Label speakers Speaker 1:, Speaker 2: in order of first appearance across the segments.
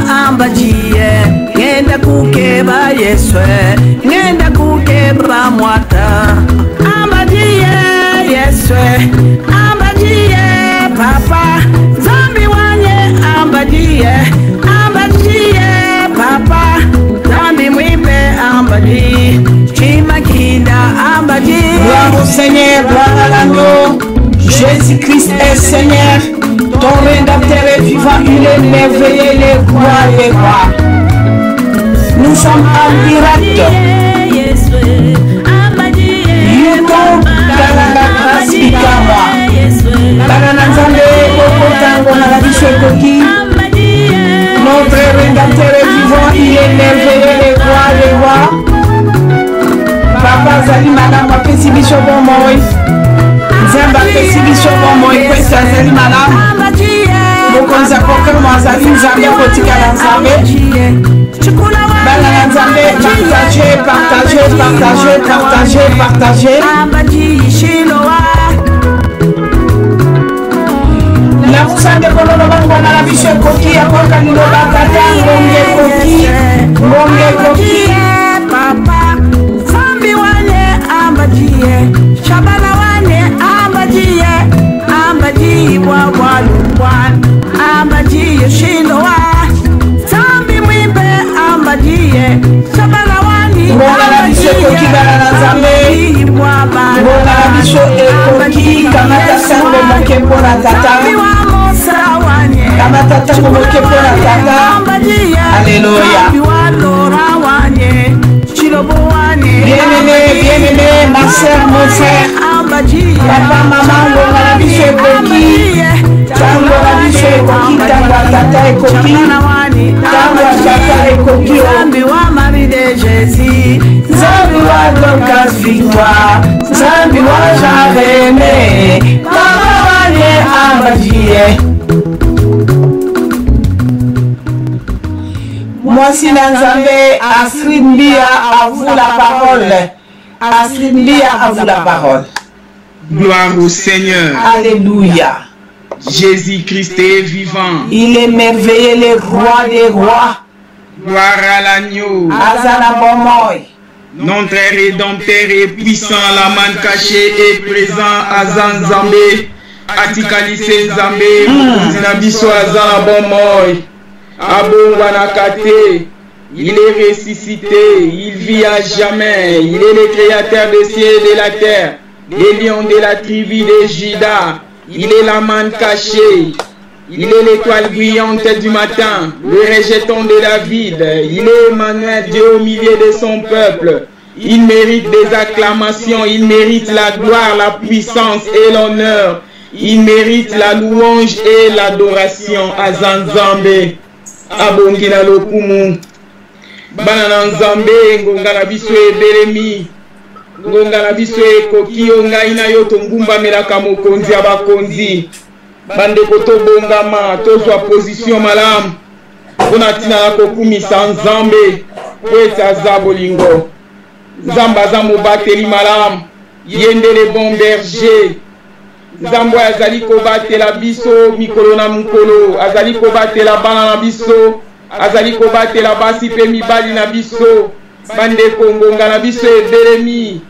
Speaker 1: ambajiye ngenda kukeba Yeswe ngenda kukeba mwata ambajiye Yeswe ambajiye papa zambi wanye ambajiye papa zambi mwipe ambaji chima kinda ambaji.
Speaker 2: Gloire au Seigneur, gloire à l'agneau. Jésus-Christ est Seigneur. Ton rédempteur est vivant, il est merveilleux, il est roi des rois. Nous sommes en direct. Yuko Kalanga Krasikama. Barananzambe Kokotango Nalabishokoki. Notre rédempteur est vivant, il est merveilleux, il est roi des rois. Papa Zali Madame Apesi Bishobo Moi. Zemba Apesi Bishobo Moi. Kwesta Zali Madame. Bokonza Koka Mwazali Nzambe Kotika Nzambe. Bala Nzambe, partagez, partagez, partagez, partagez, partagez. La Moussande Kolono Bangwana la Biche Koki, Akoka Nilo Bakata, Ngonge Koki, Ngonge Koki.
Speaker 1: Papa, Zambi wane ambajiye, Shabana wane ambajiye, ambajiye wawaluwan, ambajiye shilowa, Zambi mwimbe ambajiye, Shabana wani
Speaker 2: ambajiye, Ngona la Biche Koki, Kamata Sango Moke Pona Tata, Kamata Sango Moke Pona Tata, Alléluia. Bien-aimé, ma soeur, mon frère, papa, maman, Ngona la Biche Koki, Tango la Biche Koki, Tango Tata et Koki, Tango Tata et Koki,
Speaker 1: Zambi wa mari de Jésus,
Speaker 2: Zambi wa Dokas Victoire, Zambi wa Jean-René, Papa Wanye Ambajiye. Moi, si Nzambe, Astrid Mbia, à vous la parole. Astrid Mbia, à vous la parole.
Speaker 3: Gloire au Seigneur.
Speaker 2: Alléluia.
Speaker 3: Jésus-Christ est vivant.
Speaker 2: Il est merveilleux, le roi des rois.
Speaker 3: Gloire à l'agneau.
Speaker 2: Azana Bomoy.
Speaker 3: Notre rédempteur est puissant, la main cachée est présent. Azan Zambé. Atikalise Zambé. Zinabiso Azana Bomoy. Abonganakate, il est ressuscité, il vit à jamais, il est le créateur des cieux et de la terre, le lion de la tribu de Juda, il est la manne cachée, il est l'étoile brillante du matin, le rejeton de David, il est Emmanuel, Dieu au milieu de son peuple, il mérite des acclamations, il mérite la gloire, la puissance et l'honneur, il mérite la louange et l'adoration à Zanzambe. Abongina lokumu bana na Nzambe ngonga na biso ebelemi ngonga na biso ekoki yo ngai na yo tongumba melaka mokonzi ya bakonzi bandeko tobongama tozwa position malamu mpona ntina na kokumisa Nzambe po ete aza bolingo Nzambe aza mobateli malamu ye nde le bon berger Nzambe azali kobatela biso mikolo na mukolo azali kobatela bana na biso azali kobatela basi pe mibali na biso bandeko ngonga na biso ebelemi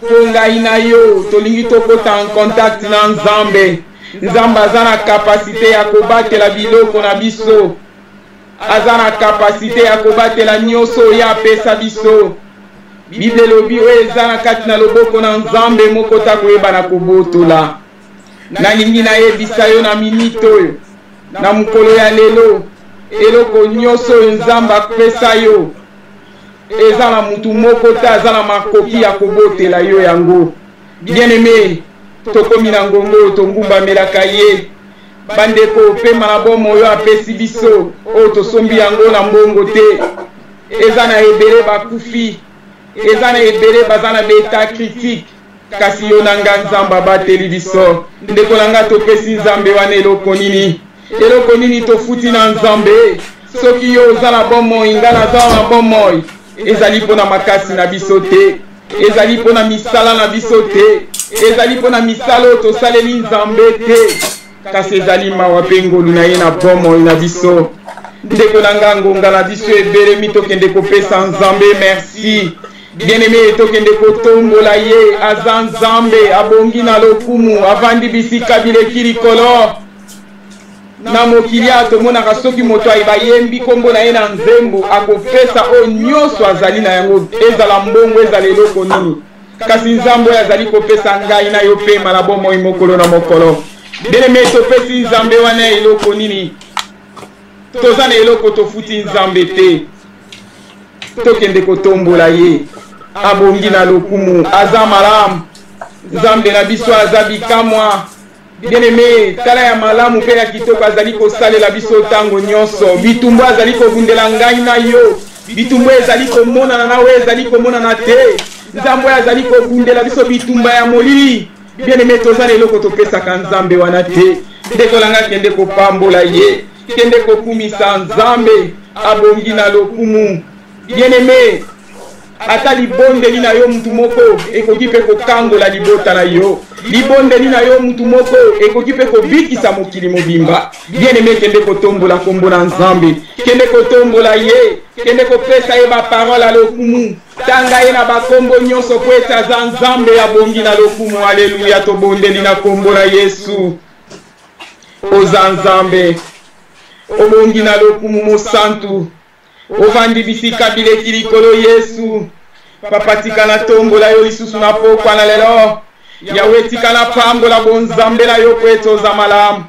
Speaker 3: po ngai na yo tolingi tokota en contact na Nzambe. Nzambe aza na kapasite ya kobatela biloko na biso aza na kapasite ya kobatela nyonso oyo apesa biso. Bible elobi oyo eza na kati na loboko na Nzambe moko ta koyeba na kobotola. Nalingi nayebisa yo na minute oyo na mukolo ya lelo eloko nyonso oyo Nzambe apesa yo eza na mutu moko ta aza na makoki ya kobotela yo yango. Bien-aimé, tokomi na ngongo tongumbamelaka ye bandeko pema na bomo oyo apesi biso oyo tosombi yango na mbongo te. Eza na ebele bakufi, eza na ebele baza na beta critique, kasi yo nanga Nzambe abateli biso. Ndeko nanga topesi Nzambe wana eloko nini? Eloko nini tofuti na Nzambe? Soki yo oza na bomoi nga naza na bomoi ezali mpona makasi na biso te, ezali mpona misala na biso te, ezali mpona misala oyo tosaleli Nzambe te, kasi ezali mawa mpe ngolu na ye na bomoi na biso. ndeko na nga ngonga na biso ebele mi tokende kopesa nzambe merci. Bien-aimé tokende kotombola ye aza nzambe abongi na lokumu avandi bisika bileki likolo na mokili tomonaka soki moto ayeba yembi kombo na ye na nzembo akopesa oyo nyonso azali na yango ezala mbongo ezala eloko nini kasi nzambe oyo azali kopesa ngai na yo pema na bomoi mokolo na mokolo. Bien-aimé topesi nzambe wana eloko nini toza na eloko tofuti nzambe te tokende kotombola ye abongi na lokumu aza malamu nzambe na biso aza bikamwa. Bien-aimé tala ya malamu pe ya kitoko azali kosalela biso tango nyonso bitumbu azali kobundela ngai na yo bitumbu ezali komonana nawe ezali komonana te nzambe oyo azali kobundela biso bitumba ya molili. Bien-aimé toza na eloko topesaka nzambe wana te ndeko na nga kende kopambola ye kende kokumisa nzambe abongi na lokumu. Bien-aimé ata libondeli na yo mutu moko ekoki pe kokangola libota na yo libondeli na yo mutu moko ekoki pe kobikisa mokili mobimba. Bien-aimé kende kotombola kombo na nzambe kende kotombola ye kende kopesa ye baparole ya lokumu tanga ye na bakombo nyonso po ete aza nzambe abongi na lokumu. Aleluya tobondeli na kombo na Yesu. Oza nzambe obongi na lokumu mosantu ovandi bisika bileki likolo Yesu. Papa tika na tombola yo lisusu na pokwa na lelo yawe tika na pambola bonzambe na yo po ete oza malamu.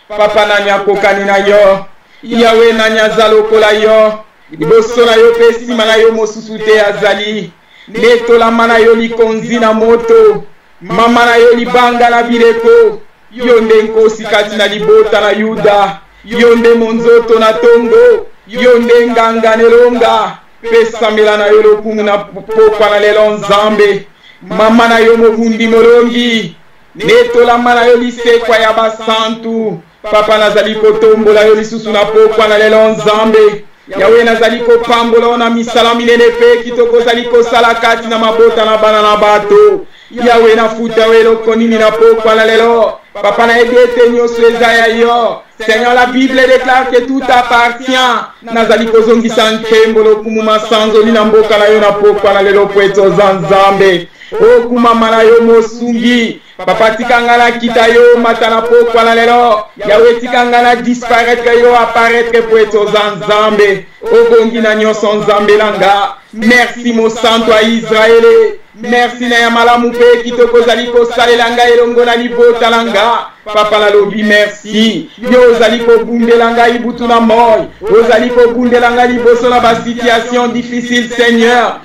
Speaker 3: Papa nani akokani na yo yawe nani aza lokola yo liboso na yo pe nsima na yo mosusu te azali netolama na yo likonzi na moto mama na yo libanga na bileko yo nde nkosi kati na libota na Yuda yo nde monzoto na tongo yo nde nganga nelonga pesambela na yo lokumu na pokwa na lelo nzambe mama na yo mobundi molongi netolama na yo lisekwa ya basantu. Papa nazali kotombola yo lisusu na pokwa na lelo nzambe yawe nazali kopambola na misala minene pe kitoko ozali kosala kati na mabota na bana na bato yawe nafuta we eloko nini na pokwa na lelo. Papa na yebi ete nyonso eza ya yo. Seigneur, la Bible déclare que tout appartient. Nazali kozongisa nkembo lokumu masanzoli na mboka na yo na pokwa na lelo po ete oza nzambe okumama na yo mosungi. Papa tikanga na kita yo mata na pokwa na lelo yawe tikanga na disparaître yo apparaître po ete oza nzambe obongi na nyonso nzambe langa. Merci mo santo a Israele. Merci na ya malamu pe kitoko ozali kosalela ngai elongo na libota na nga. Papa nalobi merci yo ozali kobundela ngai butu na moi ozali kobundela ngai liboso na basituation difficile Seigneur.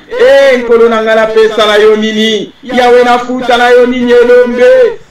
Speaker 3: Nkolo na ngai napesa na yo nini yawe nafuta na yo nini elombe.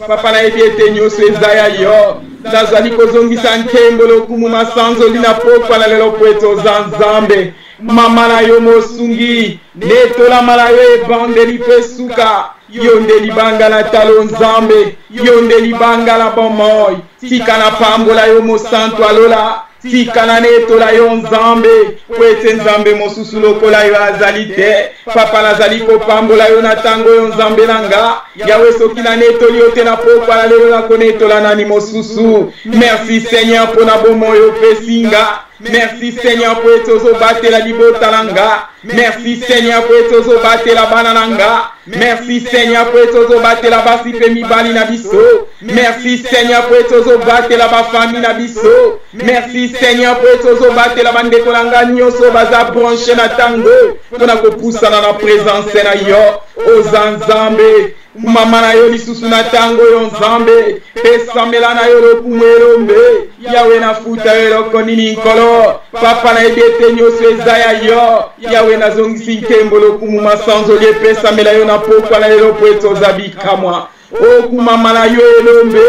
Speaker 3: Papa nayebi ete nyonso eza ya yo nazali kozongisa nkembo lokumu masanzoli na pokwa na lelo po ete oza nzambe. Mama na yo mosungi netolama na yo ebandeli pe suka yo nde libanga na talo nzambe yo nde libanga na bomoi tika na pambola yo mosantu alola tika na netola yo nzambe po ete nzambe mosusu lokola yo azali te. Papa nazali kopambola yo na tango yo nzambe na nga yawe soki na netoli yo te na pokwa na lelo nakonetola nani mosusu. Merci Seigneur mpo na bomoi opesi nga. Merci Seigneur po ete ozobatela libota na nga. Merci Seigneur po ete ozobatela bana na nga. Merci Seigneur po ete ozobatela basi pe mibali na biso. Merci Seigneur po ete ozobatela bafami na biso. Merci Seigneur po ete ozobatela bandeko na nga nyonso baza branche na tango mpona kopusana na présence na yo oza nzambe. Mama na yo lisusu na tango yo nzambe pesambela na yo lokumu elombe yawe nafuta yo eloko nini nkolo. Papa nayebi ete nyonso eza ya yo yawe nazongisi nkembo lokumu masanzoli epesambela yo na pokwa na lelo po ete oza bikamwa okumama na yo elombe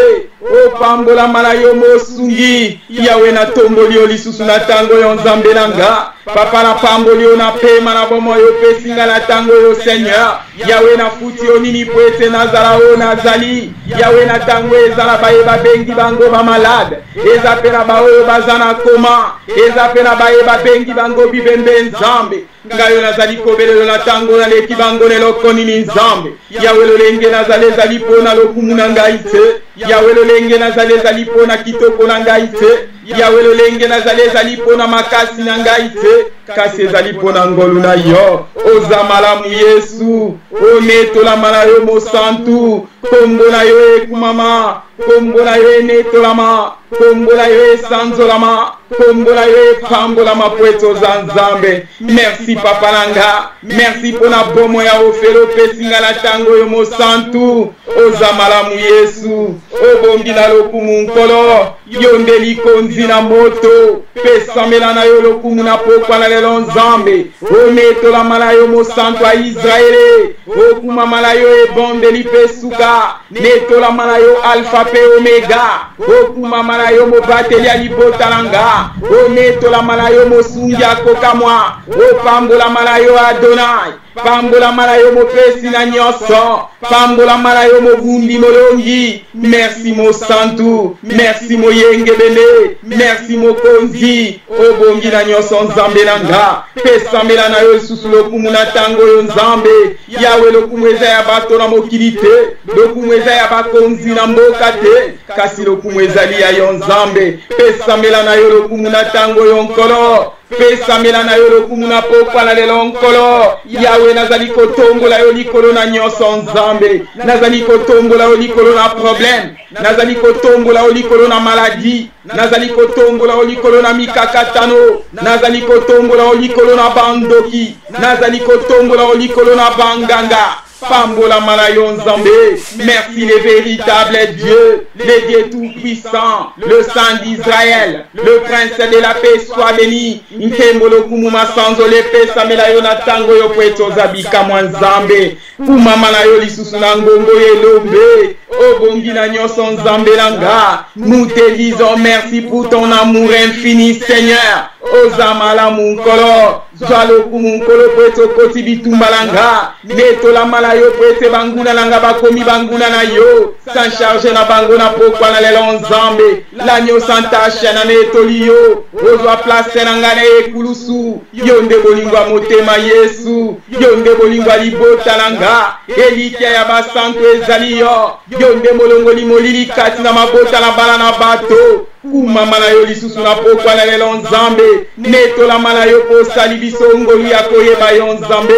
Speaker 3: opambolama na yo mosungi yawe natomboli yo lisusu na tango yo nzambe na nga. Papa na pamboli yo na pema na bomoi opesi nga na tango yo Seigneur yawe nafuti yo nini po ete nazala oyo nazali yawe na tango ezala baye babengi bango bamalade eza pe na baoyo baza na koma eza pe na baye babengi bango bibembe nzambe ngai yo nazali kobelelo na tango naleki bango neloko nini nzambe yawe lolenge nazali ezali mpo na lokumu na ngai te yawe lolenge nazali ezali mpo na kitoko na ngai te yawe lolenge nazali ezali pona makasi na ngai te kasi ezali pona ngolu na yo oza malamu Yesu onetolama na yo mosantu kombo na yo ekumama kombo na yo enetolama kombo na yo esanzolama kombo na yo epambolama po ete oza Nzambe. Merci papa nanga, merci pona bomo ya ofele opesi nga na ntango yo mosantu oza malamu Yesu obongi na lokumu nkolo yo nde likonzi na moto pesambela na yo lokumu na pokwa na lelo Nzambe onetolama na yo mosantu ya Israele okumama na yo ebondeli pe suka netolama na yo alfa pe omega okumama na yo mobateli ya libota na nga onetolama na yo mosungi akokamwa opambolama na yo Adonai pambolama na yo mopesi na nyonso pambolama na yo mobundi molongi. Merci mosantu, merci moyengebele, merci mokonzi obongi na nyonso Nzambe na nga pesambela na yo lisusu lokumu na ntango yo Nzambe yawe lokumu eza ya bato na mokili te lokumu eza ya bakonzi na mboka te kasi lokumu ezali ya yo Nzambe pesambela na yo lokumu na ntango yo nkolo pesamela na yo lokumu na pokwa na lelo nkolo yawe nazali kotombola yo likolo na nyonso Nzambe nazali kotombola yo likolo na problème nazali kotombola yo likolo na maladie nazali kotombola yo likolo na mikakatano nazali kotombola yo likolo na bandoki nazali kotombola yo likolo na banganga pambola malayo Nzambe. Merci le véritable Dieu, le Dieu tout-puissant, le Saint d'Israël, le Prince de la paix soit béni. Nkembolo kumuma sanzo le paix samelayo na tango yo pweto zabika mwa Nzambe kumama na yo lisusu na ngongo yelombe obongi na nyonso Nzambe langa. Nous te disons merci pour ton amour infini Seigneur. Ozamala munkolo zwalo kumunkolo pweto koti bitumbalanga netola malayo pwete banguna langa bakomi banguna na yo sans charge na bango na pokwa na lelo Nzambe lanyo santasha na netoli yo ozwa place na ngana ekulusu yonde bolingwa motema Yesu yonde bolingwa libota langa elikia ya basanto ezali yo yonde molongoli molili kati na mabota na bala na bato kumama na yo lisusu na pokwa na lelo Nzambe netola mala yo posali biso ngolu ya koyeba yo Nzambe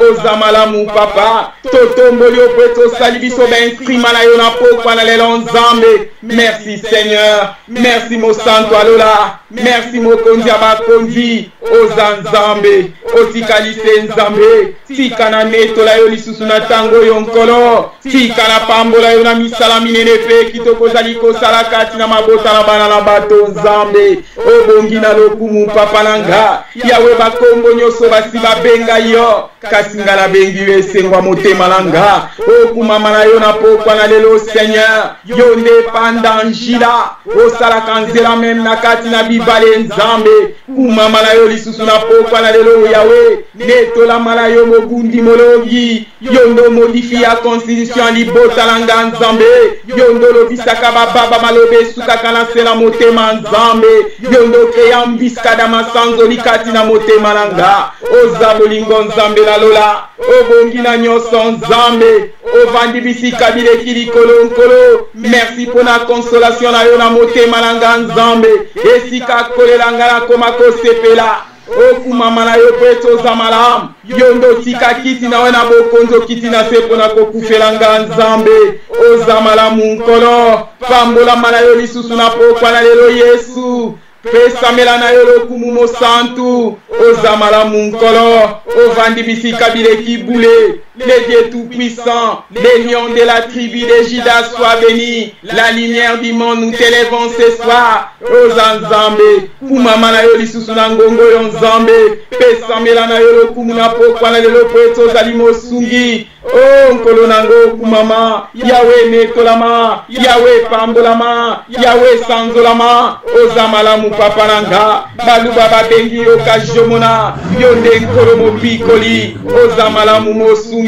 Speaker 3: oza malamu papa totomboli yo pweto sali biso benskrima na yo na pokwa na lelo Nzambe. Merci Seigneur, merci mo santo alola, merci mokonzi ya bakonzi oza Nzambe otikalise Nzambe tika na netola yo lisusu na tango yo nkolo tika na pambola yo na misala minene pe kitoko zali kosala kati na mabota na bana na bato Nzambe obongi na lokumu papa nanga yawe bakombo nyonso basi babenga yo kasi nga na bengi yo esengwa motema nanga okumama na yo na pokwa na lelo Seigneur yo nde panda njila osalaka nzela meme na kati na bibale Nzambe kumama na yo lisusu na pokwa na lelo yawe netola mala yo mobundi molongi yondo modifi ya constitution libota langa Nzambe yondo lobisaka bababa malobe sukaka na sela motema Nzambe yondo kreya mbiskada masanzo likati na motema langa oza bolingo Nzambe la lola obongi na nyonso Nzambe ovandi bisika bileki likolo nkolo. Merci pona consolation na yo na motema langa Nzambe esika kolela ngala koma kosepela okumama na yo pweto za malamu yondo tika kiti na wena bokonzo kiti na sepo na kokufela nga Nzambe oza malamu nkolo pambola mala yo lisusu na pokwa na lelo Yesu pesamela na yo lokumu mosantu oza malamu nkolo ovandi bisika bileki bule. Les dieux tout-puissants, les lions de la tribu de Juda soient bénis. La lumière du monde nous t'élèvons ce soir. Oza Nzambe, kumama na yo lisusu na ngongo yo Nzambe, pesamela na yo lokumu na pokwa na lelo pweto zali mosungi. Oh nkolo nango kumama, yawe netolama, yawe pambolama, yawe sanzolama. Oza malamu papa nanga, baluba babengi yo kajomona, yonde nkolo mopikoli. Oza malamu mosungi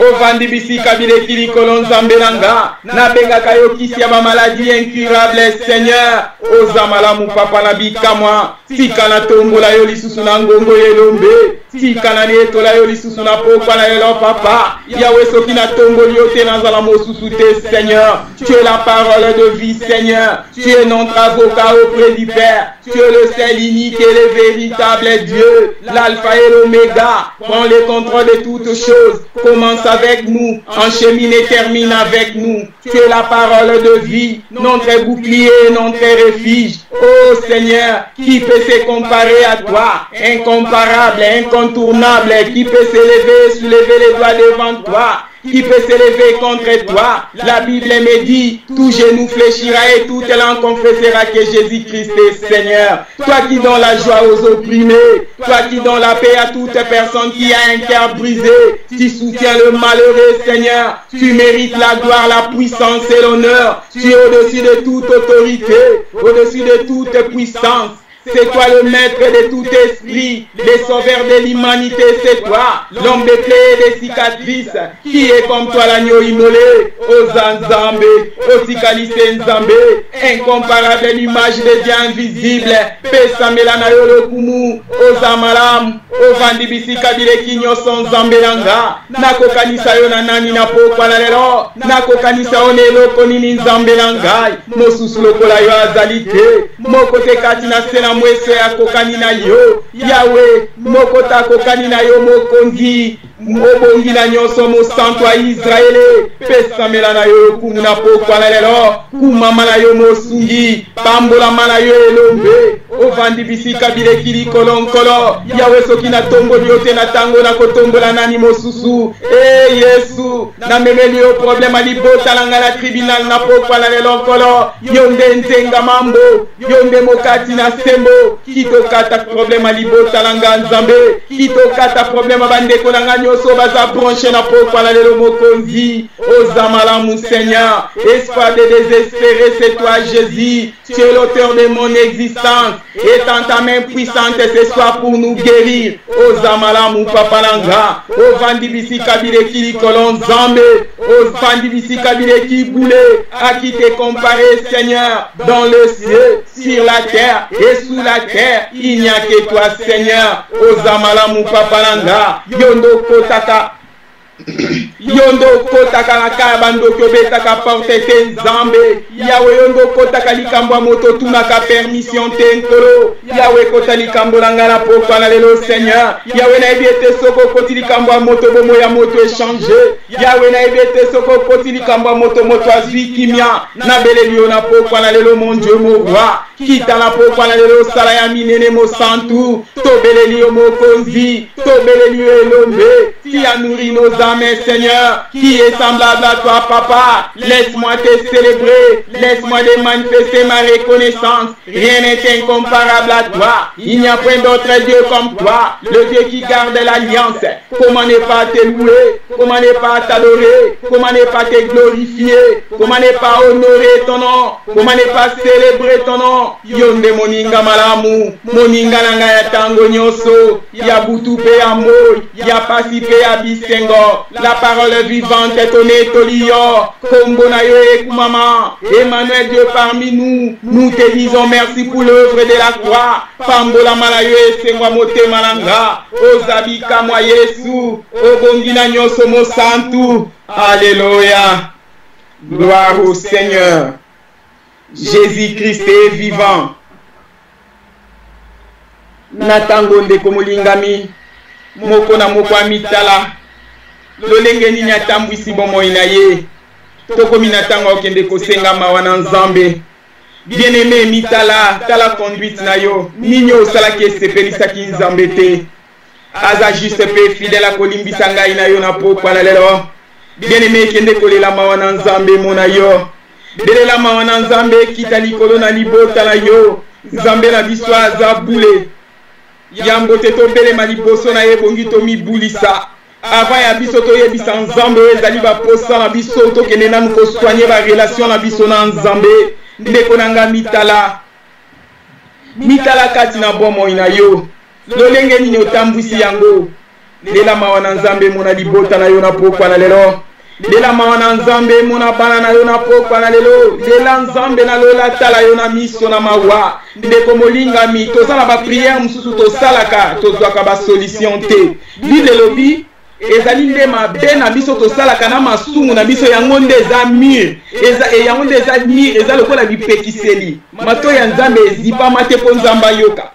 Speaker 3: ovandi bisika bileki likolo Nzambe nanga nabengaka yo kisi ya bamaladi incurable Seigneur oza malamu papa na bikamwa tika na tombola yo lisusu na ngongo yelombe tikanane tola yo lisusu na pokwa na lelo papa Yahweh soki na tomboli yo te nazala mosusu te Seigneur. Tu es la parole de vie Seigneur. Tu es notre avocat auprès du Père. Tu es le seul unique et le véritable Dieu, l'alpha et l'oméga. Prends le contrôle de toutes choses. Commence avec nous, enchemine et termine avec nous. Tu es la parole de vie, notre bouclier, notre refuge. Oh Seigneur, qui peut se comparer à toi? Incomparable, incontournable, qui peut s'élever, soulever les doigts devant toi? Qui peut s'élever contre toi? La Bible me dit, tout genou fléchira et toute langue confessera que Jésus-Christ est Seigneur. Toi qui donnes la joie aux opprimés, toi qui donnes la paix à toute personne qui a un cœur brisé, tu soutiens le malheureux Seigneur. Tu mérites la gloire, la puissance et l'honneur. Tu es au-dessus de toute autorité, au-dessus de toute puissance. C'est toi le maître de tout esprit, le sauveur de l'humanité, c'est toi, l'homme de plaies et des cicatrices, qui est comme toi l'agneau immolé, aux Nzambe, aux Tikalise Nzambe, incomparable l'image de Dieu invisible, Pesamela na yolo kumu, aux Amalam, aux Vandibisi Kabile Kinyo son Zambelanga, Nako Kanisa yo na nani na pokwa na lelo, Nako Kanisa one loko nini Nzambelangai, Mosusu lokola yo azalite, Mokote Katina Sena mwese ya kokani na yo Yahweh mokota kokani na yo mokonzi mobongi na nyonso mosantu a Israele pesamela na yo kumuna pokwa na lelo kumama na yo mosungi pambola mana yo elombe ovandi bisika bilekili kolonkolo Yahweh soki na tomboli yo te na tango na kotombola nani mosusu Yesu na memeli yo problema libota langa na tribunal na pokwa na lelo nkolo yonde nzenga mambo yonde mokati na sembo kitokata problema libota langa Nzambe kitokata problema bandeko langa nyonso baza branché na pokwa na lelo mokonzi ozamala mon Seigneur espoir de désespérer c'est toi Jésus tu es l'auteur de mon existence étends ta main puissante ce soir pour nous guérir ozamala mon papa langa ovandi bisika bileki kolon Nzambe ovandi bisika bileki boulé à qui te comparer Seigneur dans le ciel sur la terre et sous la terre il n'y a que toi Seigneur ozamala mon papa langa yondo kotaka yondo kotaka na kabando kyobetaka porte te Nzambe Yahweh yondo kotaka likambo moto tunaka permission te nkolo Yahweh kota likambo langa na pokwa na lelo Seigneur Yahweh na ebete soko koti likambo moto bomo ya moto échanger Yahweh na ebete soko koti likambo moto azwi kimia na belelio na pokwa na lelo mon Dieu mon roi kita na pokwa na lelo sala ya minene mo santu to belelio mokonzi to belelio elombe qui a nourri nos âmes Seigneur qui est semblable à toi papa laisse-moi te célébrer laisse-moi te manifester ma reconnaissance rien n'est incomparable à toi il n'y a point d'autre Dieu comme toi le Dieu qui garde l'alliance comment ne pas te louer comment ne pas t'adorer comment ne pas te glorifier comment ne pas honorer ton nom comment ne pas célébrer ton nom yonde moninga malamu moninga nanga ya tango nyoso ya butu pe ya moi ya pasi pe ya bisengo la parole vivante est ton étolio kombo na yo ekumama Emmanuel Dieu parmi nous nous te disons merci pour l'œuvre de la croix pambola mala yo esengwa motema langa ozabika mwa Yesu obongi na nyonso mo santu alléluia gloire au Seigneur Jésus-Christ est vivant natango ndeko molingami moko na moko amitala lolenge nini atambwisi bomoi na ye tokomi na ntango okende kosenga mawa na Nzambe bien-aimé mitala tala conduite na yo nini osalaki esepelisaki Nzambe te aza juste pe fidèle akolimbisa ngai na yo na pokwa na lelo bien-aimé kende kolela mawa na Nzambe mona yo belela mawa na Nzambe kita likolo na libota na yo Nzambe na biso aza bule yambo te tobelema liboso na ye bongi tomibulisa avant ya biso toyebisa Nzambe ezali baposa na biso tokende nanu kosoigner ba relation na biso na Nzambe ndeko nanga mitala kati na bomoi na yo lolenge nini otambwisi yango lela mawa na Nzambe mona libota na yo na pokwa na lelo lela mawa na nzambe mona bana na yo na pokwa na lelo lela nzambe na lola tala yo na miso na mawa ndeko molingami tozala ba prière mususu tosalaka tozwaka ba solution te Bible lobi ezali nde mabe na biso tosalaka na masumu na biso yango nde eza mur yango nde eza mur eza lokola bipekiseli mato ya nzambe ezipama te mpo nzambe ayoka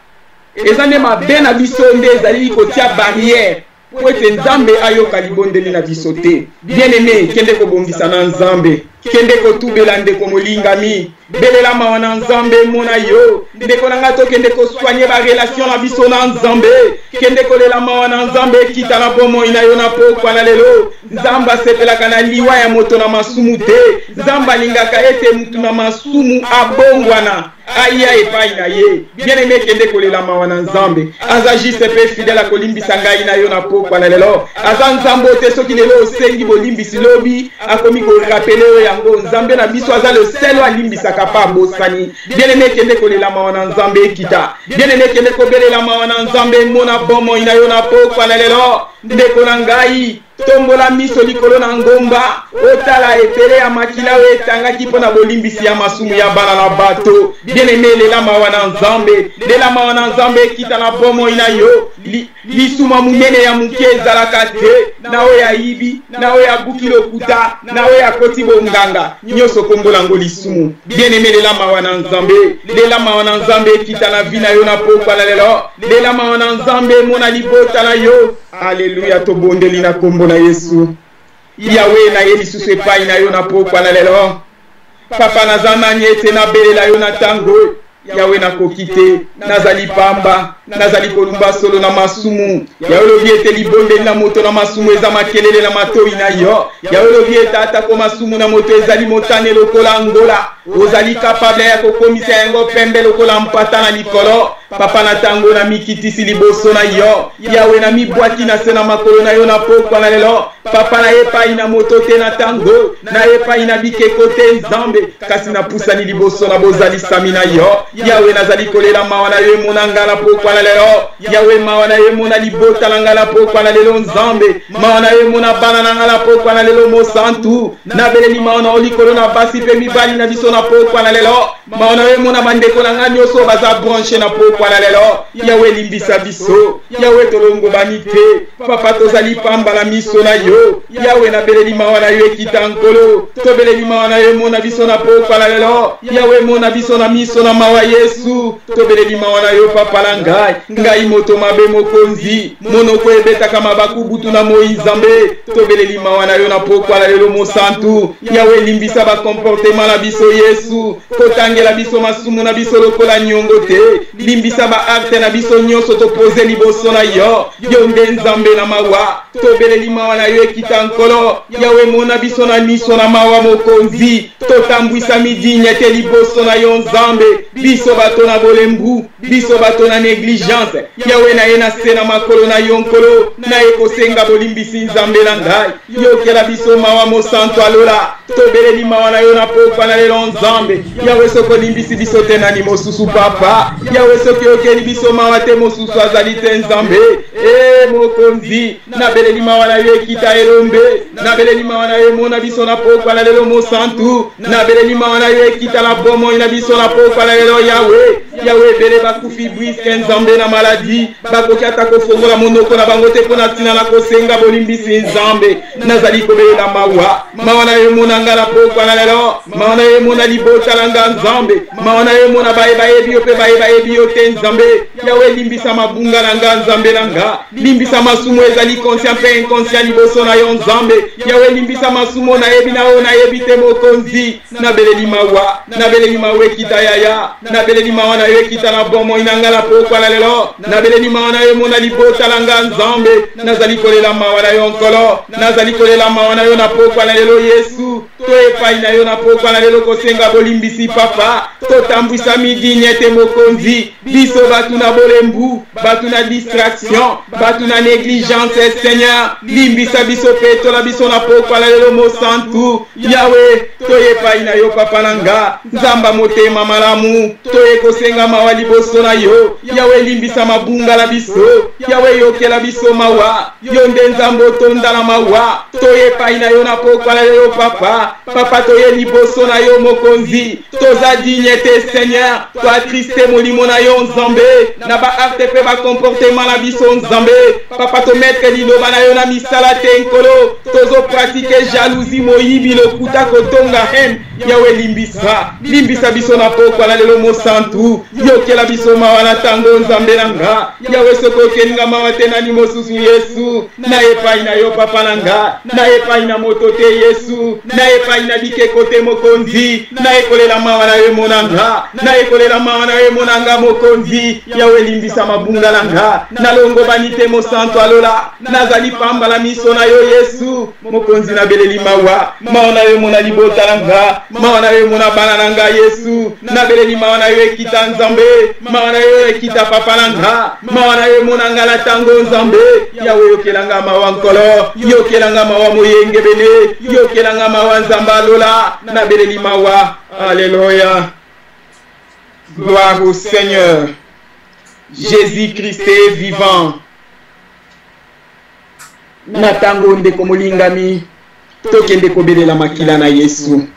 Speaker 3: eza nde mabe na biso nde ezali kotia barrière po ete nzambe ayoka libondeli na biso te bien aimé kende kobongisa na nzambe kende kotubela ndeko molingami belela mawa na nzambe mona yo ndeko na nga tokende kosoigne barelation na biso na nzambe kende kolela mawa na nzambe kita na bomoi na yo na pokwa na lelo nzambe asepelaka na liwa ya moto na masumu te nzambe alingaka ete mutu na masumu abongwana aya epai na ye bien aimé kende kolela mawa na nzambe aza juste pe fidèle akolimbisa ngai na yo na pokwa na lelo aza nzambe te soki lelo osengi bolimbisi lobi akomi korapele oyo yango nzambe na biso aza le seul alimbisaka pa bosani bien aimé kende kolela mawa na nzambe ekita bien aimé kende kobelela mawa na nzambe mona bomoi na yo na pokwa na lelo ndeko na ngai tombola miso likolo na ngomba otala epele ya makila oyo etangaki mpo na bolimbisi ya masumu ya bana na bato bien aimé lela mawa na nzambe lela mawa na nzambe ekita na bomoi na yo lisuma munene ya moke ezalaka te na oyo ayibi na oyo abuki lokuta na oyo akoti bonganga nyonso kombola ngo lisumu bien aimé lela mawa na nzambe lela mawa na nzambe ekita na vi na yo na pokwa na lelo lela mawa na nzambe mona libota na yo Alléluia tobondeli na kombo na Yesu Yawe na ye lisusu epai na yo na pokwa na lelo papa nazamani ete nabelela yo na tango Yawe nakoki te nazali pamba nazali kolumba solo na masumu Yawe lobi ete libondeli na moto na masumu eza makelele na matoi na yo Yawe lobi ete atako masumu na moto ezali motane lokola ngola ozali kapable ya kokomisa yango pembe lokola mpata na likolo papa na tango na mikitisi liboso na yo Yawe na mibwaki na se na makolo na yo na pokwa na lelo papa na epai na moto te na tango na epai na bikeko te nzambe kasi na pusani liboso na bozali sami na yo Yawe nazali kolela mawa na yo mona ngala pokwa na lelo Yawe mawa na yo mona libota na ngala pokwa na lelo nzambe mawa na yo mona bana na ngala pokwa na lelo mosantu na beleli mawa na olikolo na basi pe mibali na biso na pokwa na lelo mawa na yo mona bandeko na nga nyonso baza branche na pokwa na lelo Yawe limbisa biso Yawe tolongo bani te papa tozali pamba na miso na yo Yawe na beleli mawa na yo ekita nkolo to beleli mawa na yo mona biso na pokwa na lelo Yawe mona biso na miso na mawa Yesu to beleli mawa na yo papa na ngai moto mabe mokonzi monoko ebetaka mabaku butu na moi nzambe to beleli mawa na yo na pokwa na lelo mosantu Yawe limbisa ba comportement na biso Yesu kotangela biso masumu na biso lokola nyongo te limbisa ba acte na biso nyonso to pose liboso na yo yo nde nzambe na mawa to beleli mawa na yo ekita nkolo Yawe mona biso na miso na mawa mokonzi to tambwisa midinya te liboso na yo nzambe biso bato na bolembu biso bato na négligence Yawe na ye na se na makolo na yo nkolo na ye kosenga bolimbisi nzambe na ngai yokela biso mawa mosantu alola to beleli mawa na yo na pokwa na lelo nzambe Yawe soko limbisi biso te nani mosusu papa Yawe soki okeli biso mawa te mosusu azali te nzambe mokonzi na beleli mawa na yo ekita elombe na beleli mawa na yo mona biso na pokwa na lelo mosantu na beleli mawa na yo ekita na bomoi na biso na pokwa na lelo Yawe bele bakufi briske nzambe na maladi bakoki ata kofongola monoko na bango te mpona ntina na kosenga bolimbisi nzambe nazali kobelela mawa na yo mona nga na pokwa na lelo mawa na yo mona libota na nga nzambe mawa na yo mona bayebi yo mpe bayebi yo te nzambe Yawe limbisa mabunga na nga nzambe na nga limbisa masumu ezali conscient mpe inconscient liboso na yo nzambe Yawe limbisa masumu nayebi na oyo nayebi te mokonzi nabeleli mawa ekita yaya nabeleli mawa na yo ekita na bomoi na nga na pokwa na lelo nabeleli mawa na yo mona libota na nga nzambe nazali kolela mawa na yo nkolo nazali kolela mawa na yo na pokwa na lelo Yesu to epai na yo na pokwa na lelo kosenga bolimbisi papa totambwisa midinya te mokonzi biso batu na bolembu batu na distraction batu na négligence Seigneur limbisa biso pe tola biso na pokwa na lelo mosantu Yawe to epai na yo papa na nga nzamba motema malamu to ekosenga mawa liboso na yo Yawe limbisa mabunga la biso Yahweh yokela biso mawa Yonde nzambo tonda la mawa Toye paina yo na pokwa la yo papa Papa toye liboso na yo mokonzi Toza dignité Seigneur Toi triste molimo na yo nzambe Na ba arte pe ba comportement la biso nzambe Papa to mettre liloba na yo na misala te nkolo Tozo pratique jalousie moyibi lokuta kotonga hen Yahweh limbisa biso na pokwa la lelo mosantu Yokela biso mawa na tango nzambe nanga Yahweh soko keninga mawa te na limosusu Yesu Na epai na yo papa nanga Na epai na moto te Yesu Na epai na bikeko te mokonzi Na ekolela mawa na yo monanga Na ekolela mawa na yo monanga mokonzi Yahweh limbisa mabunga nanga Na longo banite mosantu alola Nazali pamba la miso na yo Yesu Mokonzi na beleli mawa Mawa na yo mona libota nanga Mawa na yo mona bana nanga Yesu Na beleli mawa na yo ekita nzambe Mawa na yo ekita papa nanga Mawa na yo mona ngala tango nzambe Yahweh yokelanga mawa nkolo Yokelanga mawa moyenge bene Yokelanga mawa nzamba lola Na beleli mawa Alléluia. Gloire au Seigneur. Jésus-Christ est vivant. Natango ndeko molingami tokende kobelela makila na Yesu.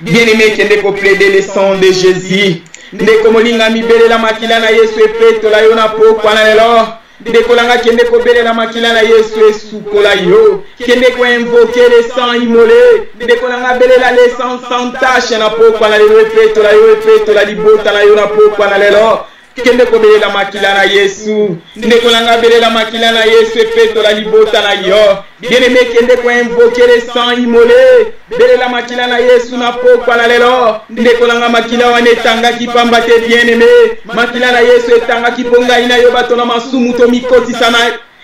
Speaker 3: Bien-aimé kende ko plaider le sang de Jésus. Ndeko molingami belela makila na Yesu epeto la yo na pokwa na lelo. Ndeko langa kende ko belela makila na Yesu esukola yo. Kende ko invoquer le sang immolé. Ndeko langa belela le sang sans tache na pokwa na lelo epeto la libota na yo na pokwa na lelo. Kende ko belela makila na Yesu ndeko langa belela makila na Yesu epeto la libota na yo bien-aimé kende ko invoquer le sang immolé belela makila na Yesu na pokwa na lelo ndeko langa makila wana etanga kipamba te bien-aimé makila na Yesu etanga kiponga ina yo bato na masumu to mikotisa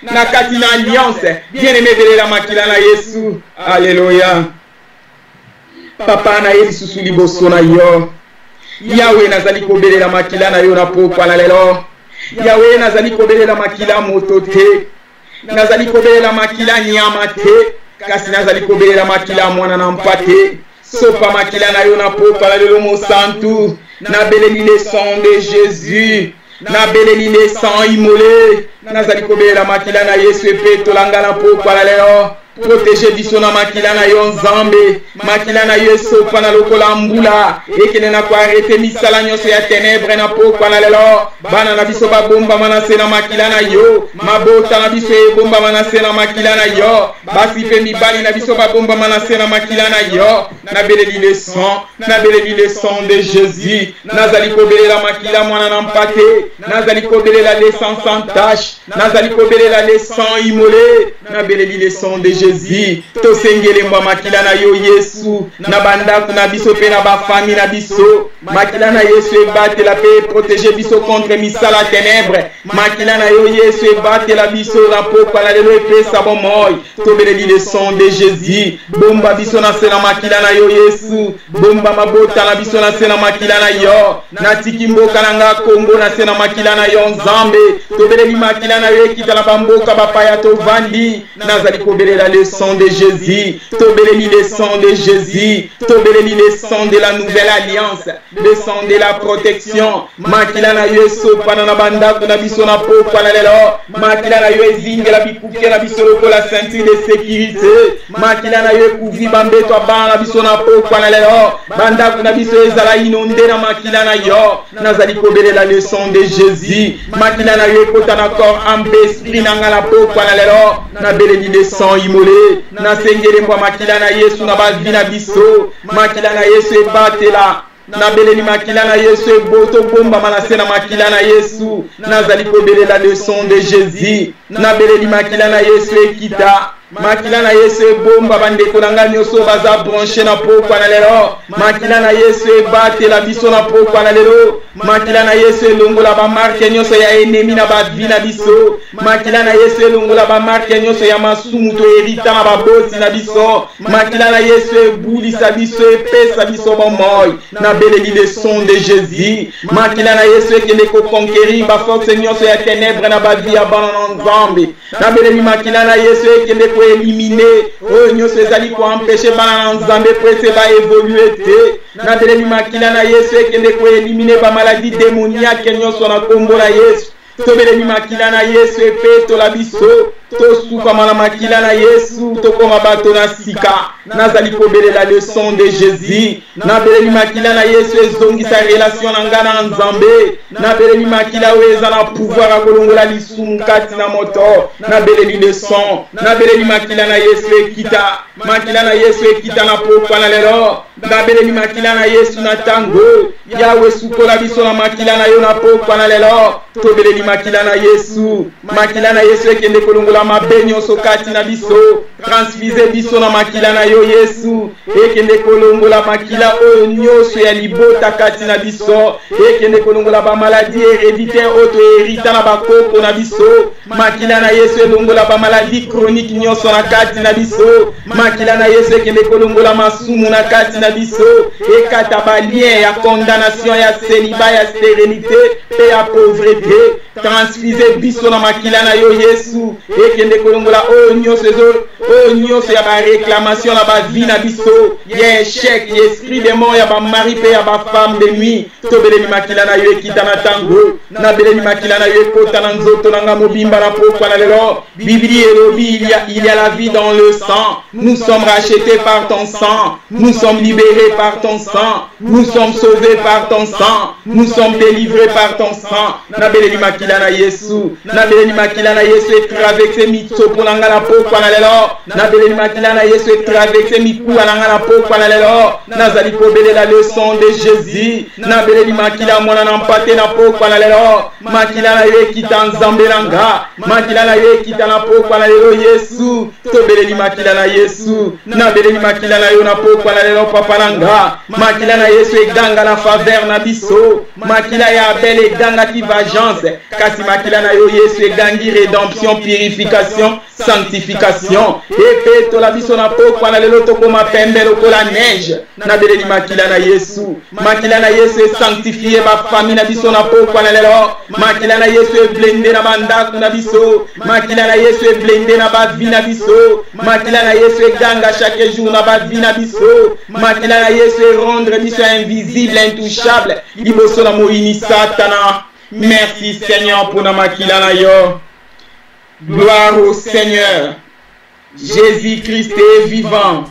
Speaker 3: na kati na alliance bien-aimé belela makila na Yesu. Alléluia. Papa na Yesu susu liboso na yo Yahweh nazali kobelela makila na yo na pokwa na lelo. Yahweh nazali kobelela makila moto te. Nazali kobelela makila nyama te. Kasi nazali kobelela makila mwana na mpate. Sopa makila na yo na pokwa na lelo mosantu. Nabeleli le sang de Jésus. Nabeleli le sang immolé. Nazali kobelela makila na Yesu epeto langa na pokwa na lelo. Protéger biso na makila na yo nzambe makila na yo sopa na lokola mbula ekene na ko arrêter misala nyonso ya ténèbres na pokwa na lelo bana na biso babomba manase na makila na yo mabota na biso ebomba manase na makila na yo basi pe mibali na biso babomba manase na makila na yo na beleli le sang de Jésus nazali kobelela makila mwana na mpate nazali kobelela le sang sans tache nazali kobelela le sang immolé na beleli le sang de Jésus tosengele mwa makila na yo Yesu na bandako na biso pe na bafami na biso makila na Yesu ebatela pe protéger biso contre misala ténèbres makila na yo Yesu ebatela biso na pokwa na lelo epesa bomoi tobeleli le sang de Jésus bomba biso na se na makila na yo Yesu bomba mabota na biso na se na makila na yo natiki mboka na nga Kongo na se na makila na yo nzambe tobeleli makila na yo ekita na bamboka bapaya tovandi nazali kobelela le sang de Jésus, tobeleli le sang de Jésus, tobeleli le sang de la nouvelle alliance, le sang de la protection. Makila na yo sopana na bandako na biso na pokwa na lelo, makila na yo ezinga la bikuke na biso loko la ceinture de sécurité, makila na yo kuvi bambeto abana na biso na pokwa na lelo, bandako na biso ezala inonde na makila na yo, nazali kobelela le sang de Jésus, makila na yo ekota na corps ambe esprit na nga na pokwa na lelo, na beleli le sang immolé na sengele mbwa makila na Yesu na bavi na biso makila na Yesu ebatela na beleli makila na Yesu eboto bomba manase na makila na Yesu nazali kobelela le sang de Jésus na beleli makila na Yesu ekita makila na Yesu ebomba bandeko na nga nyonso baza branché na pokwa na lelo makila na Yesu ebatela biso na pokwa na lelo makila na Yesu elongola bamarke nyonso ya enemi na bavi na biso makila na Yesu elongola bamarke nyonso ya masumu to erita na baboti na biso makila na Yesu ebulisa biso epesa biso bomoi na beleli le sang de Jésus makila na Yesu ekende ko conquérir ba force nyonso ya ténèbres na bavi ya bana na nzambe na beleli makila na Yesu ekende ko éliminer oyo nyonso ezali ko empêcher bana na nzambe presse ba évoluer te na beleli makila na Yesu ekende ko éliminer ba maladie démoniaque nyonso na kombo na Yesu tobeleli makila na Yesu epe tola biso tosuka na makila na Yesu tokoma bato na sika nazali kobelela le son de Jésus nabeleli makila na Yesu ezongisa relation na nga na Nzambe nabeleli makila oyo eza na pouvoir akolongola lisumu kati na moto nabeleli le son nabeleli makila na Yesu ekita makila na Yesu ekita na pokwa na lelo nabeleli makila na Yesu na tango yawe sukola biso na makila na yo na pokwa na lelo tobeleli makila na Yesu ekende kolongola mabe nyonso kati na biso transfise biso na makila na yo Yesu ekende kolongola makila oyo nyonso ya libota kati na biso ekende kolongola ba maladie héréditaire oto hérita na bakoko na biso makila na Yesu elongola ba maladie chronique nyonso na kati na biso makila na Yesu ekende kolongola masumu na kati na biso ekata ba lien ya condamnation ya célibat ya stérilité pe ya pauvreté transfise biso na makila na yo Yesu ekende kolongola oyo nyonso ya ba réclamation na ba vie na biso ya échec ya esprit de mort ya ba mari pe ya ba femme de nuit tobeleli makila na yo ekita na tango nabeleli makila na yo ekota na nzoto na nga mobimba na pokwa na lelo Bibli elobi il y a la vie dans le sang nous sommes rachetés par ton sang nous sommes libérés par ton sang nous sommes sauvés par ton sang nous sommes délivrés par ton sang nabeleli makila na Yesu nabeleli makila na Yesu etraverse mitsopo na nga na pokwa na lelo nabeleli makila na Yesu etraverse mikuwa na nga na pokwa na lelo nazali kobelela le son de Jésus nabeleli makila mwana na mpate na pokwa na lelo makila na yo ekita Nzambe na nga makila na yo ekita na pokwa na lelo Yesu tobeleli makila na Yesu nabeleli makila na yo na pokwa na lelo papa na nga makila na Yesu eganga na faveur na biso makila ya Abel egangaki vengeance kasi makila na yo Yesu egangi rédemption purification sanctification epe tola biso na pokwa na lelo tokoma pembe lokola neige nabeleli makila na Yesu sanctifié ba famille na biso na pokwa na lelo makila na Yesu eblende na bandako na biso makila na Yesu eblende na ba vie na biso makila na Yesu eganga chaque jour na ba vie na biso makila na Yesu rendre biso invisible intouchable liboso na moyini satana. Merci Seigneur pour na makila na yo. Gloire au Seigneur. Jésus-Christ est vivant.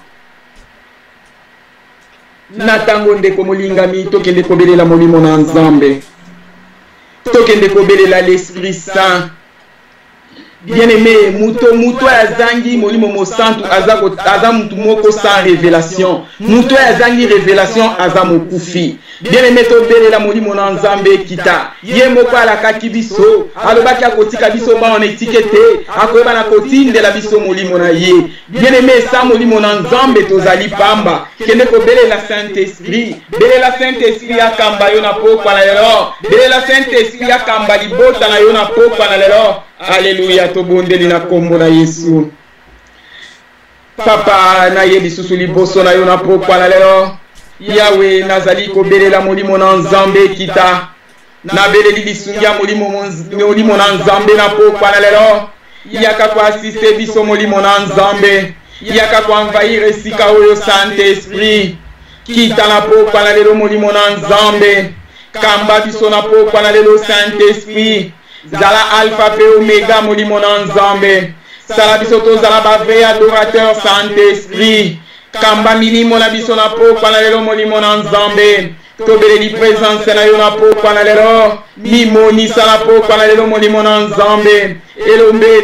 Speaker 3: Natango ndeko molingami tokende kobelela molimo na Nzambe. Tokende kobelela l'Esprit Saint. Bien-aimé, muto azangi molimo mosantu aza mutu moko sans révélation. Muto azangi révélation aza mokufi. Bien-aimé, tobelela molimo na Nzambe kita. Ye moko alakaki biso, alobaki akotika biso ba on étiqueté, akoyeba na kotindela biso molimo na ye. Bien-aimé, sa molimo na Nzambe tozali pamba. Kende kobelela Saint-Esprit. Belela Saint-Esprit akamba yo na pokwa na lelo. Belela Saint-Esprit akamba libota na yo na pokwa na lelo. Alléluia, tobondeli na kombo na Yesu. Papa na yebi susu liboso na yo na pokwa na lelo. Yahweh nazali kobelela molimo na Nzambe kita. Nabeleli bisungia molimo na Nzambe na pokwa na lelo. Yaka kwa assiste biso molimo na Nzambe. Yaka kwa envahir esika oyo Saint-Esprit. Kita na pokwa na lelo molimo na Nzambe. Kamba biso na pokwa na lelo Saint-Esprit. Zala alpha pe omega molimo na Nzambe. Sala biso to zala ba vrai adorateur Saint-Esprit. Kamba milimo na biso na pokwa na lelo molimo na Nzambe. Tobeleli présence na yo na pokwa na lelo. Mimonisa na pokwa na lelo molimo na Nzambe. Elombe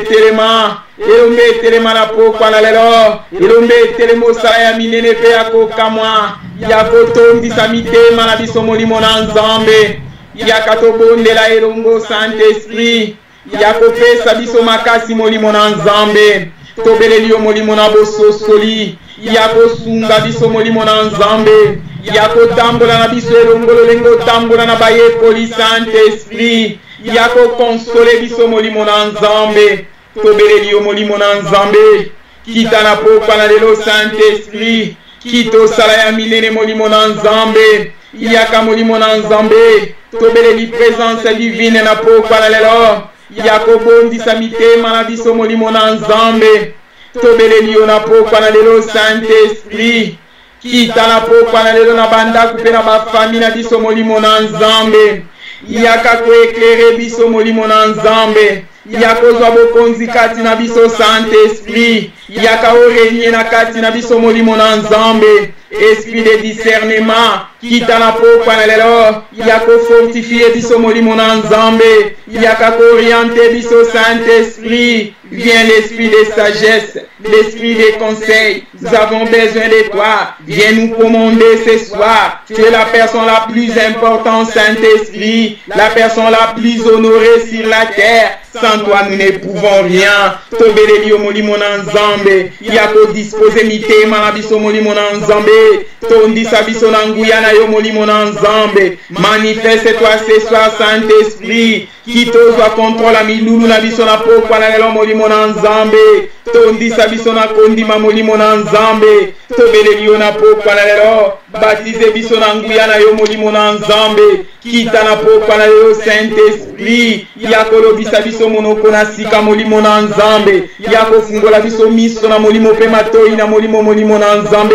Speaker 3: telema na pokwa na lelo. Elombe telemo sala ya minene pe ya kokamwa. Ya kotombisa mitema na biso molimo na Nzambe. Yakatobondela elongo Saint-Esprit. Yakopesa biso makasi molimo na Nzambe. Tobeleli yo molimo na bososoli. Yakosunga biso molimo na Nzambe. Yakotambola na biso elongolo lengo tambola na bayekoli Saint-Esprit. Yakokonsole biso molimo na Nzambe. Tobeleli yo molimo na Nzambe. Kita na pokwa na lelo Saint-Esprit. Kito sala ya minene molimo na Nzambe. Yaka molimo na Nzambe. Tobeleli présence divine na pokwa na lelo. Yakobondisa mitema na biso molimo na Nzambe. Tobeleli yo na pokwa na lelo Saint-Esprit. Kita na pokwa na lelo na bandako pe na bafami na biso molimo na Nzambe. yaka koeklere biso molimo na nzambe yakozwa bokonzi kati na biso Saint-Esprit yaka orenye na kati na biso molimo na nzambe esprit de discernement kita na pokwa na lelo yako fortifier biso molimo na nzambe yaka orienter biso Saint-Esprit. Viens l'esprit de sagesse, l'esprit de conseil. Nous avons besoin de toi. Viens nous commander ce soir. Tu es la personne la plus importante, Saint-Esprit, la personne la plus honorée sur la terre. Sans toi, nous ne pouvons rien. Tobeleli molimo na nzambe. Yako dispose mitema na biso molimo na nzambe. Tondisa biso na nguya na yo molimo na nzambe. Manifeste-toi ce soir, Saint-Esprit. Kitozwa contrôle a milulu na biso na pokwa na lelo molimo na nzambe. Tondisa biso na kondima molimo na nzambe. Tobeleli yo na pokwa na lelo. Baptize biso na nguya na yo molimo na nzambe. Kita na pokwa na lelo Saint-Esprit. Yako lobisa biso monoko na sika molimo na nzambe. Yako fungola biso miso na molimo pe matoi na molimo na nzambe.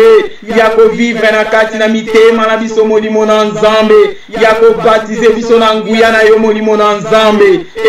Speaker 3: Yako vivre na kati na mitema na biso molimo na nzambe. Yako baptize biso na nguya na yo molimo na nzambe.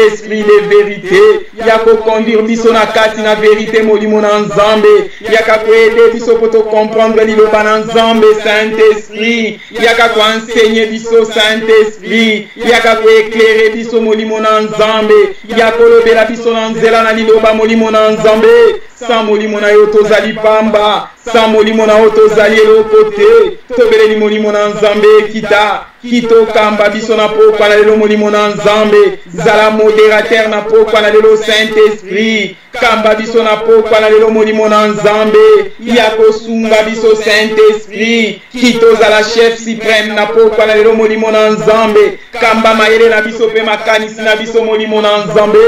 Speaker 3: Esprit de vérité yako conduire biso na kati na vérité molimo na nzambe yaka koede biso poto comprendre liloba na nzambe Saint-Esprit yaka ko enseigner biso Saint-Esprit yaka ko éclairer biso molimo na nzambe yako lobela biso na nzela na liloba molimo na nzambe sa molimo na yo tozali pamba sa molimo na yo tozali elokote tobeleli molimo na nzambe kita kito kamba biso na pokwa na lelo molimo na nzambe zala modérateur na pokwa na lelo Saint-Esprit kamba biso na pokwa na lelo molimo na nzambe yako sunga biso Saint-Esprit kito zala chef suprême na pokwa na lelo molimo na nzambe kamba mayele na biso pe makanisi na biso molimo na nzambe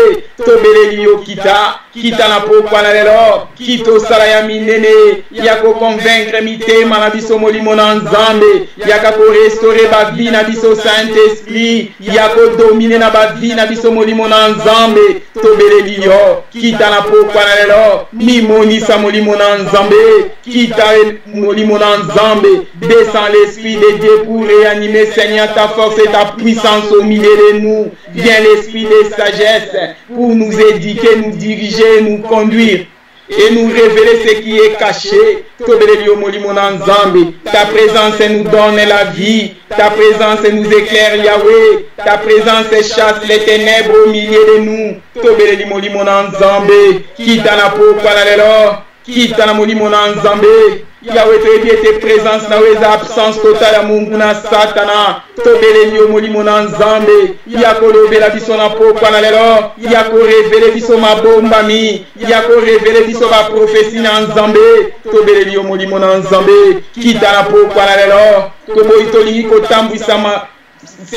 Speaker 3: tobeleli yo kita na pokwa na lelo kito sala ya minene yako convaincre mitema na biso molimo na nzambe yaka ko restaurer ba vie na biso Saint-Esprit yako dominer na ba vie na biso molimo na nzambe tobeleli yo kita na pokwa na lelo mimonisa molimo na nzambe kita molimo na nzambe descend l'esprit de Dieu pour réanimer Seigneur ta force et ta puissance au milieu de nous. Viens l'esprit de sagesse pour nous éduquer, nous diriger, nous conduire et nous révéler ce qui est caché. Ta présence nous donne la vie. Ta présence nous éclaire, Yahweh. Ta présence chasse les ténèbres au milieu de nous. Kita na pokwa na lelo, kita na molimo na nzambe. Yahweh te tes présence na weza absence totale ya Mungu na Satana. Tobeleli yo molimo na nzambe. Yako lobela biso na pokwa na lelo. Yako révéler biso mabombami. Yako révéler biso ba prophétie na nzambe. Tobeleli yo molimo na nzambe. Kita na pokwa na lelo. Toboyi tolingi kotambwisa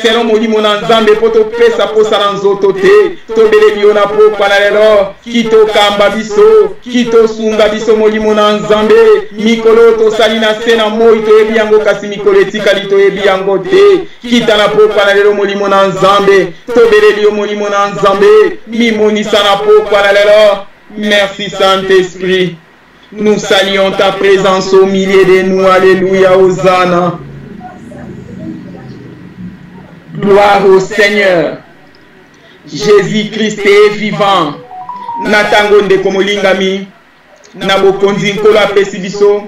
Speaker 3: selon molimo na nzambe poto pesa posa na nzoto te tobeleli yo na pokwa na lelo kito kamba biso kito sunga biso molimo na nzambe mikolo tosali na se na moi toyebi yango kasi mikolo etikali toyebi yango te kita na pokwa na lelo molimo na nzambe tobeleli yo molimo na nzambe mimonisa na pokwa na lelo. Merci Saint-Esprit, nous saluons ta présence au milieu de nous. Alléluia, Hosanna. Gloire au Seigneur. Jésus-Christ est vivant. Natango ndeko molingami na bokonzi nkolo apesi biso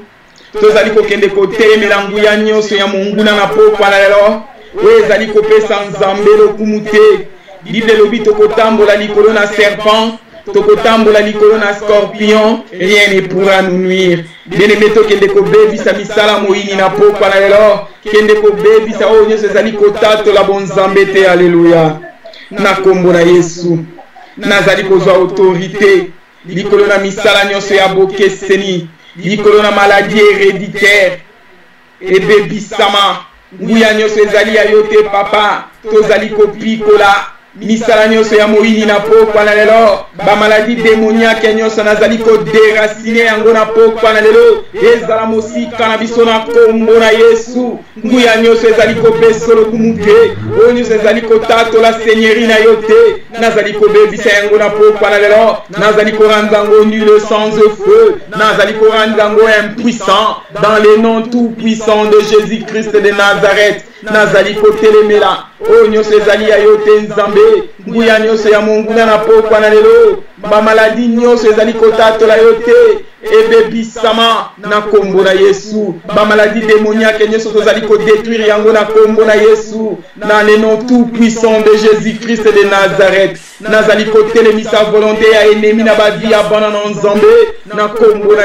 Speaker 3: tozali kokende kotelemela nguya nyonso ya monguna na pokwa na lelo oyo ezali kopesa nzambe lokumu te. Bible elobi tokotambola likolo na serpent, tokotambola likolo na scorpion, rien ne pourra nous nuire. Bien-aimé tokende kobebisa misala moyini na pokwa na lelo kende kobebisa oyo nyonso ezali kotatola bonzambe te. Alléluia. Na kombo na Yesu nazali kozwa autorité likolo na misala nyonso ya bokeseni, likolo na maladie héréditaire ebebisama nguya nyonso ezali ya yo te papa. Tozali kopikola misala nyonso ya moyini na pokwa na lelo ba maladie démoniaque nyonso nazali ko déraciner yango na pokwa na lelo ezala mosika na biso na kombo na Yesu. Nguya nyonso ezali ko besolo kumuke oyo nyonso ezali ko tatola seigneurie na yo te nazali ko bebisa yango na pokwa na lelo. Nazali ko rendre yango nul sans feu, nazali ko rendre yango impuissant dans le nom tout puissant de Jésus-Christ de Nazareth. nazali kotelemela oyo nyonso ezali ya yo te nzambe nguya nyonso ya monguna na pokwa na lelo bamaladi nyonso ezali kotatola yo te ebebisama na kombo na Yesu bamaladi démoniaque nyonso tozali kodétruire yango na kombo na Yesu dans le nom tout puissant de Jésus-Christ de Nazareth nazali kotelemisa volonté ya ennemi na bavi ya bana na nzambe na kombo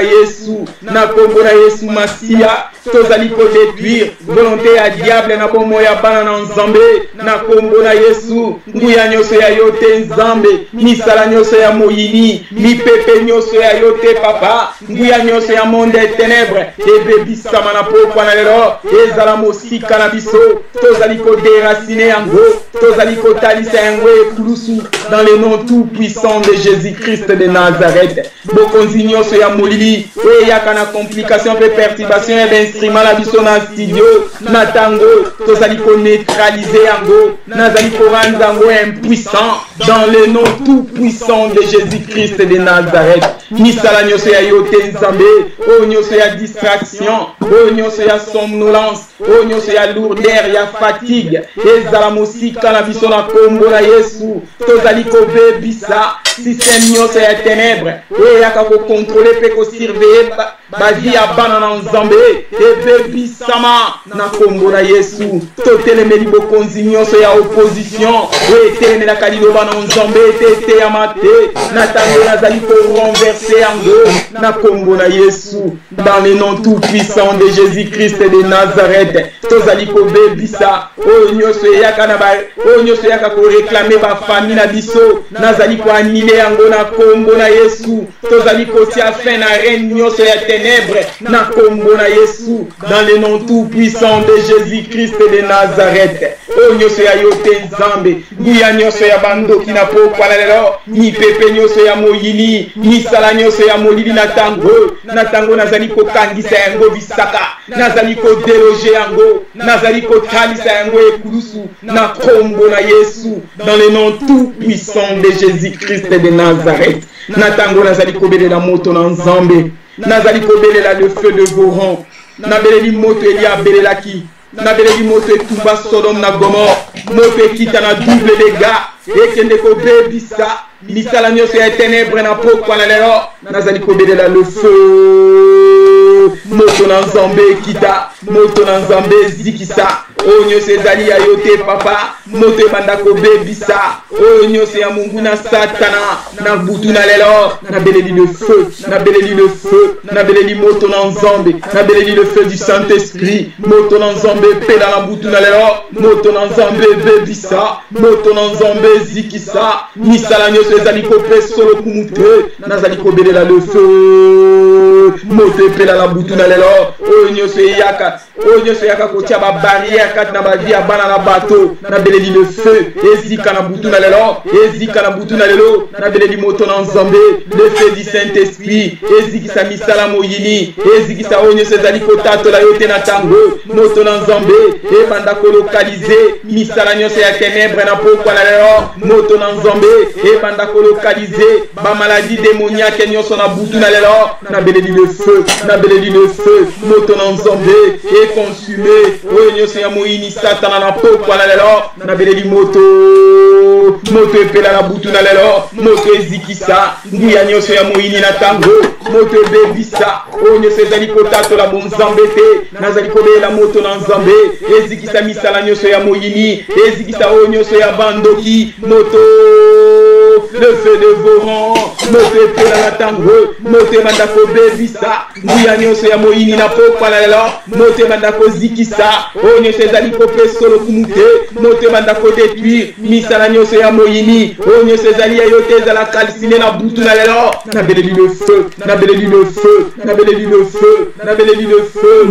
Speaker 3: na Yesu Masia tozali kodétruire volonté ya diable na bomo ya bana na nzambe na kombo na Yesu nguya nyonso ya yo te nzambe misala nyonso ya moyini mipepe nyonso ya yo te papa nguya nyonso ya monde des ténèbres ebebisama na pokwa na lelo ezala mosika na biso tozali kodéraciner yango tozali kotalisa yango ekulusu dans le nom tout puissant de Jésus-Christ de Nazareth bokonzi nyonso ya molili eyaka na complication pe perturbation ya instrument na biso na studio na tango tozali koneutraliser yango nazali korendre yango impuissant dans le nom tout puissant de Jésus-Christ de Nazareth misala nyonso ya yo te nzambe oyo nyonso ya distraction oyo nyonso ya somnolence oyo nyonso ya lourdeur ya fatigue ezala mosika na biso na kombo na Yesu tozali kobebisa système nyonso ya ténèbres eyaka kokontrole mpe kosurveille bavi ya bana na nzambe ebebisama na kombo na Yesu totelemeli bokonzi nyonso ya opposition etelemelaka liloba na nzambe eteyama te na tango nazali korenverse yango na kombo na Yesu dans le nom tout puissant de Jésus-Christ de Nazareth tozali kobebisa oyo nyonso eyaka na oyo nyonso eyaka koreklame bafamille na biso nazali koanile yango na kombo na Yesu tozali kotia fin na reine nyonso ya ténèbres na kombo na Yesu dans le nom tout puissant de Jésus-Christ de Nazareth oyo nyonso ya yo te nzambe nguya nyonso ya bandoki na pokwa na lelo mipepe nyonso ya moyini misala nyonso ya molili na tango nazali kokangisa yango bisaka nazali kodeloge yango nazali kotalisa yango ekulusu na kombo na Yesu dans le nom tout puissant de Jésus-Christ de Nazareth na tango nazali kobelela moto na nzambe nazali kobelela le feu de Voron nabeleli moto eli abelelaki nabeleli moto etumba Sodome na Gomorre moto ekita na double dégâts ekende kobebisa misala nyonso ya ténèbres na pokwa na lelo nazali kobelela le feu moto na nzambe ekita moto na nzambe ezikisa oyo nyonso ezali ya yo te papa moto ebanda kobebisa oyo nyonso ya mungu na satana na butu na lelo nabeleli le feu nabeleli le feu nabeleli moto na nzambe nabeleli le feu du Saint-Esprit moto na nzambe epela na butu na lelo moto na nzambe ebebisa moto na nzambe ezikisa misala nyonso ezali kopesa solo kumu te nazali kobelela le feu moto epela na butu na lelo oyo nyonso eyaka kotia babarrière kati na bavi ya bana na bato nabeleli le feu ezika na butu na lelo ezika na butu na lelo nabeleli moto na nzambe le feu du Saint-Esprit ezikisa misala moyini ezikisa oyo nyonso ezali kotatola yo te na tango moto na nzambe ebanda kolokalize misala nyonso ya ténèbres na pokwa na lelo moto na nzambe ebanda kolokalize bamaladi démoniaque nyonso na butu na lelo nabeleli le feu moto na nzambe ekonsumé oyo nyonso ya moyini satana na pokwa na lelo nabeleli moto epela na butu na lelo moto ezikisa nguya nyonso ya moyini na tango moto ebebisa oyo nyonso ezali kotatola bonzambe te nazali kobelela moto na nzambe ezikisa misala nyonso ya moyini ezikisa oyo nyonso ya bandoki moto le feu de Voron moto epela na tango moto ebanda kobebisa nguya nyonso ya moyini na pokwa na lelo moto ebanda kozikisa oyo nyonso ezali kopesa solo kumu te moto ebanda kodétruire misala nyonso ya moyini oyo nyonso ezali ya yo te ezala kalsine na butu na lelo nabeleli le feu nabeleli le feu nabeleli le feu nabeleli le feu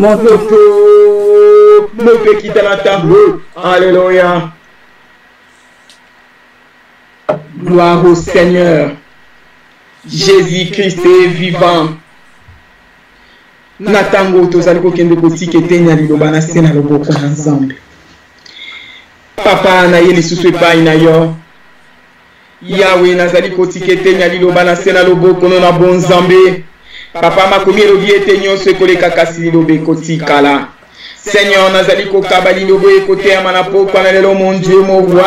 Speaker 3: moto ekita na tango alléluia. Gloire au Seigneur. Jésus-Christ est vivant. Natango tozali kokende kotika etenya liloba na se na loboko na nzambe. Papa na ye lisusu epai na yo. Yawe nazali kotika etenya liloba na se na loboko na bonzambe. Papa makomi elobi ete nyonso ekoleka kasi liloba ekotikala. Seigneur, nazali kokaba lilobo ekote amana pokwa na lelo mon Dieu mon roi.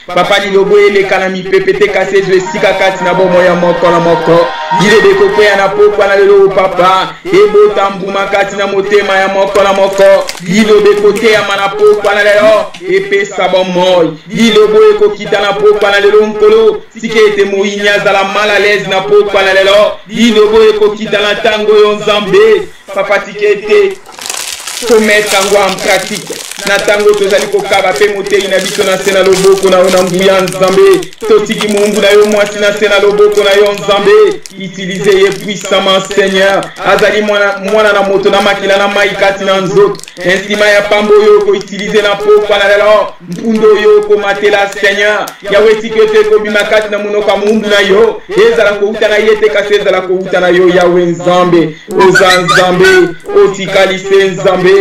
Speaker 3: Papa lilobo ele kanami pepete kase zwe sika kati na bomo ya moko na moko. Ile de kokwe ya na pokwa na lelo papa. Ebo tambuma kati na motema ya moko na moko. Lilobe kote ya mana pokwa na lelo. Epe sabon moy. Lilobo eko kita na pokwa na lelo nkolo. Sike ete moinya zala mala lez na pokwa na lelo. Lilobo eko kita na tango yon zambe. Papa tike ete mettre en pratique na tango tozali kokaba pe motei na biso na sena loboko na ona nguya nzambe totiki mungu na yo mwasi na sena loboko na yo nzambe utiliser ye puissamment Seigneur azali mwana na moto na makila na maikati na nzoto insima ya pambo yo ko utiliser na pokwa na lelo mpundo yo ko matela Seigneur yawe tikete ko bimakati na munoka mungu na yo ezala ko utana yete kaseza la ko utana yo yawe nzambe ozanzambe otikalise nzambe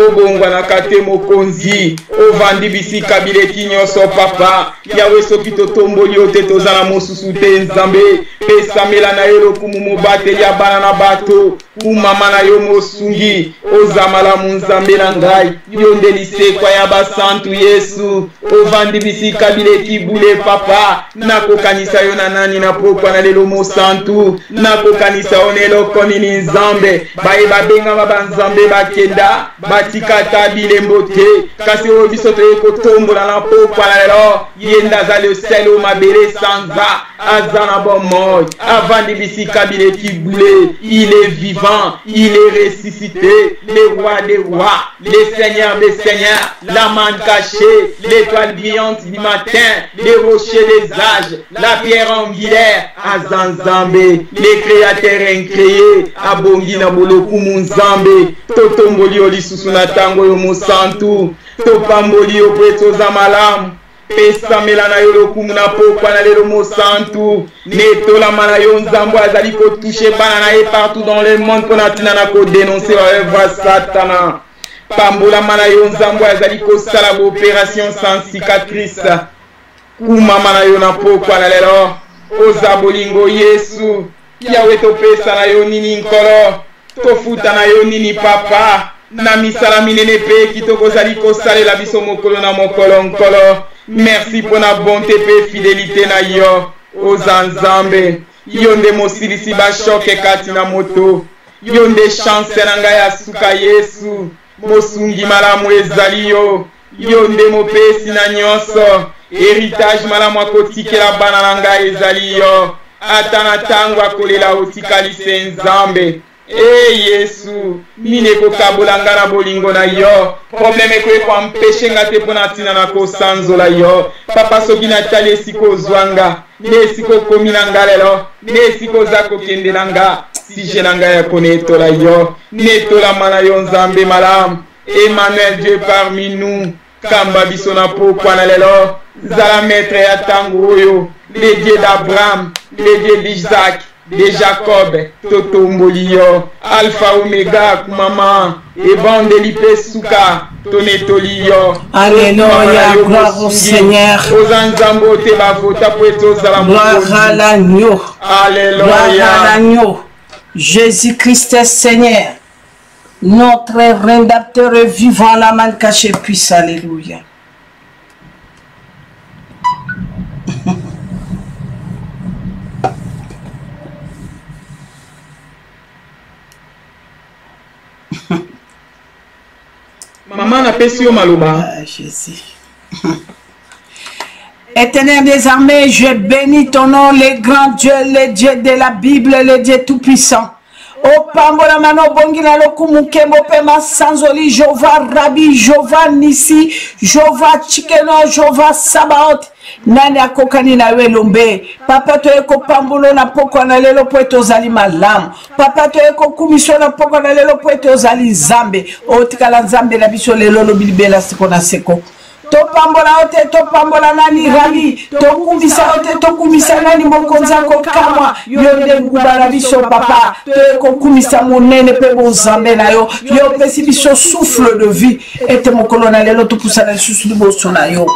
Speaker 3: obongwa na kate mokonzi ovandi bisika bileki nyonso papa yawe soki totomboli yo te tozala mosusu te nzambe pesamela na yo lokumu mobateli ya bana na bato kumama na yo mosungi ozamala mu nzambe na ngai yo nde lisekwa ya basantu Yesu ovandi bisika bileki bule papa nakokanisa yo na nani na pokwa na lelo mosantu nakokanisa yo neloko nini nzambe bayeba benga babanzambe bakenda batikata bilembo te kasi oyo biso toye kotombola na pokwa na lelo yenda azali osele mabele sanza aza na bomoi avandi bisika bileki bule il est vivant il est ressuscité le roi des rois le seigneur des seigneurs la manne cachée l'étoile brillante du matin les rochers des âges la pierre angulaire azanzambe les créateurs incréés abongi na bolokumu nzambe totomboli yo lisusu na tango yo mosantu topamboli yo po etoza malamu pesamela na yo lokumu na pokwa na lelo mosantu netolama na yo nzambo azali kotouche bana na ye partout dans le monde mpona ntina na kodénonce baœuvre satana pambolama na yo nzambo azali kosala baopération sans cicatrice kumama na yo na pokwa na lelo oza bolingo Yesu yawe topesa na yo nini nkolo tofuta na yo nini papa na misala minene pe kitoko zali kosalela biso mokolo na mokolo nkolo merci pona bonté pe fidélité na yo oza nzambe yo nde mosilisi bashoke kati na moto yo nde chance na ngai ya suka Yesu mosungi malamu ezali yo yo nde mopesi na nyonso héritage malamu akotikela bana na ngai ezali yo ata na ntango akolela otikalise nzambe Yesu mine kokabola nga na bolingo na yo problème ekoyekwa mpeshe nga te mpona ntina na kosanzola yo papa soki natali esika ozwanga nde esika okomi na nga lelo nde esika oza kokendela nga sije na ngai ya konetola yo netolama na yo nzambe malamu Emmanuel Dieu parmi nous kamba biso na pokwa na lelo zala maître ya tango oyo le Dieu d'Abraham le Dieu d'Isaac de Jacob totomboli yo alpha omega kumama ebande lipe suka tonetoli yo
Speaker 2: alléluia gloire au Seigneur
Speaker 3: ozanzambo te bavota po etozala
Speaker 2: gloire à l'agneau
Speaker 3: alléluia
Speaker 2: gloire à l'agneau Jésus-Christ est Seigneur notre rédempteur vivant la main cachée puisse alléluia.
Speaker 3: Maman n'a pas su au maloba.
Speaker 2: Jésus. Éternel des armées, je bénis ton nom, le grand Dieu, le Dieu de la Bible, le Dieu tout-puissant. O pambola mano bongina lokumu kembo pema sanzoli Jova Rabi Jova Nisi Jova Chikeno Jova Sabaoth nani akokani na welombe papa to eko pambulo na poko na lelo po etozali malamu papa to eko kumiso na poko na lelo po etozali nzambe otikala nzambe na biso lelo lobilibela siko na seko to pambola ote to pambola nani rali to kumisa nani mokonza ko kamwa yonde ngubala biso papa to ko kumisa monene pe bonzambe na yo yo pesi biso souffle de vie ete mokolo na lelo to pusana susu liboso na yo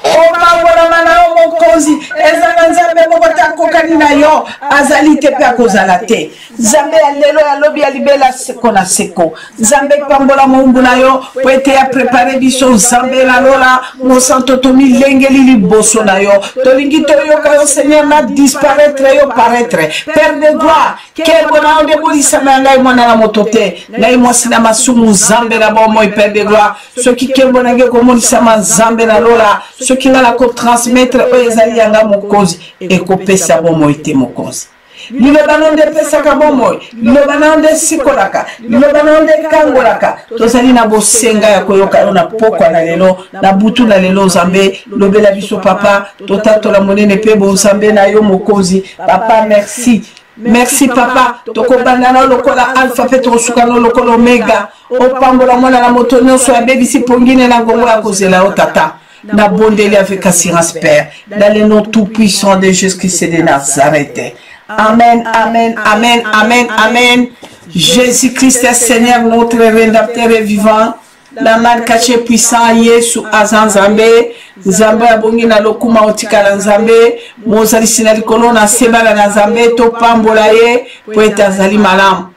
Speaker 2: opambola mana yo mokonzi ezanga nzambe moko takokani na yo azali te pe akozala te nzambe ya lelo ya lobi ya libela seko na seko nzambe pambola moumbu na yo po ete ya prepare biso nzambe na lola mosanto tomilengeli liboso na yo tolingi toyoka yo seigneur na disparaître yo paraître père de gloire kebo na yo nde bolisama ya ngai mwana na moto te ngai mwasi na masumu nzambe na bomoi père de gloire soki kebo na ngai komonisama nzambe na lola soki nga na kotransmettre oyo ezali yanga mokonzi ekopesa bomoi te mokonzi liloba na yo nde epesaka bomoi liloba na yo nde sikolaka liloba na yo nde ekangolaka tozali na bosenga ya koyoka yo na pokwa na lelo na butu na lelo nzambe lobela biso papa totatola monene mpe bonzambe na yo mokonzi papa merci merci papa tokobanda na lokola alpha mpe tokosuka na lokola omega opambola mwana na moto nyonso abebisi pongine na ngongo ya kozela yo tata na bondeli avec assurance père dans le nom tout puissant de Jésus-Christ de Nazareth. Amen, amen, amen, amen, amen. Jésus-Christ est Seigneur, notre rédempteur et vivant. La main cachée puissant, Yesu azanzambe. Nzambe abongi na lokuma otikala nzambe. Mozali sinalikolo na sebala na nzambe. To pambola ye, po ete azali malamu.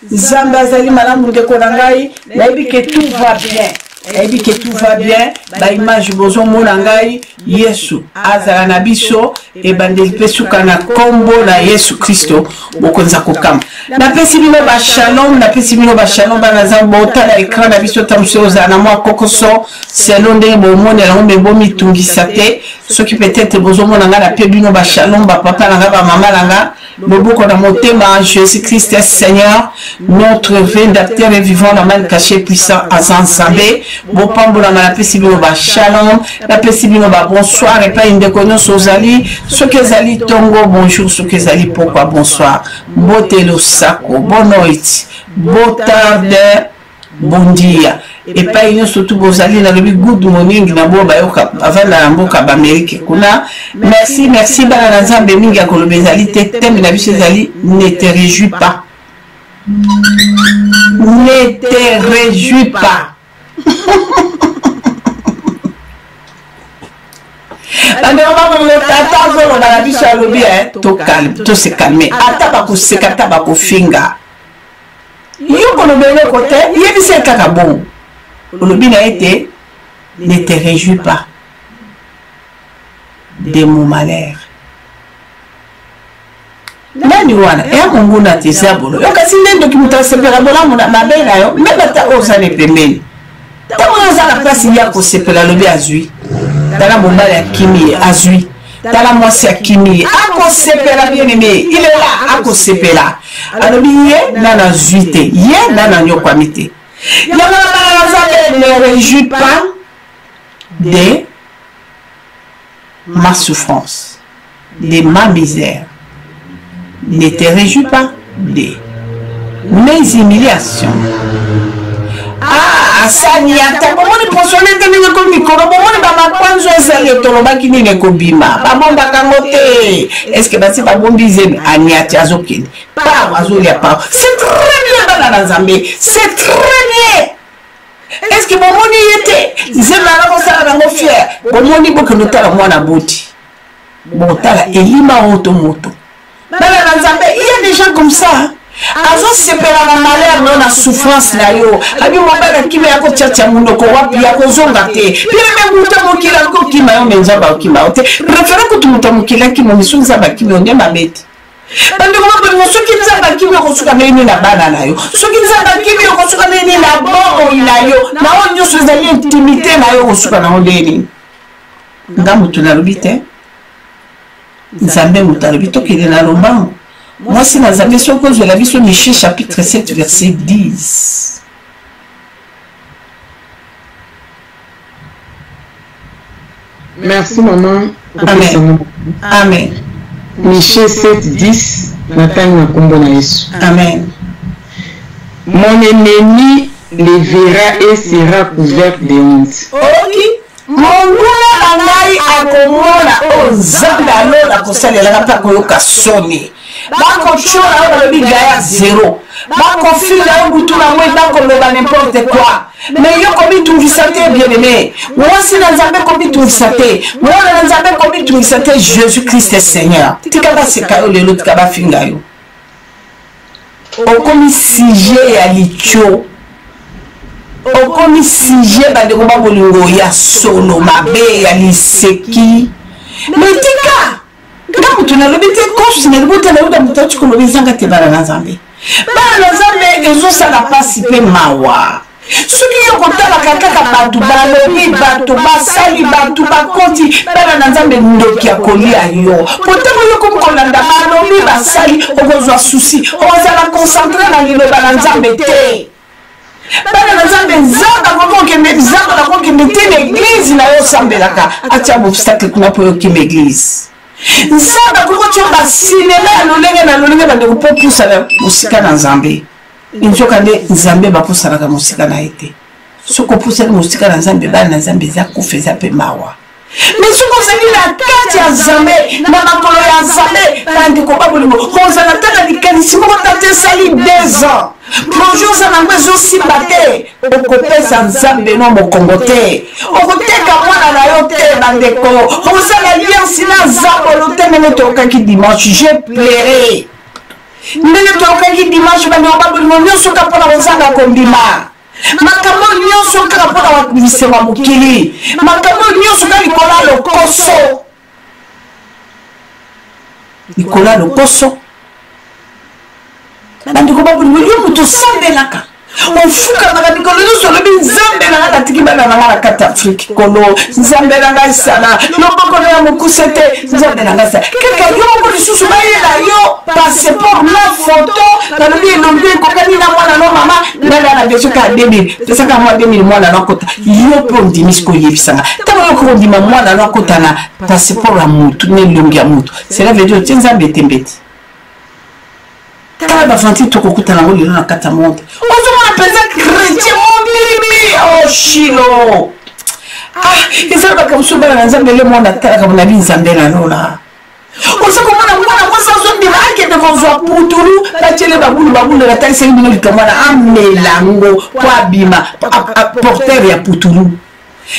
Speaker 2: Nzambe azali malamu ndeko na ngai. Naibi que tout va bien. Et dit que tout va bien, la image bozo monangai Yesu azala na biso e bandeli pesuka na kombo na Yesu Kristo bokonza kokama na pesi bino ba shalom na pesi bino ba shalom bana zambo tala ekran na biso tamso za na mwa kokoso selon ndenge bomone la ngombe bomi tungisa te soki peut-être bozo monanga na pe bino ba shalom ba papa na ba mama langa Boboko na motema Jésus-Christ est Seigneur, notre rédempteur et vivant, la main cachée puissant à Zanzambé. Bopambola na pesi bino ba shalom, la pesi bino ba bonsoir et pas une déconnaissance aux ali, ce que zali tongo bonjour, ce que zali pourquoi bonsoir. Botelo sako, bonoit, botarde, bon dia. Et pas une surtout bozali na lebi good morning na bo bayoka avant na mboka ba Amérique kuna. Merci merci bana na Nzambe mingi akolobezali te teme na biso ezali ne te réjouis pas. Ne te réjouis pas. To calme, to se calmer. Ata ba ko sekata ba ko finga. Yo kono bele côté, yebi se kaka bon. Le a été, ne te réjouis pas de mon malheur. Nani wana, ya mungu na tizabolo. Yo kasi ndendo kimuta sepela bola muna mabela yo, meba ta oza ne pembeni. Ta mwana la place ya ko sepela lobi azui. Tala bombala ya kimi azui. Tala mwasi ya kimi ako sepela bien aimé. Il est là ako sepela. Alobi ye nana zuite, ye nana nyokwamite. Ne réjouis pas de ma souffrance, de ma misère. Ne te réjouis pas de mes humiliations. Ah, Sani, ata bomoni posone te nini ko mikoro bomoni ba makwanzo ezali otolobaki nini ko bima ba bomba kangote. Est-ce que basi ba bombizemi aniati azokini pa wazolia pa. C'est très bien bana Nzambe, c'est très bien. Est-ce que bomoni yete zema na kosala bango fier bomoni boke notala mwana boti botala elima oto moto bana Nzambe. Il y a des gens comme ça. Azo sepela na malheur no na souffrance na yo abi mobala kibe yako chacha mundo ko wapi yako zonga te pire me muta mokila ko kima yo menza ba kima te préfère ko tumuta mokila kimo misunza ba kimo onde mabeti bando ko ba soki nzamba kimo ko suka nini na bana na yo soki nzamba kimo ko suka nini na bo ina yo na onyo so za intimité na yo ko suka na onde ni ngamu tunalobite nzambe mutalobito kile na lombango. Moi, si nous avons sur cause de la vie sur Michée, chapitre 7, verset 10.
Speaker 3: Merci, maman.
Speaker 2: Amen. Amen.
Speaker 3: Michée 7, 10.
Speaker 2: Amen.
Speaker 3: Mon ennemi le verra et sera couvert de honte.
Speaker 2: Ok. Mongula anai akomona ozanga lola kosalela pa koyoka soni. Bako chora wana lobi gaya zero. bakonfile yo butu nango ebakoloba n'importe quoi. Mais yo komitungisa te bien aimé, mwasi na nzambe komitungisa te, mwana na nzambe komitungisa te. Jésus Christ est Seigneur. Tika baseka yo lelo, tika bafinga yo. Okomi sujet ya licho, okomi sujet bandeko babolingo ya solo mabe ya liseki. Mais tika ngamu tunalobi te kosu sinalibuta na yuda mutachi kolobi zanga te bana na nzambe. Bana na nzambe ezosala pasi pe mawa. Soki yo kotalaka kaka bato balobi bato basali bato bakoti bana na nzambe ndoki ya kolia yo. Potako yo kokolanda balobi basali okozwa susi ozala concentré na liloba na nzambe te. Bana na nzambe nzamba kokokende nzamba na kokende te l'église na yo sambelaka atia obstacle kuna po yo kime église. Nzamba kokotyo basinema ya lolenge na lolenge bandeko po pusala musika na nzambe. Injoka nde nzambe bapusalaka musika na ete. Soko pusala musika na nzambe bana na nzambe za kufeza pe mawa. Mais soko zali na kati ya nzambe na makolo ya nzambe bandeko babolingo kozala tala likanisi moko tate sali 2 ans. Projet za nango ezosimba te okopesa nzambe no mokongo te okoteka mwana na yo te bandeko ozala alliance na nzambe te ndenge tokaki dimanche je plairai ndenge tokaki dimanche bandeko babolingo nyonso kaka mpona kozanga kondima makambo nyonso kaka mpona wabisenga mokili makambo nyonso kaka likolo ya lokoso likolo ya lokoso bandeko babolingo yo moto osambelaka ofukaka mikolo nyonso olobi nzambe na nga natiki bana na nga na kati afrike kolo nzambe na nga esala loboko na ya mokuse te nzambe na nga esala kaka yo moko lisusu bayela yo passeport na foto nalobi elongi ekokani na mwana no mama ngala na beso ka 2000 pesaka mwa 2000 mwana no akota yo mpo ondimi siko oyebisanga ntango yo koko ondima mwana no akota na passeport ya motu na elongi ya motu cela veut dire te nzambe etembeti kala bafanti tokokuta nango lelo na kata monde ozomona mpenza chrétien mondimi o shilo ezala bakamosu bana na nzambe le monde atalaka bonabi nzambe na lola oza komona mwana mwasi azondima akende kozwa putulu batiele babulu batalisaki bino likamwana amelango po abima porteur ya putulu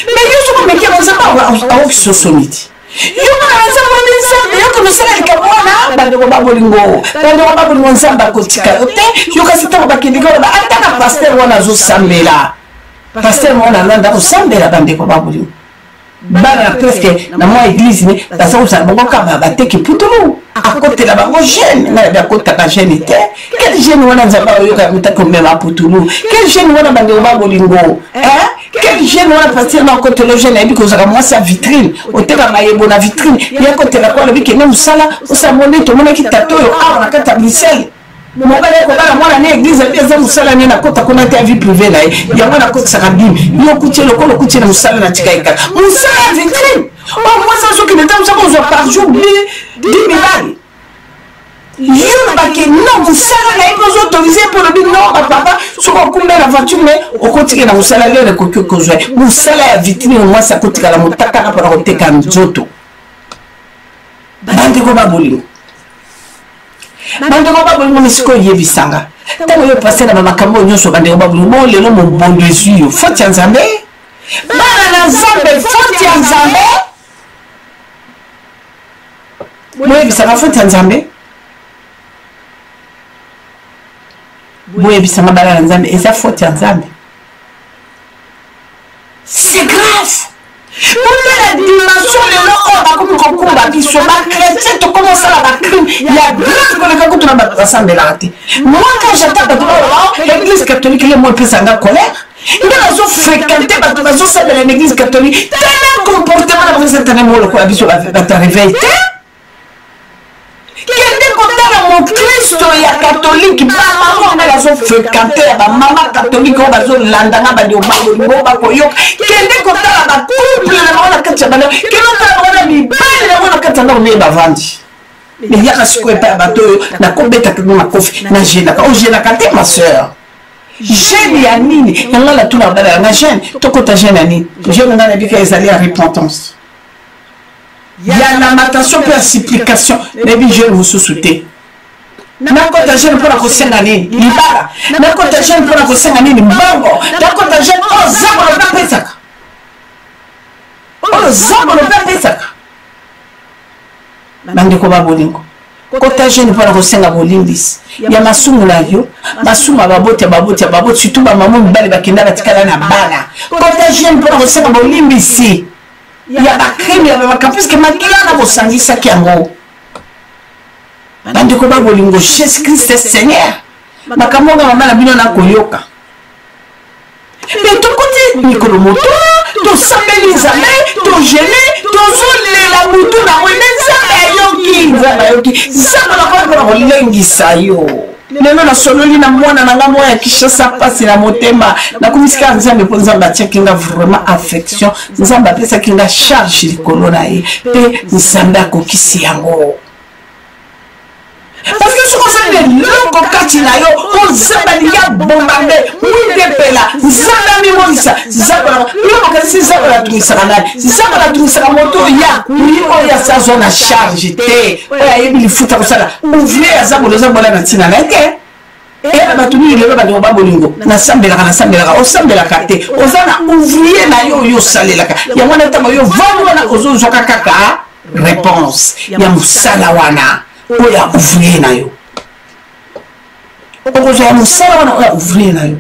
Speaker 2: mais yo sokomekia nzambe aokisosomiti bandeko babolingo nzambe akotika yo te yo kasi ntango bakendika oloba ata na paster wana azosambela paster wana alanda kosambela bandeko babolingo bana na presque na mwa église ne baza kozala bango kaka bateki putulu akotela bango jeune ngai akotaka jeune te quel jeune wana nzambe ayoka mitaki omema putulu quel jeune wana bandeko babolingo quel jeune wana paster na akotela jeune ayebi kozaka mwasi ya vitrine oteka mayebo na vitrine ye akotela kwa alobi kende mosala osamoni tomonaki tata oyo awa na kati ya bruxelles mobali ekobala mwana ne église abi eza mosala ne nakota kuna te ya vie privé na ye yango nakotisaka bimi yo okutie lokolo okutie na mosala na tika ekaka mosala ya vitrine o mwasi azokende ta mosaka ozwa par jour 10 000 yo bake non mosala na ye mpe ozoautorize mpo lobi non bapapa soki okumbe na voiture me okotike na mosala leo ekoki okozwa mosala ya vitrine mwasi akotikala motakana mpona koteka nzoto bandeko babolingo bandeko babolingo misiko oyebisanga ntango yo pase na bamakambo nyonso bandeko babolingo bo lelo mobondo ezwi yo foti ya nzambe bana na nzambe foti ya nzambe boyebisanga foti ya nzambe boyebisanga bana na nzambe eza foti ya nzambe c'est grave pourtant la dimension lelo oyo bakomi kokumba biso bakretien tokomosala bacrime ya grave koleka kutu na bato basambelaka te moi quand j'attends bato bao l'église catholique le mo epesanga colère nde bazofréquente bato bazosambela na église catholique tellement comportement na bango satane mo lokola biso bato réveil te kende kotala mokristo ya katolike bamama nga bazofréquente ya bamama katolike oyo bazolandanga bandeko babolingo bakoyoka kende kotala bacouple na bango na kati ya bandeko kende kotala bango na mibali na bango na kati ya ndako meye bavandi me yaka sikoyo epai ya bato oyo nakobetaka no makofi nagenaka ogenaka te ma sœur jeune ya nini yanga na tuna bala yanga jeune tokota jeune ya nini jeune nga na bika ezali ya repentance ya lamentation mpe ya supplication nayebi jeune mosusu te nakota jeune mpona kosenga nini libala nakota jeune mpona kosenga nini mbongo nakota jeune oyo zambolo mpe apesaka oyo zambolo mpe apesaka bandeko babolingo kota jeune mpona kosenga bolimbisi ya masumu na yo masumu ya baboti surtout bamama mibale bakenda batikala na bana kota jeune mpona kosenga bolimbisi ya bakrime ya babaka puiske makila na bosangisaki yango bandeko babolingo jésus christ seigneur makambo nga mama na bino nakoyoka me tokoti mikolo moto tosambeli nzambe togene tozolela mutu na wene nzambe ayoki nzambe nakoya mpona kolengisa yo lelo nasololi na mwana na nga moya ya kishasa pasi na motema nakomisika nzambe mpo nzambe atiaki nga vraiment affection nzambe apesaki nga charge likolo na ye mpe nzambe akokisi yango parce que soki ozali eloko kati na yo po nzambe alingi abombarde mwindepela nzambe amimonisa yomokanisi nzambe natumisaka nani nzambe natumisaka moto ya oyo asi azwa na charge te oyo ayebi lifuta kosala ouvrier aza bola na ntina na ye te eyana bato mingi lelo bandeko babolingo nasambelaka osambelaka te oza na ouvrier na yo oyo osalelaka yango na ntango yo vandi wana ozozwaka kaka réponse ya mosala wana oya ouvrier na yo okozwa ya mosala wana oya ouvrier na yo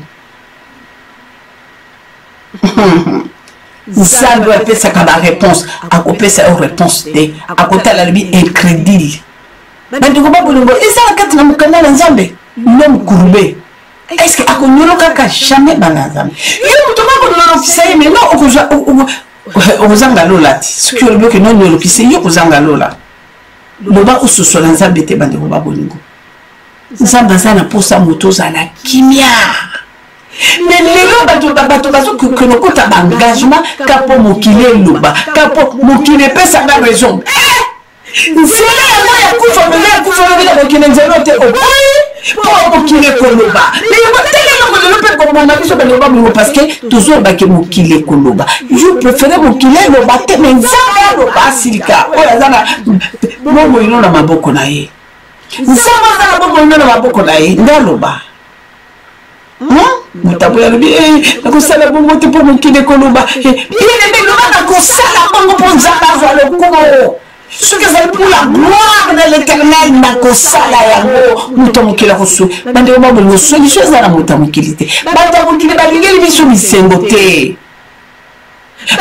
Speaker 2: nzambe apesaka baréponse akopesa yo réponse te akotala lobi incrédule bandeko babolingo ezala kati na mokanda na nzambe l'homme courbé est-ce que akonyolokaka jamais bana nzambe yo moto bakonolokisa ye maintenant okozanga lola te soki olobi oke nonyolokisa ye okozanga lola loba ososola nzambe te bandeko babolingo nzambe aza na posa moto oza na kimia me lelo bato bazokenokota baengagement kapo mokili eloba kapo mokili epesanga raison nzela yango ya kufa mokili nzela te oboyi po mokili ekoloba meyokoteleloko lelo mpe komona biso bandeko babolingo parce que tozolobaki mokili ekoloba je préféré mokili eloba te me nzambe aloba asilika oyo aza na bongo ino na maboko na ye nzambe aza na bongo ino na maboko na ye nde aloba motambo yalobi nakosala bongo te mpo mokili ekoloba bien eloba nakosala bongo mpo nzambe azwa lokumo soki ezali pour la gloire de l'éternel nakosala yango moto mokili akosu bandeko babolingo solution eza na moto ya mokili te bato ya mokili balingeli biso bisengo te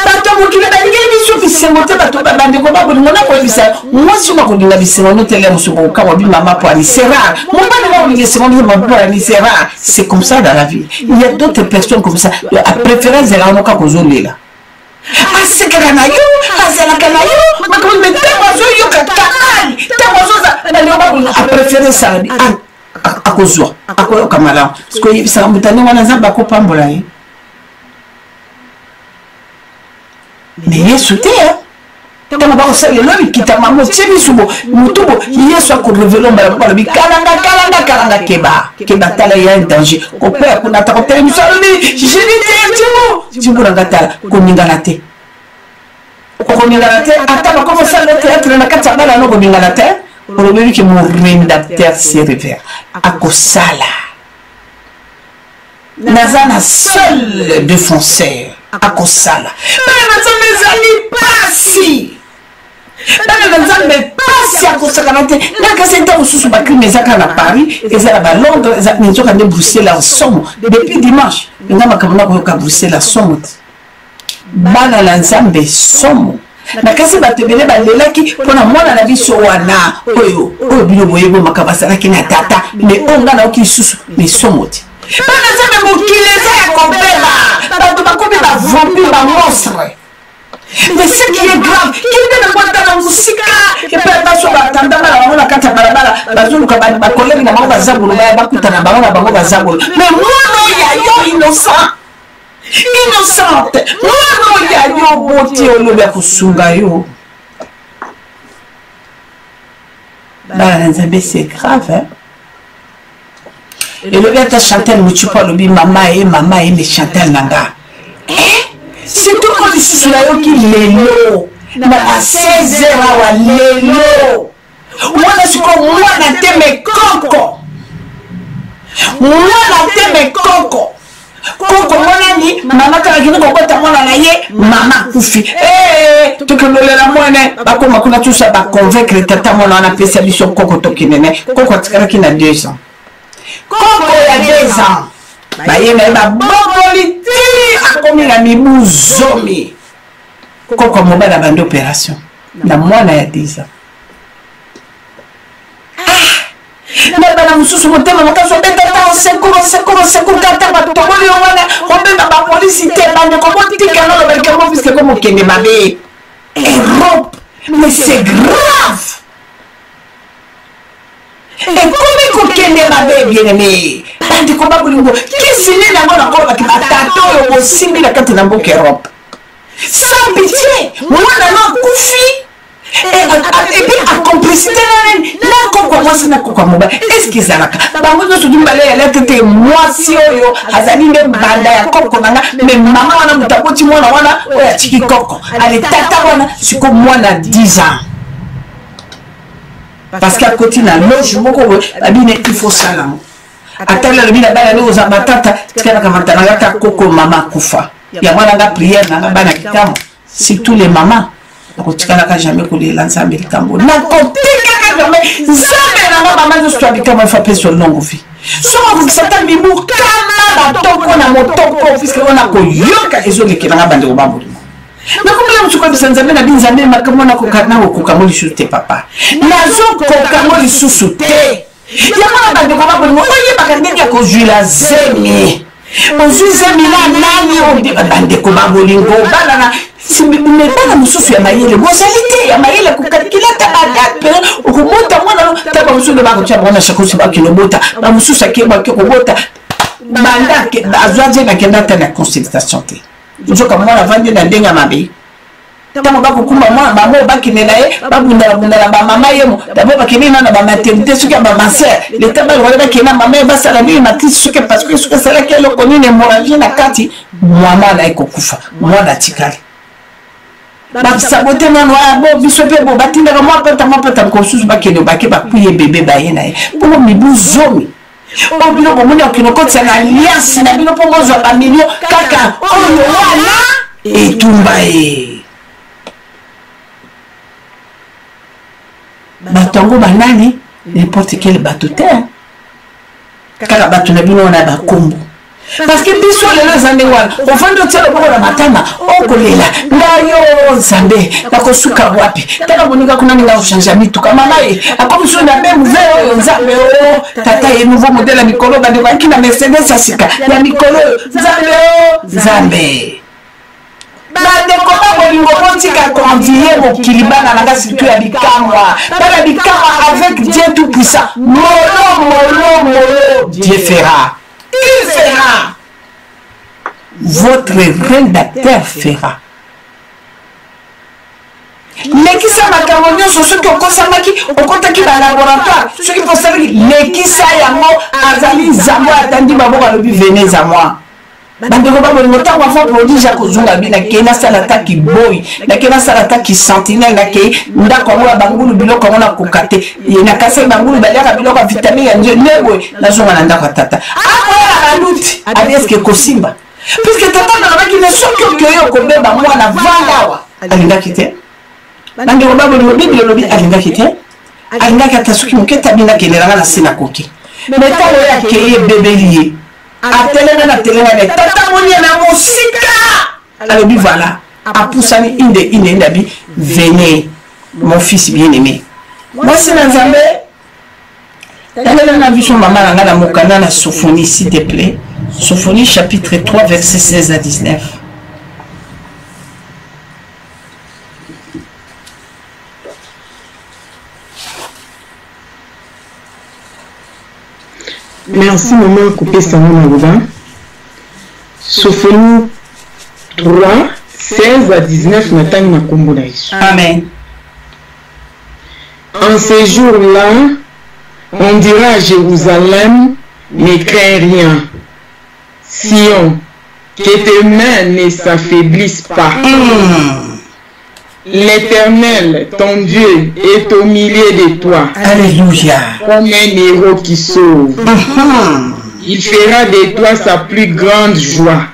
Speaker 2: bato ya mokili balingeli biso bisengo te bato bandeko babolingo nakoyebisa mwasi nakolinga bisengo notele mosu bokokangwa bimama po ani c'est rare mobali nakolinga esengo po ani c'est rare c'est comme ça dans la vie il y a d'autres personnes comme ça a préférence ezala noka kozolela asekaka na yo azalaka na yo makambo me ntango azoyoka kanali ntango azoza bandeko babolingo apréféré esala akozwa akoyoka malamu soki oyebisaka moto ndenge wana nzambe akopambola ye me yesu te ntango bakosalela bikitama motie biso motubo yesu akorevele mbala balobi kalanga keba tala ya danger kopeya kuna ata kotala biso alobi jeni timbo nanga tala koningana te ata bakokosala teatre na kati ya bala no koningana te olobi ke mon rédacteur se révère akosala naza na seul défenseur akosala bana na nzambe ezali pasi bana na nzambe pasi akosakana te nakasi ntango mosusu bacrime ezaka na paris eza na balondres nzoka nde bruxelles ensomo depuis dimanche nga makambo nakoyoka bruxelles ensomo te bana na nzambe somo nakasi bato ebele balelaki mpona mwana na biso wana oyo bino boyebo makambo asalaki na tata me oyo nga nayoki lisusu mesomo te bana nzambe mokili eza ya kobela bato bakomi bavampi bamonstre mais ce qui est grave kinde na kwata na musika epe baso batandanga na bango na kati ya balabala bazoluka bakolegi na bango bazabolo baya bakutana bango na bango bazabolo mais mwana oyo yayo innocente mwana oyo yayo boti olobi ya kosunga yo bana na nzambe c'est grave elobi ata chantel mochupa alobi mama ye me chantel nanga surtout ko lisusu nayoki lelo na 16 heures awa lelo mwana siko mwana teme koko mwana teme koko koko mwana ni mama kala kini kokota mwana na ye mama kufi tokelolela mwene bakoma kuna tusa ba convaincre tata mwana wana pesa biso koko tokinene koko atikala kina 2 ans koko ya 2 ans baye na ba boboli ti akomi na mibu zomi koko mobala bande opération na mwana ya 10 ans na bana mususu motema makaso beta ta sekuru kata batoboli wana obenda ba police te bande ko botika no ba ke mo fiske ko mo kende mabe Europe mais c'est grave et comme ko kende mabe bien aimé bande ko babulingo kisine na ngona ko ba ki batato yo ko simbi na kati na mboka Europe sans pitié mwana na kufi et puis à complicité na koko mwasi na koko moba est-ce qu'ils alaka bango zo sudimbale ya letete mwasi oyo azali nde banda ya koko nanga mais mama wana mutakoti mwana wana oya chiki koko ale tata wana siko mwana 10 ans parce qu'à côté na loge moko babine il faut ça là atala le bina bana no za batata tikana kama tanaka koko mama kufa ya mwana nga prière na bana kitamu c'est tous les mamans kotikala jamais kolela nzambe likambo na kotika jamais nzambe na mama zo swa likambo fa peso longo vi so ko kisata mibu kama batoko na motoko puisque on a koyoka ezo lekela bande ko bambo na kumela mtuko bisanzambe na binzambe makambo na kokana ko kamoli sute papa nazo ko kamoli susute ya mama bande ko bambo oye bakandenge ko juila zemi ozuze mina nani ondi bande ko bambo lingo balana simebana mususu ya mayele bozalite ya mayele kukatikila tabadate ukumota mwana taba mususu de bako chaba na shakusi bakilobota ba mususu akeba kobota banda ke azwaje na kenda tena consultation te njoka mwana vande na ndenga mabe tama bako kumba mwana ba mo bakinela ye babunda ba mama yemo dabo bakimina na ba maternité suka ba maser le taba wale bakina mama ba sala ni matisi suka parce que suka sala kelo konine hémorragie na kati mwana na ikokufa mwana tikali sabote mwana wa bo biso pe bo batinda ka mwa pata ko susu bakene bake bakuye bebe baye na ye pour mibu zomi o bino bo mona kino kotsa na alliance na bino pongo zo ba milio kaka oyo wana etumba e batongo banani n'importe quel bateau terre kaka bato na bino na bakombo parce que biso lelo zande wana ofando tselo boko na matama okolela ngayo nzambe nakosuka wapi tala bonika kuna ninga uchanja mituka mama ye akomiso na même veo nzambe o tata ye nouveau modèle mikolo bande ba kina Mercedes asika ya mikolo nzambe bande ko ba bolingo botika convier mo kilibana na ngasi tu ya bikamwa bana bikamwa avec Dieu tout puissant molo Dieu fera. Il fera. Votre rédacteur fera. Lekisa makambo nyonso soki okosamaki okotaki ba laboratoire soki posali lekisa yango azali zambo atandi maboko alobi venez à moi bandeko babolingo ntango afa prodige akozunga bina kei nasala taki boy nakei nasala taki sentinelle nakei ndako yango ya bangulu biloko yango nakoka te nakasi bangulu baliaka biloko ya vitamine ya nzio ndeboye nazonga na ndako ya tata akoyala baluti abi eske kosimba puisque tata nalobaki ne soki okioyo okobeba mwana vandawa alingaki te bandeko babolingo bibili olobi alingaki te alingaki ata soki moke tabinaki elelanga na se nakoki metalo oyo akei ebebeli ye atelena na telena ne tata moni na mosika alobi voilà apusani inde ndabi venez mon fils bien aimé moi c'est na nzambe telena na vision mama na ngana mokana na Sophonie s'il te plaît Sophonie chapitre 3 verset 16 à 19.
Speaker 3: Merci maman coupé ça mon Sophonie 3 16 à 19 matin na kombo na Yesu.
Speaker 2: Amen.
Speaker 3: En ces jours-là, on dira à Jérusalem, ne crains rien. Sion, que tes mains ne s'affaiblissent pas. L'Éternel, ton Dieu, est au milieu de toi.
Speaker 2: Alléluia.
Speaker 3: Comme un héros qui sauve. Il fera de toi sa plus grande joie.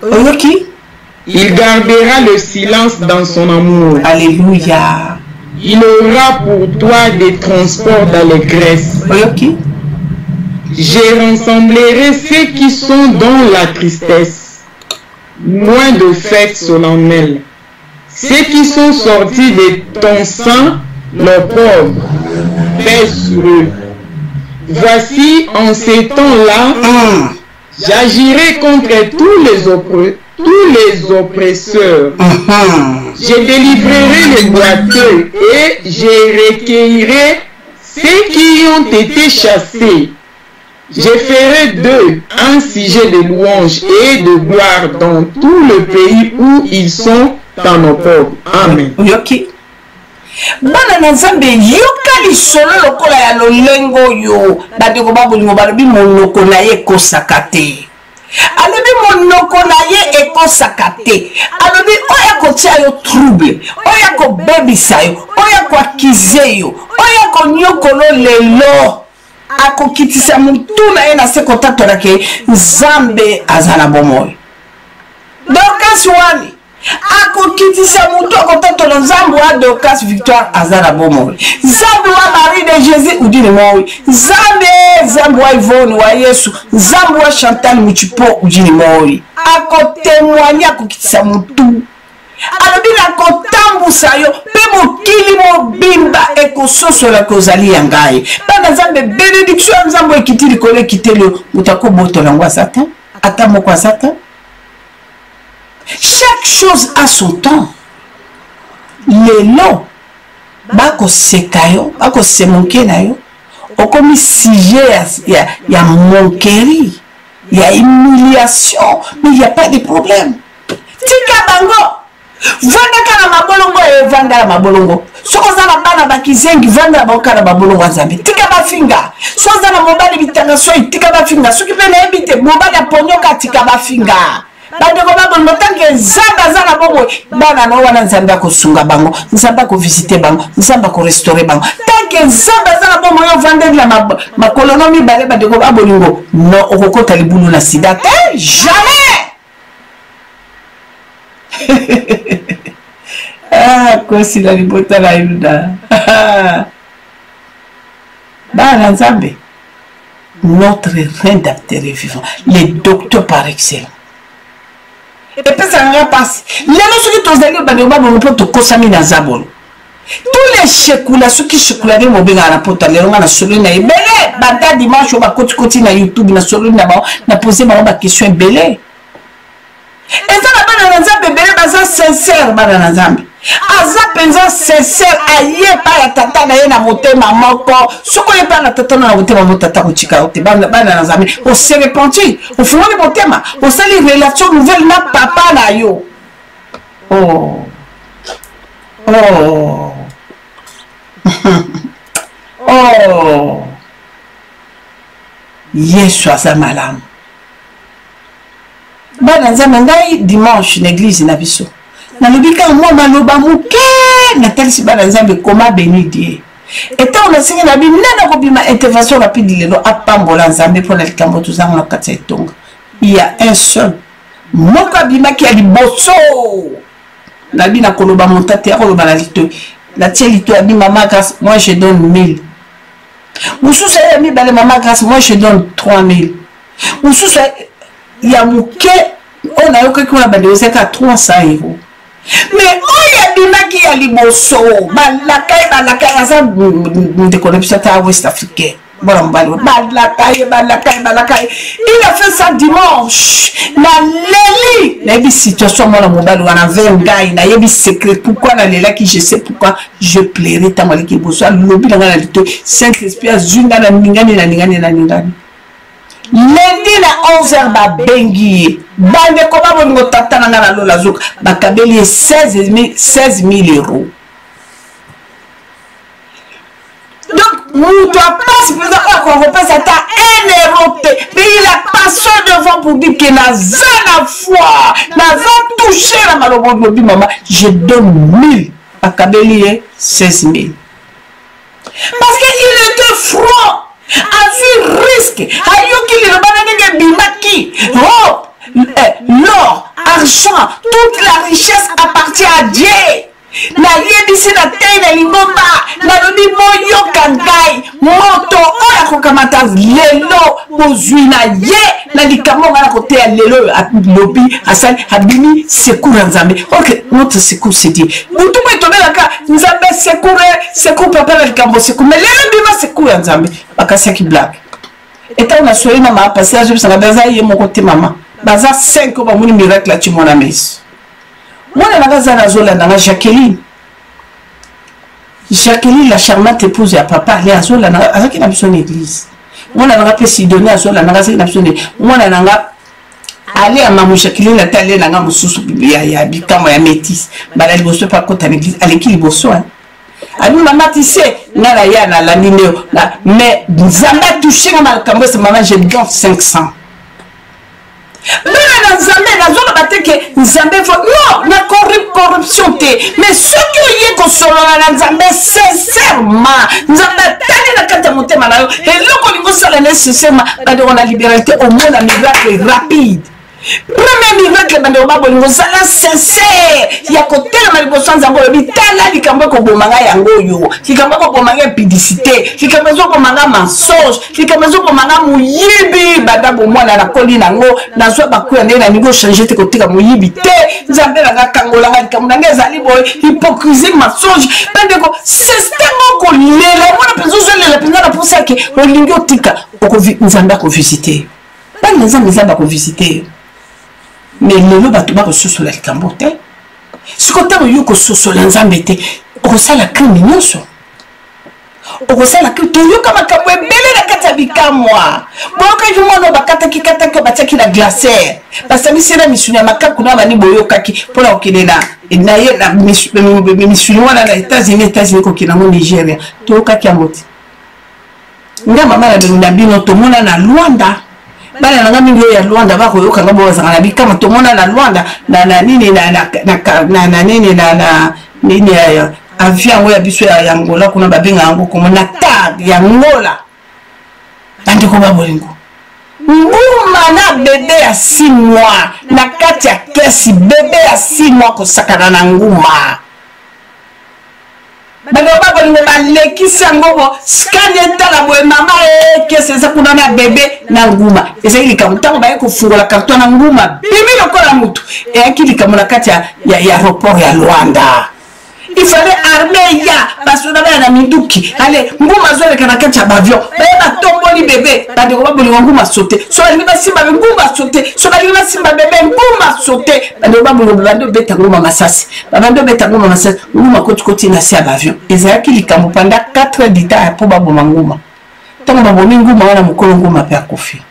Speaker 3: Il gardera le silence dans son amour.
Speaker 2: Alléluia.
Speaker 3: Il aura pour toi des transports d'allégresse. Je rassemblerai ceux qui sont dans la tristesse, loin de fêtes solennelles. Ceux qui sont sortis de ton sang, leurs pauvres, pèse sur eux. Voici, en ces temps-là, j'agirai contre tous les oppresseurs. Je délivrerai les boiteux et je recueillerai ceux qui ont été chassés. Je ferai d'eux un sujet de louange et de gloire dans tout le pays où ils sont dans nos pauvres. Amen.
Speaker 2: Bana na Nzambe yoka lisolo lokola ya lolengo yo bandeko babolingo balobi monoko na ye ekosaka te. Alobi monoko na ye ekosaka te. Alobi oya kotia yo trouble, oya kobebisa yo, oya koakize yo, oya konyokolo lelo. Akokitisa mutu na ye na se kotatora ke Nzambe azala bomoi. Dorcas wani akokitisa mutu akotatora Nzambe wa Dorcas Victoire azala bomoi. Nzambe wa Marie de Jésus udini moi. Nzambe wa Yvonne wa Yesu, Nzambe wa Chantal Muchipo udini moi. Akotemwanya akokitisa mutu. Alobi na kotambusa yo pe mokili mobimba ekososola kozali ya ngai. Bana Nzambe bénédiction Nzambe ekiti likolo ekiteli mutako botola ngwa Satan ata moko Satan. Chaque chose a son temps. Lelo bako sekayo bako semonke na yo okomi sujet ya moquerie, il y a humiliation, mais il n'y a pas de problème. Tika bango vanda kana mabolongo e vanda la mabolongo soko zana bana bakizengi vanda bakana mabolongo Nzambe tika bafinga soko zana mobali bitanga so tika bafinga soki pe na ebite mobali aponyoka tika bafinga bandeko babolongo tanke Nzambe zana bongo bana no wana Nzambe akosunga bango Nzambe akovisiter bango Nzambe akorestaurer bango tanke Nzambe zana bongo yo vanda la makolonomi bale bandeko babolongo no okokota libulu na sida te jamais. Ah, kosi la libota la yuda. Bana Nzambe, notre reine d'acteur vivant, les docteurs par excellence. Et puis ça va passer. Les gens qui t'ont dit que tu peux te consommer dans Zabolo. Tous les chekula, ceux qui chekula de mobile à la porte, les gens na solo na belé. Banda dimanche on va côté na YouTube na solo na poser ma question belé. Et ça la Nzambe belé baza sincère bana Nzambe. Aza penza sincère aye pa ya tata na ye na motema moko. Soko ye pa na tata na motema motata ko chika ote bana Nzambe. O se repenti, o fumoni motema, o sali relation nouvelle na papa na yo. Oh. Oh. Oh. Yesu aza malamu. Bana Nzambe ngai dimanche na église na biso. Na lobika moi maloba muke na talisi bana Nzambe koma béni Dieu. Et tant on a signé na bi nana ko bima intervention rapide lelo apambola Nzambe pour na likambo tuzanga na kati ya tonga. Il y a un seul. Moko bima ki ali bosso. Na bi na koloba montate ya koloba na lito. La tia lito abi maman grâce moi je donne 1000. Moussou ça mi balé maman grâce moi je donne 3000. Moussou ça il y a muke on a eu quelqu'un a bandé c'est à 300 €. Mais on y a bimaki ya liboso balaka ça de corruption à West Africain. Bon balaka il a fait ça dimanche na leli na bi situation moi na mobile wana 20 gars na yebi secret pourquoi na lela qui je sais pourquoi je plairais tant moi qui bosso lobi na na lito Saint-Esprit azunga na ningani lundi na 11h ba bengi bande ko ba bolingo tata na ngana lola zuka bakabeli 16 000 €. Donc nous doit pas se faire qu'on repasse à 1 €, mais il a passé devant pour dire que na zana foi na va toucher la malobo maman je donne 1000 bakabeli 16 000. Parce qu'il était franc, a vu risque, a yoki le banane bimaki, l'or, argent, toute la richesse appartient à Dieu. Na yebisi na tei na lingomba na lobi moyo kangai moto oya kokamata lelo bozui na ye na likambo ngana kote ya lelo lobi asali abimi secours nzambe. Ok, notre secours c'est Dieu. Mutu mwe tobelaka nzambe secours papa na likambo secours mais lelo bima secours nzambe bakasi ki blague. Eta na soyi na ma passage bisa na baza ye mon côté maman baza 5 ba muni miracle la timona mes. Moi, Jacqueline. Jacqueline, la charmante épouse de papa, elle est à Zola, elle a besoin d'église. Moi, on a fait Sidonie à Zola, elle a besoin de. Moi, on a allé à Mamou Jacqueline, elle a allé à Mamou Soussou, il y a Bikam, il y a Métis. Elle ne veut pas côté à l'église, elle est qui il besoin. Alors, maman, tu sais, nana yana la numéro, mais vous avez touché ma caméra, c'est maman, j'ai bien 500. Mais Nzambe, la zone bateke Nzambe non, la corruption mais ceux qui ont solo Nzambe sincèrement, Nzambe tani na kata motema na yo, et le kolingo sala nécessairement, on a liberté au monde, un miracle rapide. Premier miracle bande o babolingo sala sincère, ya kotela maliboso nzango bitala likambo ko bomanga yango yo, likambo ko bomanga publicité, likambo ko bomanga mensonge, likambo ko bomanga muyibi badabo mwana na koli nango na zo bakuya ndé na nigo changer te kotika muyibi te, nzambe na kangola likambo nanga ezali boy hypocrisie mensonge, bande ko système ko lela mwana penzo zo lela penza na posa ke olingi otika ko nzambe ko visiter. Bande nzambe ko visiter. Mais lelo batuba ko sosola likambo te. Sikota ko yuko sosola nzambe te. Okosala krimi nyonso. Okosala krimi to yuka makambo ebele na kata bikamwa. Boyoka yumono bakata kikata ko bataki na glacière. Parce que misina misuna makaku na bani boyoka ki pona okinena. Na ye na misuna wana na États-Unis ko kinango Nigeria. Toyoka ki amoti. Nga mama na bino to mona na Luanda. Bana nanga mingi ya Luanda bako yoka ngabo bazanga bikama tomona na Luanda na nini na nini ya avion ya biso ya Angola kuna babenga yango comme na tag ya Angola bandi ko babolingo nguma na bébé ya 6 mois na kati ya kesi bébé ya 6 mois ko sakana na nguma bando babolingo balekisa ngobo scanner tala boye mama kesi za kuna na bébé na nguma ezali kamutango baye ko fungola carton na nguma bibi lokola mutu e akili kamuna kati ya aéroport ya Luanda. Il fallait armer ya parce que on na minduki allez nguma zole kana kati ya avion ba tomboli bébé bande ko babolingo nguma sauter so ali ba simba nguma sauter so ali ba simba bébé nguma sauter bande babolingo bande beta nguma masasi bande beta nguma masasi nguma koti na si avion ezaki likambo pendant 4 heures d'ita pour baboma nguma tango babomi nguma wana mukolo nguma pe akufi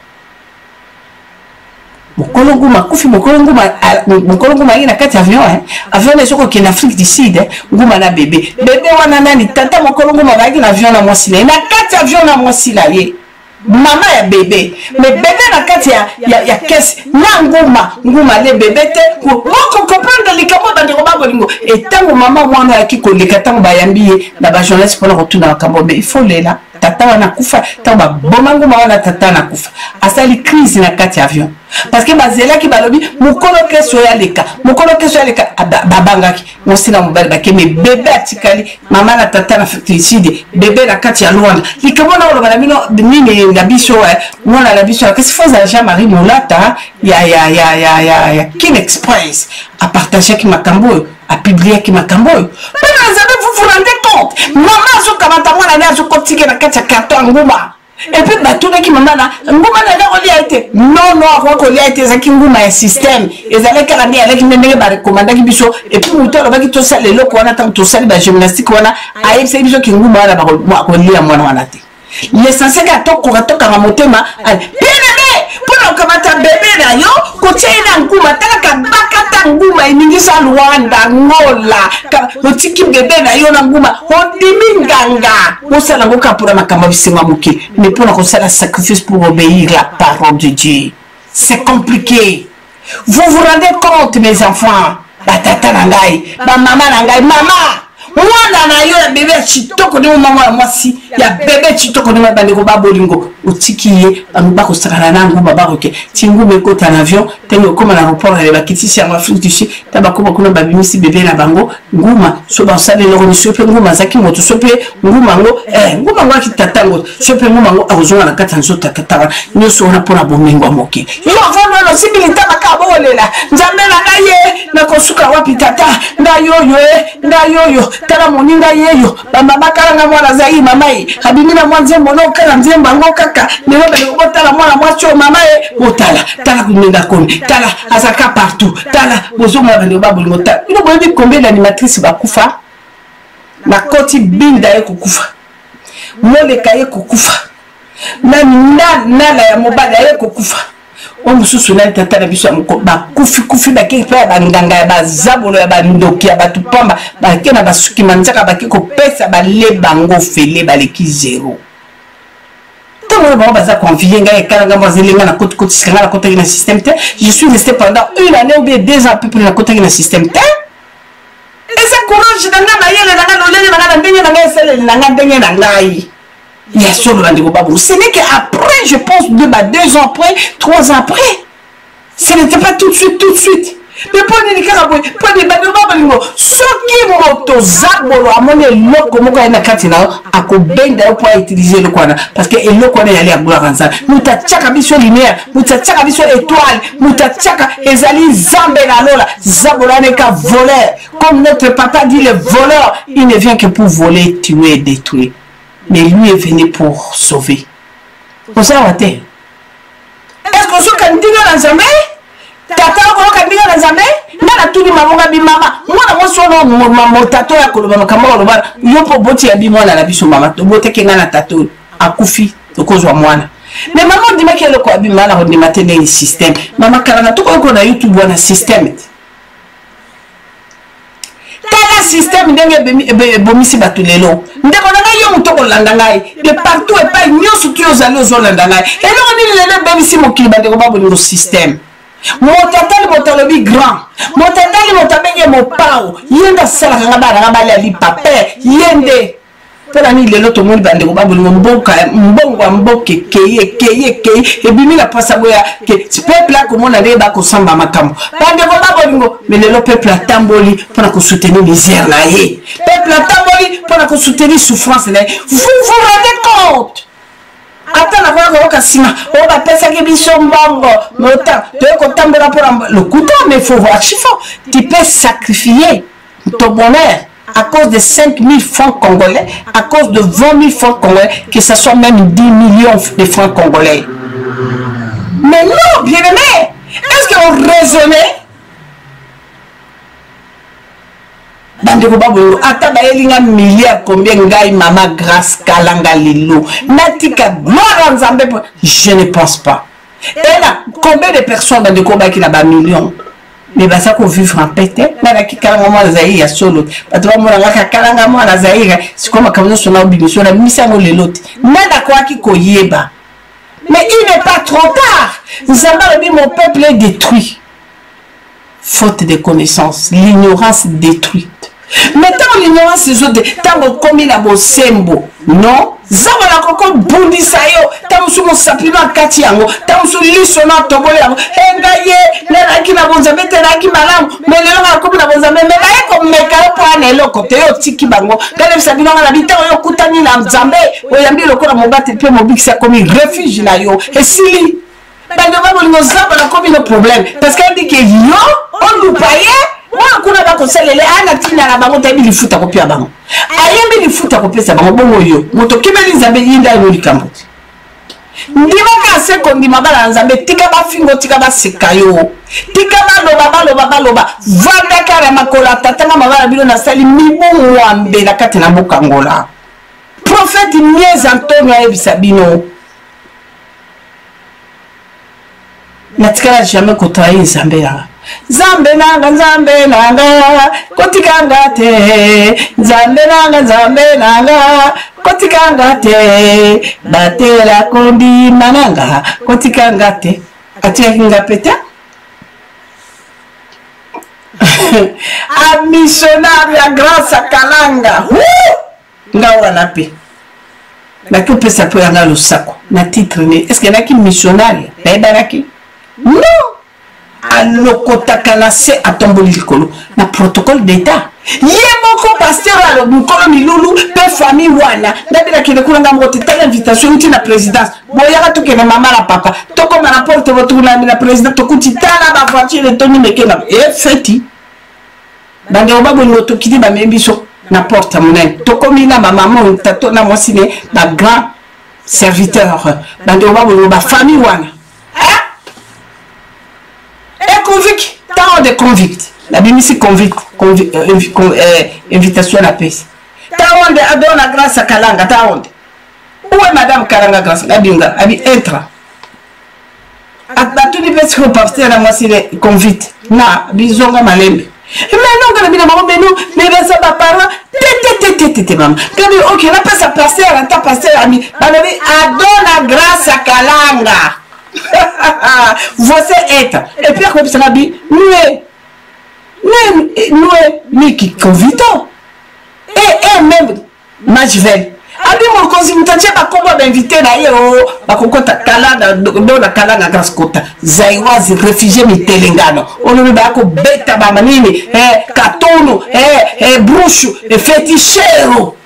Speaker 2: mukolo nguma ina kati avion avion na soko ki na Afrique du Sud nguma na bébé wana nani tata mukolo nguma ba ki na avion na mwasila na kati avion na mwasila ye mama ya bébé mais bébé na kati ya kesi na nguma le bébé te ko comprendre likambo bande ko babolingo et tango mama mwana ya kikoleka tango bayambi na ba journaliste pour retourner na kambo mais il faut lela tata wana kufa tango boma nguma wana tata na kufa asali crise na kati avion parce que bazela ki balobi mukolo keso ya leka babangaki mosina mobali bake mais bébé atikali mama na tata na féticide bébé na kati ya Luanda likambo na oloba na bino nini na biso mwana na biso kasi foza Jean-Marie Molata ya King Express a partagé ki makambo a publié ki makambo vous vous rendez compte maman zo kamata mwana na zo kotike na kati ya carton nguma et puis batuna ki mama na nguma na ko lia été non ko lia été za ki nguma ya système ezale kala ni avec ndenge ba recommanda ki biso et puis mutalo ba ki to sala loko wana tant to sala ba gymnastique wana ayebisa biso ki nguma wana ba ko lia mwana wana te l'essentiel ka to ko ka motema bien pour kamata bébé na yo ko tena nguma taka bakata nguma iningisa Luanda ngola ka otiki bébé na yo na nguma ondimi nganga osala ngoka pour makamba bisenga muke mais pour ko sala sacrifice pour obéir la parole de Dieu c'est compliqué. Vous vous rendez compte mes enfants, la tata nangai ba mama nangai mama mwana na yo ya bébé chitoko ni mama mwasi ya bébé chitoko ni mabande ko babolingo otikiye ba ko sakana na nguma ba roke tingu me kota na avion tengo koma na aéroport ya bakiti si en Afrique du Sud tabako bakuna babimisi bébé na bango nguma so ba sale lo ni sope nguma zaki moto sope nguma ngo nguma ngo kitatango sope nguma ngo azonga na kata nso takatara nyoso na pona bomengo moke yo vano no sibilita makabolela nzambe na ngaye na kosuka wapi tata nda yoyo tala moninga yeyo bamba bakalanga mwana zai mamae habimina mwanze mono kala nzemba ngo kaka nero bele botala mwana mwacho mamae botala tala kuninga koni tala azaka partout tala bozoma bele babuli mota ino boyebi combien d'animatrices bakufa na koti binda ye kukufa moleka ye kukufa na ya mobada ye kukufa omususu na tata na biso amko ba kufi bake pa banganga ya bazabolo ya bandoki ya batupamba bake na basuki manzaka bake ko pesa ba le bango fele ba leki zéro tant ba baza confier nga ekanga mwazelenga na koti sikanga na kota na système te je suis resté pendant une année ou bien 2 ans à peu près na kota na système te et ça courage na nga yele na nga lolele na nga ndenge na nga sele na nga ndenge na ngai. Il y a sur le rendez-vous. Ce n'est qu'après, je pense, 2 ans après, 3 ans après. Ce n'était pas tout de suite. Mais pour les caraboués, pour les bandes, ce qui moto zabolo a mon loko moko na katina a ko benda pour utiliser le kwana parce que le kwana yali a gloire en ça. Muta tchaka biso lumière, muta tchaka biso étoile, muta tchaka ezali zambe na lola, zabola ne ka voleur. Comme notre papa dit le voleur, il ne vient que pour voler, tuer, détruire. Mais lui est venu pour sauver. Vous savez, est-ce que ce qu'on dit dans la zambe? Tata ko dit dans la zambe? Nana tout maman bi mama. Moi moi sono mo tato ya koloba makamwa koloba. Yo po boti ya bi mwana na biso mama. To bote ke ngana tato akufi to kozwa mwana. Mais maman dit que le ko bi mala ho ni matene ni système. Mama kana to ko na YouTube wana système. Tala système ndenge bomisi batulelo ndeko na yo mutoko landa ngai de partout et pas nyoso tu ozali ozolanda ngai et non ni lelo bomisi mokili bandeko babolo système motatali motalobi grand motatali motabenge mopao yenda sala kanga bana ngabali ali pape yende pela ni lelo to moni bandeko babolo mboka mbongo mboke keye et bimi la pasa boya ke peuple a komona le ba ko samba makambo bandeko babolo mais lelo peuple a tamboli pour ko soutenir misère na ye peuple a tamboli pour ko soutenir souffrance na vous vous rendez compte ata na kwa ko sima o ba pesa ke biso mbongo mota to ko tambela pour le couteau mais faut voir chiffon tu peux sacrifier ton bonheur à cause de 5 000 francs congolais, à cause de 20 000 francs congolais, que ce soit même 10 millions de francs congolais. Mais non, bien aimé, est-ce qu'on raisonnait? Bandeko babolo ata baelinga milliard combien ngai mama grâce kalanga lilo natika gloire nzambe je ne pense pas. Et là combien de personnes bandeko ba qui na ba millions mais bah ça qu'on vivre en pété mais là qui kalanga moi zaïre ya solo bato ba mona ngaka kalanga moi na zaïre c'est comme comme so na bibiso na misango leloti nana kwa ki koyeba mais il n'est pas trop tard. Nzamba dit mon peuple est détruit faute de connaissances, l'ignorance détruite. Maintenant l'ignorance les autres tant comme na bosembo non zama la koko bundi sayo tant sous mon sapima kati yango tant sous liso na tobole yango engaye na kina bonza betera ki malamu mais le na ko na bonza mais ba ko meka po na eloko te yo tiki bango ngale sabino na bita yo kutani na nzambe oyambi lokola mobati pe mobikisa komi refuge na yo esili bando babo ngo zama na komi no problème parce qu'elle dit que yo on nous paye. Moi, kuna ba ko selele ana tina na bango tabi lifuta ko pia bango ayembi lifuta ko pesa bango bongo yo moto kibeli nzambe yinda yo likambo ndima ka se ko ndima bala nzambe tika ba fingo tika ba sekayo tika ba loba vanda kala makola tatanga mabala bilo na sali mibu wambe na kati na bokangola prophète Niez Antonio ebisabino natikala jamais ko trahi nzambe ya Zambe nanga kotikanga te Zambe nanga kotikanga te batela kondi mananga kotikanga te atia kinga peta A missionnaire grâce à Kalanga. Nga wana pe. Na ki pesa po yanga lo sako. Na titre ne. Est-ce qu'il y en a qui missionnaire? Non. Alokota kanase atomboli likolo. Na protocole d'état. Yemoko pasteur alo mukolo milulu pe famille wana. Ndabila kile kulanga mwote telle invitation uti na présidence. Boyaka toke na mama la papa. Toko ma rapporte votre na président tokuti tala ba voiture Tony Mekena. Feti. Bande obabo ngoto kidi ba membiso na porte monene. Toko mina mama mo tato na mosine ba grand serviteur. Bande obabo ba famille wana. Et convict, tant de convict. La BBC convict, invitation à la paix. Tant de adore la grâce à Kalanga, tant de. Où est Madame Kalanga grâce à Binga? Elle entra. À tous les petits repartir à moi si les convict. Na, bisonga malembe. Mais non, quand on a dit, mais ça va pas. Tété, maman. Quand ok, la paix à passer à la ta passer à mi. Adore la grâce à Kalanga. Você est et puis comme ça dit nous qui convitons et même Majvel abi mon consultant ba komba ba invité na yo ba kokota Kalanga do na Kalanga graskota zaiwazi réfugié mi telengano ono ba ko beta ba manini katono bruxo fetichero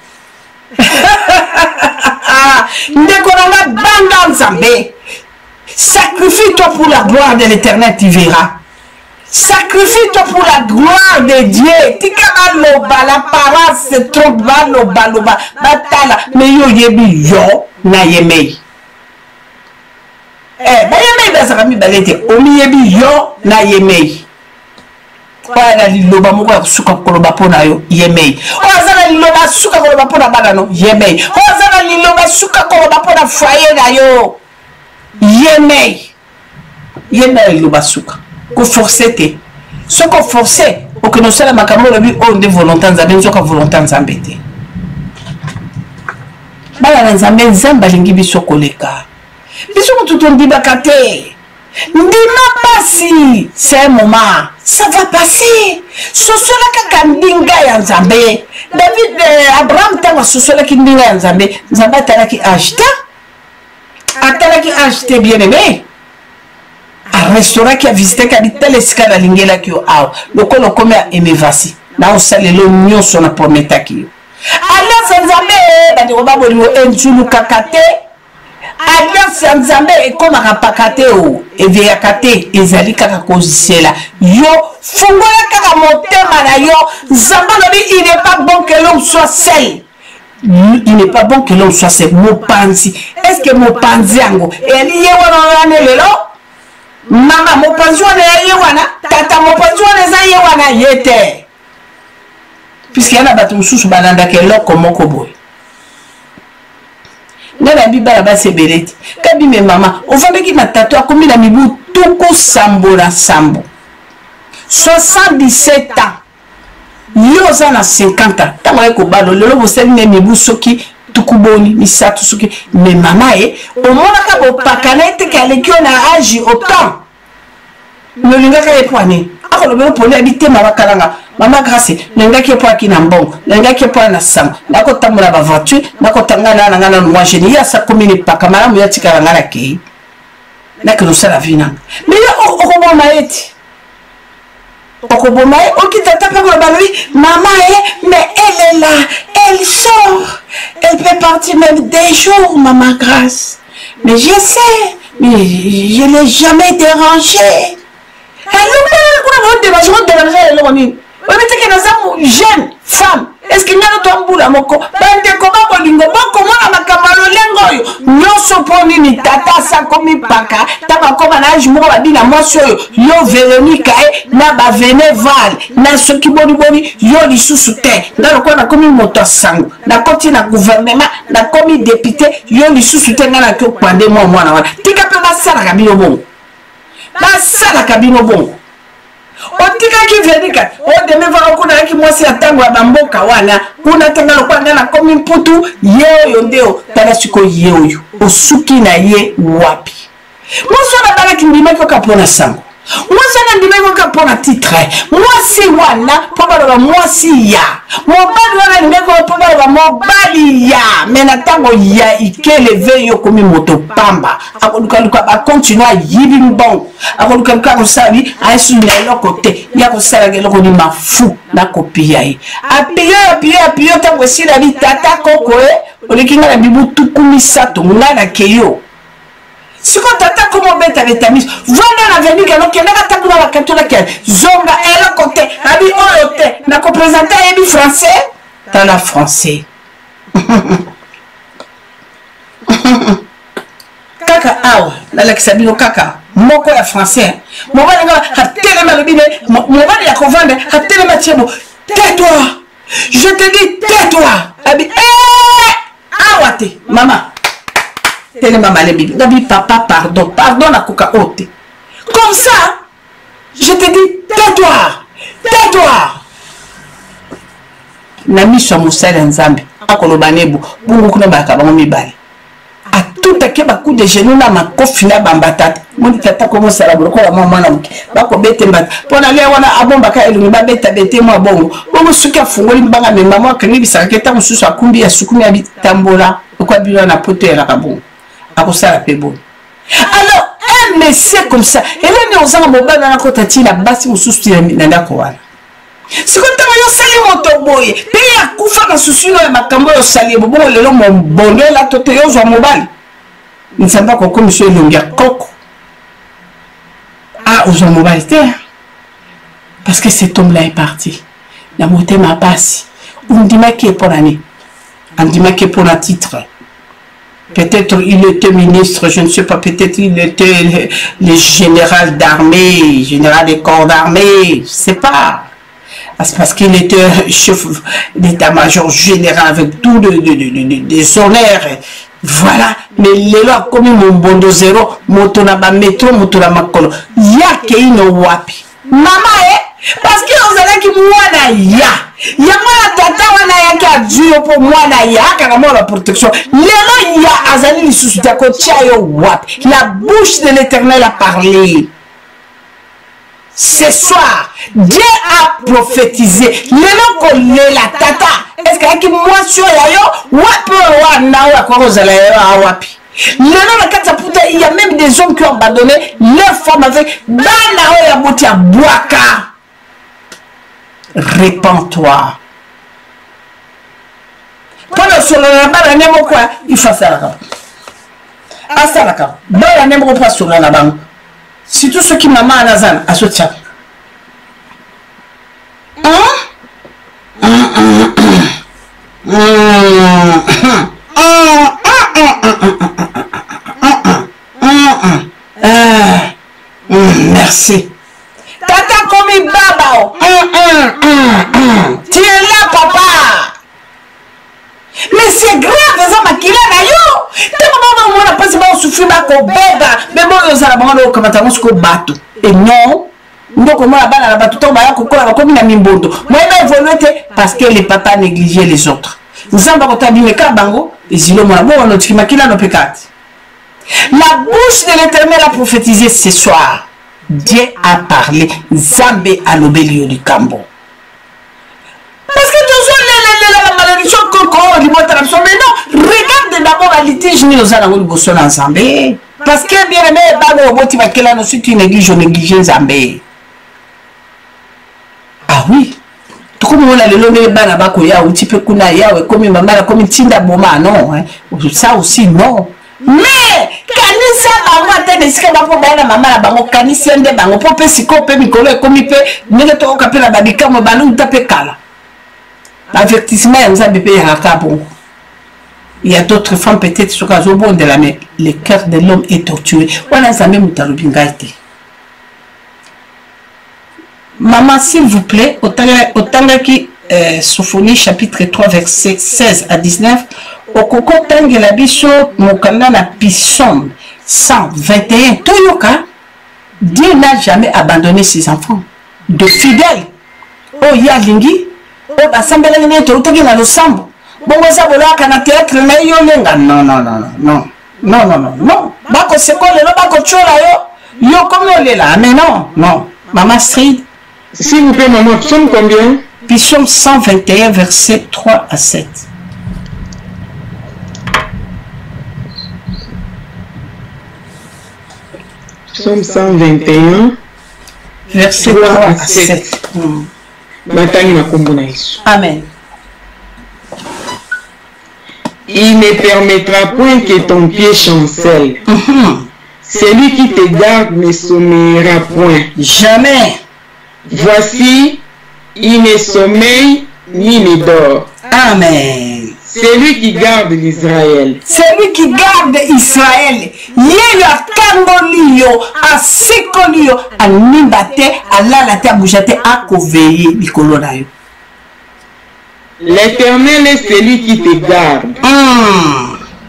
Speaker 2: ndeko na banda nzambe. Sacrifie-toi pour la gloire de l'Éternel, tu verras. Sacrifie-toi pour la gloire de Dieu. Tika baloba, la parole se trompe, baloba, batala. Mais yo yebi yo na yemei. Ba yemei bazarami balete. Omi yebi yo na yemei. Oya liloba moko suka koloba pona yo yemei. Oya liloba suka koloba pona bagano yemei. Oya liloba suka koloba pona foyer na yo. Yemei lobasuka ko forcer te soko forcer o que nous sala makambo lobi on de volonté nzambe nzoka volonté nzambe te bala nzambe nzamba lingi biso koleka biso mututondi bakate ndima pasi c'est un moment ça va passer sosola kaka ndinga ya nzambe David Abraham tanga sosola ki ndinga ya nzambe nzamba talaki ajta atala qui a acheté bien aimé un restaurant qui a visité qui a dit tel escale à l'ingéla qui a le colo comme à aimer vasi na on sale le mignon son a prometa qui alliance nzambe ba de roba bolimo enjulu kakate alliance nzambe e comme rapakate o e via kate ezali kaka kozela yo fungola kaka motema na yo nzambe lobi il n'est pas bon que l'homme soit seul. Il n'est pas bon que l'homme soit ce mopanzi. Est-ce que mopanzi yango eli yewana lelo mama mopanzi wana yewana tata mopanzi wana za yewana yete puisque yana batu mususu balanda ke loko moko boy ngana bibala basebeleti kabi me mama ovandeki na tatu akomi na mibu tuku sambo na sambo 77 ans. Yo za na 50 tama eko balo lelo boseli ne mibu soki tukuboni misatu soki me mama o mona ka bo pakana ete ka lekio na âge autant no linga ka epwane akolo be pone habité mama kalanga mama grâce linga ki epwa ki na mbongo linga ki epwa na sang nako tamula ba voiture nako tangana na ngana moi je ya sa commune pakama mu ya tikala ngana ke na que nous ça la vie na mais yo o ko maeti Okobomai, ok, maman, mais elle est là, elle sort, elle peut partir même des jours, maman grâce. Mais je sais, mais je ne l'ai jamais dérangé. Jeune femme, est-ce qu'il y a un boula moko? Bande koma bolingo moko mona makamalo lengo yo. Nyoso poni ni tata sa komi paka. Taba koma na âge moko babina moso yo. Yo Véronica na ba Veneval na soki boni boni yo lisusu te. Ndalo kwa na komi moto sango. Na koti na gouvernement na komi député yo lisusu te ngana ko pande mo mwana wana. Tika pe basala kabino bongo. Basala kabino bongo. Otika ki Veronica o de me va ko na ki mwasi atango ya bamboka wana kuna tengalo kwa ngana komi mputu yeo ndeo tala siko yeo yo osuki na ye wapi mwaso na bala kindima ko kapona sango Moi, je n'ai pas pour un titre. Moi, si wana, pour moi, si ya. Mon bal, on a pour mon bal, ya. Mais n'attends, ya, il qu'est levé, yo, comme moto pamba. Avant de continuer à yibim bon. Avant de quelqu'un savi, à un sur l'autre côté. Il y a que ça, il y a que ma fou, la copie. Appuyer, t'as aussi la vie, tata, coco, on est qui n'a la bibou tout comme ça, tout le monde a keyo. Si on t'attaque comme on bête avec ta mise, voilà la venue qui a attaqué dans la carte laquelle Zonga est là côté, Abi Olote, n'a qu'au présenté Abi français, dans la français. Kaka awa, la l'exabino kaka, moko ya français. Mon va a tellement le bide, mon va y a convaincre, a tellement tiens, tais-toi, je te dis tais-toi, Abi, awate, maman. Tellement mal Bibi. Gabi, papa, pardon la coca haute. Comme ça, je te dis, tais-toi, tais-toi. Nami soit mon sel en Zambie. Akolobanebo, bungu kuna bakaba mibali. A tout à keba coup de genoux na ma kofina bambatata. Mon tata comment ça la bloko la maman na muki. Bako bete mbat. Pour aller wana abomba ka elu ba beta bete mo bongo. Bongo suka fungoli mbanga me maman kani bisaka keta mususu akumbi ya sukumi ya bitambola. Kwa bilo na poto ya kabongo. Alors, un monsieur comme ça, et là, nous avons un mobile dans la côte à la base, nous soutenons la Koala. Si vous avez salé mon tomboy, pays à Koufa, dans ce sujet, ma tambour au salé, bon, le long, mon bonheur, la totéose en mobile. Nous ne savons pas comment monsieur Longa Coco. Ah, aux en mobile, parce que cet homme-là est parti. La montée m'a passé. On me dit, mais qui est pour l'année? On me dit, mais qui est pour le titre? Peut-être il était ministre, je ne sais pas, peut-être il était le général d'armée, général des corps d'armée, je ne sais pas. C'est parce qu'il était chef d'état-major général avec tout des honneurs. Voilà, mais les lois comme mon bondo zéro, motonaba métro, motonaba makolo. Yake ino wapi. Maman, parce que vous allez qui moi ya. Yama tata wana yake adjure pour moi na ya carrément la protection. Les ya azali li sous ta kochayo wap. La bouche de l'Éternel a parlé. Ce soir, Dieu a prophétisé. Les gens la tata. Est-ce que qui moi sur yayo wap wana wa kwa ozala ya wapi. Il y a même des hommes qui ont abandonné leur femme avec Bana Oya Boaka. Répands-toi. Pendant ce temps, il faut faire ça. Si tout ce qui m'a mal à Nazan, à ce tien. Merci. Tata comme baba. Tu es là, papa. Mais c'est grave, ça m'a killé d'ailleurs. Tellement on a pas si bon souffrir ma kobega. Mais bon, on a vraiment comment t'as mon bateau. Et non. Donc moi là-bas la bateau tombe à kokola comme na mimbondo. Moi même évolué parce que les papas négligeaient les autres. Nous avons tabine kabango et zilo moi bon on a makila no pekat. La bouche de l'Éternel a prophétisé ce soir. Dieu a parlé. Zambé a l'obélio du Cambo. Parce que toujours la malédiction qu'on dit, mais non, regarde d'abord la litige nous allons bosser en Zambé. Parce que bien aimé, Babo Boti va qu'elle a reçu une néglige, on néglige Zambé. Ah oui. Tout comme on a le nom de Banabako, ya ou type Kunaya, comme maman, comme Tinda Boma, non. Ça aussi, non. Mais kanisa bango atene sika ba po bana mama na bango kanisa nde bango po pe siko pe mikolo ekomi pe ndenge to okapela babika mo balu tape kala avertissement ya nzambe pe ya kabongo. Il y a d'autres femmes peut-être sur kazo bon de la mais le cœur de l'homme est torturé wana nzambe mutalobi ngaite. Maman s'il vous plaît otanga ki Sophonie chapitre 3 verset 16 à 19. Okoko tangi la biso mokanda na Psaume 121 toyoka. Dieu n'a jamais abandonné ses enfants de fidèles. Oh ya lingi oh basambela ni to utaki na losambo bongo za bolaka na théâtre na yo lenga non bako sekole lo bako chola yo Yo, comme on est là, mais non, non. Maman Strid.
Speaker 3: S'il vous plaît, maman, psaume combien?
Speaker 2: Psaume 121, versets 3 à 7.
Speaker 3: Psaume 121,
Speaker 2: verset 3 à 7. Amen.
Speaker 3: Il ne permettra point que ton pied chancelle. Celui qui te garde ne sommeillera point.
Speaker 2: Jamais.
Speaker 3: Voici, il ne sommeille ni ne dort.
Speaker 2: Amen.
Speaker 3: Celui qui garde l'Israël.
Speaker 2: Celui qui garde Israël. Yéyo akangoli yo, asekoli yo, animbate, alalate, aboujate, akoveye, likolo na yo.
Speaker 3: L'Éternel est celui qui te garde.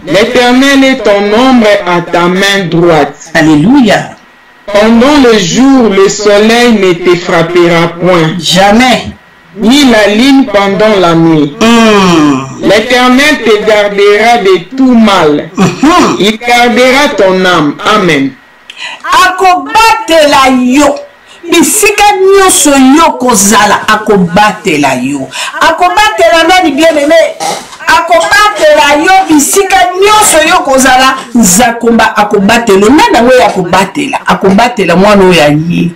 Speaker 3: L'Éternel est ton ombre à ta main droite.
Speaker 2: Alléluia.
Speaker 3: Pendant le jour, le soleil ne te frappera point.
Speaker 2: Jamais.
Speaker 3: Ni la lune pendant la nuit. L'Éternel te gardera de tout mal. Il gardera ton âme. Amen.
Speaker 2: Akobatela yo. Bisika nyonso yo kozala akobatela yo. Akobatela nani bien aimé. Akobatela yo bisika nyonso yo kozala nzakomba akobatela. Nana we akobatela. Akobatela mwana oya ye.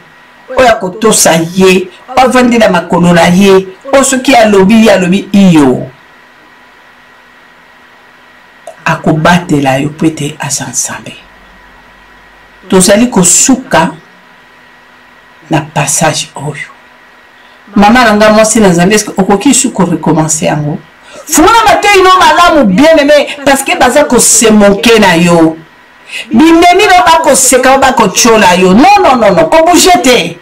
Speaker 2: Oya kotosa ye. Ovandela makolo na ye. Osoki alobi iyo. Akobatela yo pete asansambe. Tozali kosuka na passage oyo. Maman nanga mwasi na Zambie, est-ce que okoki suko recommencer yango? Funa matei no malamu bien aimé parce que baza ko se monke na yo. Bimemi no ba ko seka ba ko chola yo. Non, ko bougete.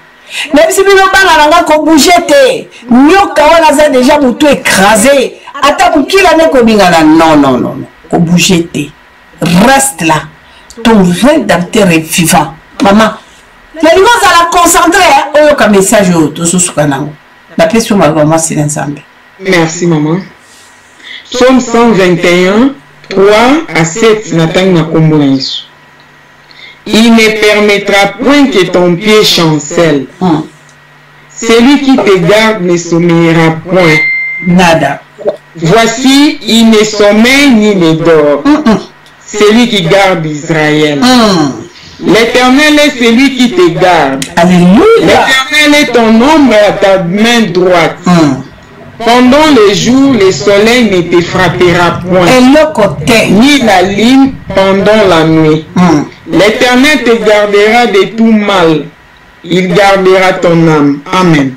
Speaker 2: Même si bino bana nanga ko bougete. Nyoka wana za déjà mutu écrasé. Ata bukila ne ko bingana non. Ko bougete. Reste là. Ton rédempteur est vivant. Maman, les gens sont concentrés. Oyoka message to susukanango. La question ma maman c'est l'ensemble.
Speaker 3: Merci maman. Psaume 121, 3 à 7 natang na kombo na Yesu. Il ne permettra point que ton pied chancelle. Celui qui te garde ne sommeillera point.
Speaker 2: Nada.
Speaker 3: Voici, il ne sommeille ni ne dort. Celui qui garde Israël. L'Éternel est celui qui te garde.
Speaker 2: Alléluia.
Speaker 3: L'Éternel est ton ombre à ta main droite. Pendant le jour, le soleil ne te frappera point.
Speaker 2: Et le côté.
Speaker 3: Ni la lune pendant la nuit. L'Éternel te gardera de tout mal. Il gardera ton âme. Amen.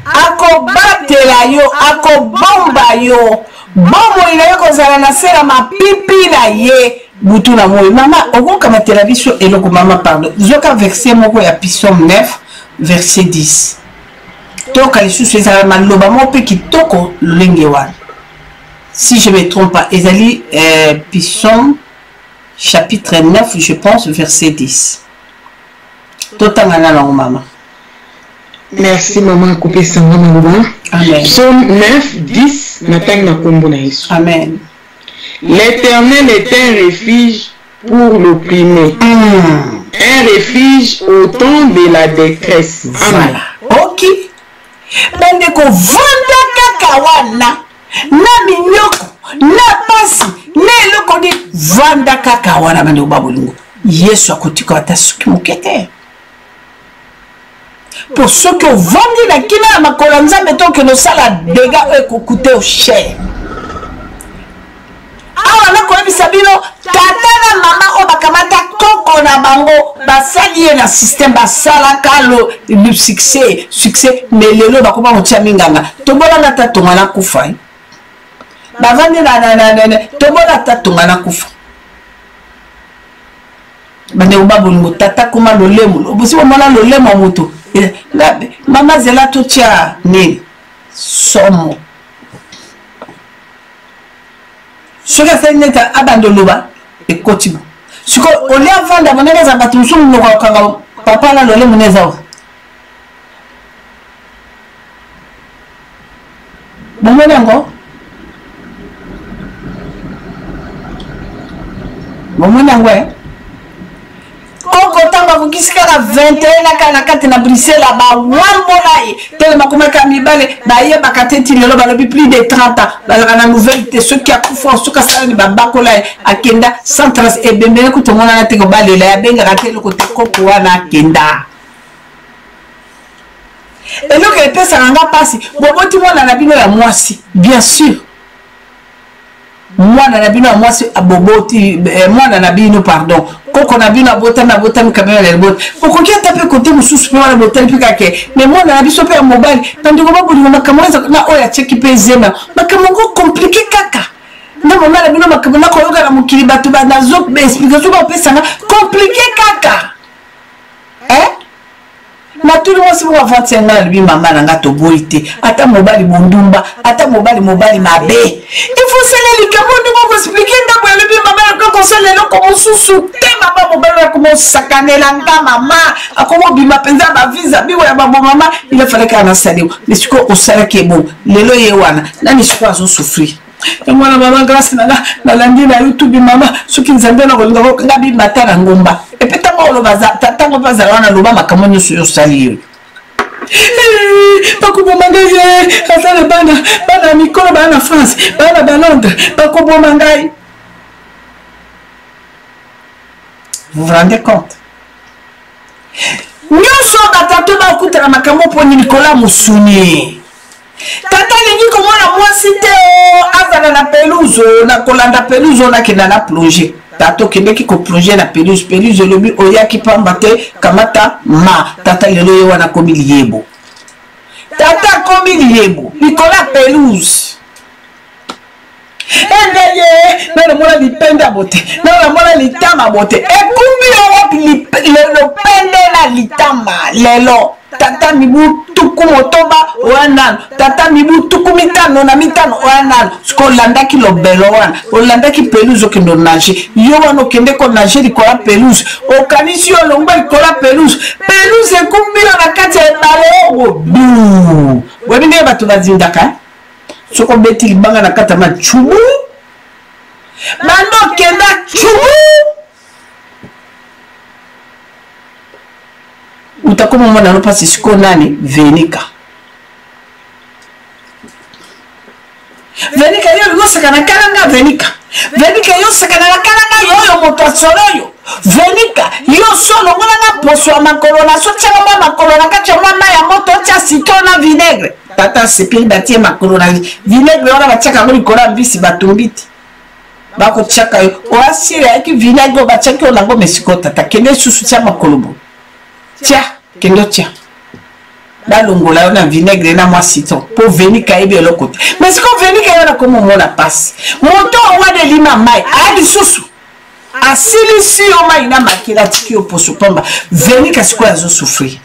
Speaker 2: Akobatela yo, akobomba yo. Bombo ina yo kozala na sera mapipi na ye. Butu na moyo. Mama, okoka matela biso eloko mama pardon. Zoka verset moko ya Psaume 9, verset 10. Toka lisusu ezala maloba mope kitoko lolenge wana. Si je ne me trompe pas, ezali Psaume chapitre 9, je pense, verset 10. Totangana na mama.
Speaker 3: Merci maman coupé sanga maloba.
Speaker 2: Amen.
Speaker 3: Psaume 9, 10 natang na kombo na Yesu.
Speaker 2: Amen.
Speaker 3: L'Éternel est un refuge pour l'opprimé. Un refuge au temps de la détresse.
Speaker 2: Voilà. Ok. Bande ko vanda kaka wana. Na minyoko. Na pasi. Na eloko di vanda kaka wana bande ubabulingo. Yesu akotika atasuki mukete. Pour ceux qui ont vendu la kina na makolanza mettons que nos salades dégâts eux coûté au cher. Awa na ko ebisa bino tata na mama o bakamata koko na bango basali ye na système basala kalo le succès mais lelo bakoma motia minganga tobola na tatonga na kufa bavandi na tobola tatonga na kufa bane ubabulingo tata kuma lolemo obusi bomona lolemo moto mama zela totia ne somo soki asali neti abandoloba ekoti bo siko oli avanda monene eza bato mosusu monoko akokanga papa na lole mone eza wa bomoni yango koko tanga kukisikaka 21 na kati na Bruxelles ba wambola tellement comme kamibale ba yeba kateti lelo balobi plus de 30 ans la nouvelle te ceux qui a kufa suka sala ni babakola akenda centras et bembele ko tomona na te ko balela ya benga ratelo ko te koko wana akenda et donc elle peut s'arranger passer boboti mona na bino ya mwasi bien sûr mwana na bino mwasi aboboti mwana na bino pardon koko na bino abotami kamera le bot koko ki tape côté mususu pe wana botami pika ke mais mwana na biso pe mobile tandiko babulinga makamwanza na oya cheki pe zema makamongo compliqué kaka na mama na bino makamona ko yoga na mukili batu bana zo explication ba pesa na compliqué kaka na tout le monde se voit 25 ans lui maman nanga to boité ata mobali bondumba ata mobali mabe il faut se les likamondo ko expliquer ndabo ya lui maman ko conseiller lo ko mususu te maman mobali ko sakanela nga mama akomo bima penza ba visa biwo ya babo mama il fallait kana saliwa mais siko osala ke bon lelo ye wana nani siko azo souffrir mwana mama grâce na landi na YouTube mama soki nzambe na kolinga ko ngabi matara ngomba et puis tango lo baza tango baza wana lo ba makamoni sur sali bakuboma ngai asala bana mikolo bana France bana Londres bakuboma ngai. Vous vous rendez compte? Nyoso batato ba kutara makamo poni Nicolas Musuni tata lingi komona mwasi te azala na pelouse na kolanda pelouse na kenda na plonger tato kende ki ko plonger na pelouse lobi oyaki pamba te kamata ma tata lelo ye wana komi liyebo tata komi liyebo Nicolas pelouse endeye na mona lipenda bote na mona litama bote ekumbi yo le pende na litama lelo tata mibu tuku motoba wana tata mibu tuku mitano na mitano wana sko landaki lo belo wana olandaki pelouse okendo nage yo wana okende ko nage likola pelouse okanisi yo longwa likola pelouse ekumbi yo na kati ya ebale obu webi nde bato bazindaka soko beti libanga na kata ma chubu bando kenda chubu utakoma mwana no pasi siko nani Venika yo lugo sakana kalanga Venika yo sakana kalanga yo moto soloyo Venika yo solo ngona poso makolo na so chama makolo na kacha mama ya moto cha sitona vinaigre tata sepi batie makolo na vinaigre wana bachaka ngoni kora mbisi batumbiti bako chaka yo oasire yaki vinaigre bachaki olango mesiko tata kende susu cha makolo bo tia kendo tia balongola yo na vinaigre na mwa citron pour Venika ebe lo côté mais siko Venika yo na komo mona passe moto wa de lima mai adi susu asili si yo mai na makila tiki yo poso pamba Venika siko azo souffrir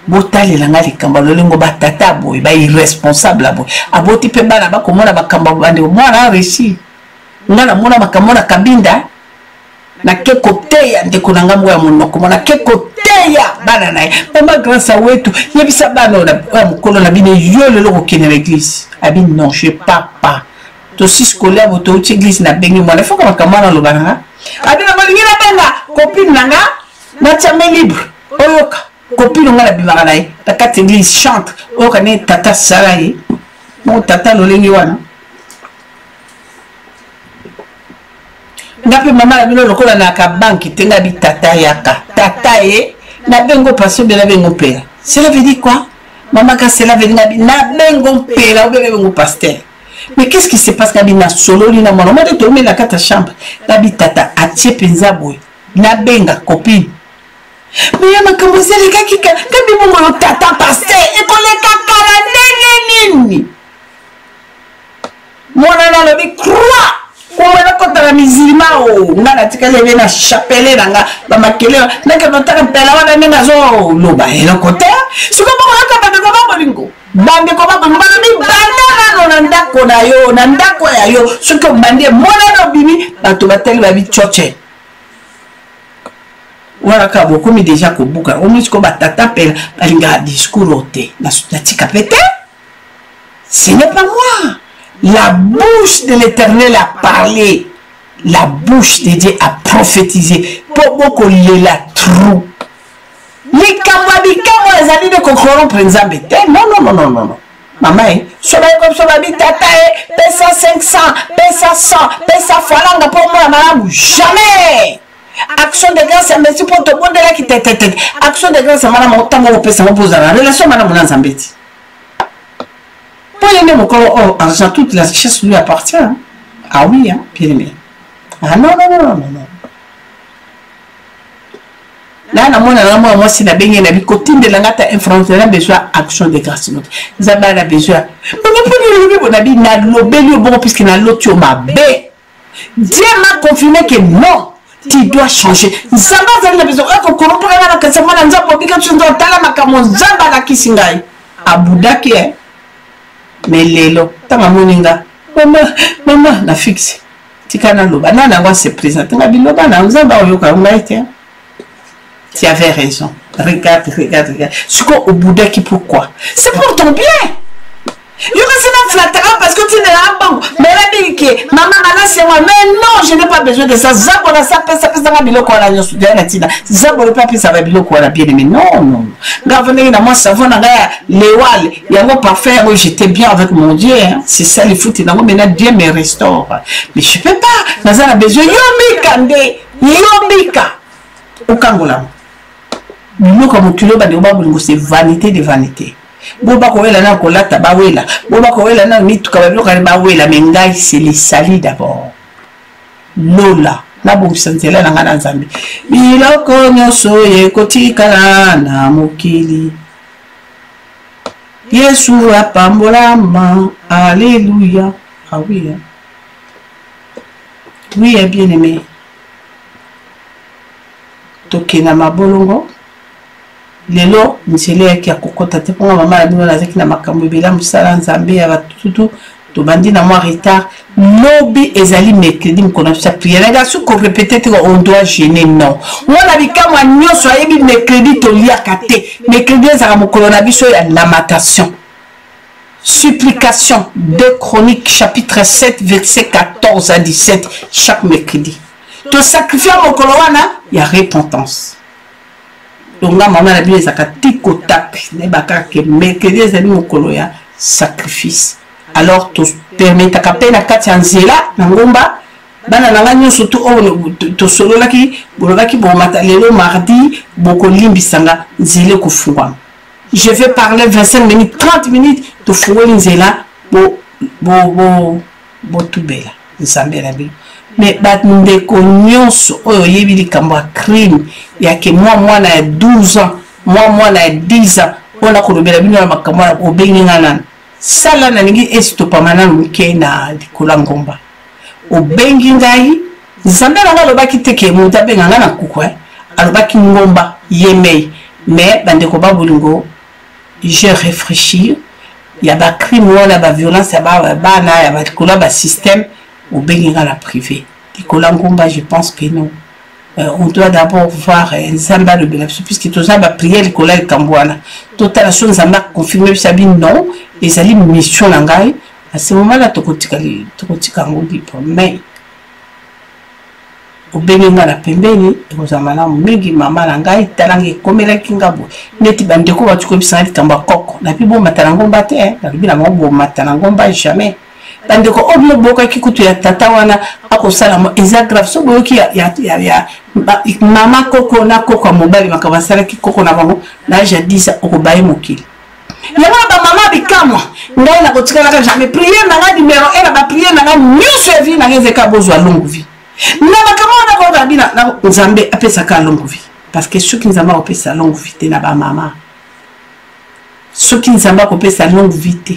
Speaker 2: botali langa likamba lolengo batata boy ba irresponsable boy aboti pe bana ba komona bakamba bande mwana réussi ngana mona makamona kabinda na keko teya ndeko na ngambo ya monoko mona keko teya bana naye pamba grâce à wetu yebisa bana na mukolo na bine yo lelo ko kene l'église abi non je papa to si scolaire boto uti église na bengi mwana foko makamana lo bana abi na malingi na benga copine nanga na chame libre oyoka copine ngala bimaka naye ta kati église chante oyoka ne tata salaye mo tata lolengi wana ngapi mama la bino lokola na ka banki tenga bi tata yaka tata e na bengo passion de la bengo pera cela veut dire quoi maman ka cela veut dire na bengo pera ou bengo pasteur mais qu'est-ce qui se passe kabi na solo li na mwana mode to me na kata chambre na bi tata atie penza boy na benga copine mais ya makambo zeli kakika kabi bongo tata pasteur e ko le kakala nini mwana na lobi croix on contre la musulman ngana tikale bena chapelle nanga ba makele nanga notaka mpela wana nanga zo loba elo kote siko boko hata bande ko babolingo bande ko babo mbana mi banda na ndako na yo na ndako ya yo siko mbande mona no bimi bato bateli ba bi choche wala ka boko mi déjà ko buka o mi ko batata pela balinga discours ote na tika pete ce n'est pas moi. La bouche de l'Éternel a parlé. la bouche de Dieu a prophétisé pour beaucoup la trou. Les kamwabikamo les amis de corrompre Nzambe. Non. Maman, soba comme soba tata, pesa 500, pesa 100, pesa falanga pour moi madame jamais. Action de grâce, merci pour te bon de là qui t'est. Action de grâce, madame, autant que vous pesa vous poser la relation madame Nzambe. Pour les mon corps, argent toute la richesse lui appartient. Hein? Ah oui, hein, bien aimé. Ah non. Là, moi, si la baigne n'a côté de la gata influence, elle a besoin d'action de grâce. Zaba a besoin. Mais on a dit, n'a l'obéli au bon, puisqu'il n'a l'autre ma baie. Dieu m'a confirmé que non, tu dois changer. Zaba a besoin. Quand on comprend que c'est moi, on a dit que tu dois t'aller à Kamon Zaba la Kisingai. À Boudaki, mais Lélo, ta mamoninga. Maman, la fixe. Tikana loba. Nana, c'est présent. Tu m'as dit, loba, n'a pas eu qu'à tu avais raison. Regarde. Ce qu'au Bouddha qui pourquoi? C'est pour ton bien. Il y aura flattera parce que tu n'es pas bon. Mais la vie qui est, maman, c'est moi. Mais non, je n'ai pas besoin de ça. Zabora, ça peut ça bilo quoi la nyosu de la tina. Zabora pas ça va bilo quoi la bien mais non. Gavene na moi savon na lewal. Il y a moi parfait. J'étais bien avec mon Dieu. C'est ça les foot. Maintenant Dieu me restaure. Mais je peux pas. Nazana besoin. Yomika. Au Kangola. Biloko mokilo ba de babulingo c'est vanité de vanité. Boba ko wela na ko lata ba wela. Boba ko wela na mituka ba biloko ba wela mais ngai c'est les salis d'abord. Lola na bo santela na ngana Nzambe. Biloko nyoso ye kotikala na mokili. Yesu apambolama. Alléluia. Ah oui. Hein? Oui, bien aimé. Tokena mabolongo. Lelo nsele ki akokota te ponga mama la bino nazaki na makambo ebela musala Nzambe ya batutu to bandi na moi retard lobi ezali mercredi mkono sa prière nga su ko répéter que on doit gêner non wana bikamwa nyoso ayebi mercredi to liaka te mercredi ezaka mokolo na biso ya lamentation supplication 2 Chroniques chapitre 7 verset 14 à 17 chaque mercredi to sacrifier mokolo wana ya repentance. Donc, maman la Bible est tiko tak ne baka ke mercredi ezali mokolo ya sacrifice. Alors tu permets ta kapena kati nzela na ngomba bana nanga nyoso to solo laki bolobaki bo mata lelo mardi boko limbisanga nzele ko fungwa. Je vais parler 25 minutes 30 minutes to fungwa nzela bo tubela Nzambe la Bible. Mais batndeko nyonso oyo yebi likambo ya crime ya ke moi na 12 ans moi na 10 ans on a kolobela bino na makambo ya obengi ngana sala na ningi estopa manana muke na likola ngomba obengi ngai Nzambe na lobaki teke muta benga ngana kukwa alobaki ngomba yemei mais bandeko babulingo j'ai réfléchi ya ba crime wala ba violence ya ba bana ya ba likola ba système au Bénin à la privée. Nicolas Ngomba, je pense que non. On doit d'abord voir Nzamba le Belapsu, puisque tout ça va prier Nicolas et Kambouana. Toute la chose Nzamba confirmé Sabine non, et ça lit mission Langai. À ce moment-là, Tokotika Ngombi, mais au Bénin à la Pembeni, vous avez un Megi Mama Langai, Talangi, comme la Kingabo. Neti Bandeko, tu connais ça, Kamba Koko. La plus beau Matanangomba, la plus beau Matanangomba, jamais. Bandeko oblo boka kikutu ya tata wana akosala mo eza grave so boyoki ya mama koko na koko mobali makabasala ki koko na bango na jadisa okobaye mokili yaba ba mama bikamwa ngai na kotikala ka jamais prier na nga numéro 1 ba prier na nga nyuso vie na ngeze ka bozwa longue vie na bakama na ko babina na Nzambe apesa ka longue vie parce que ceux qui Nzamba opesa longue vie te na ba mama ceux qui Nzamba opesa longue vie te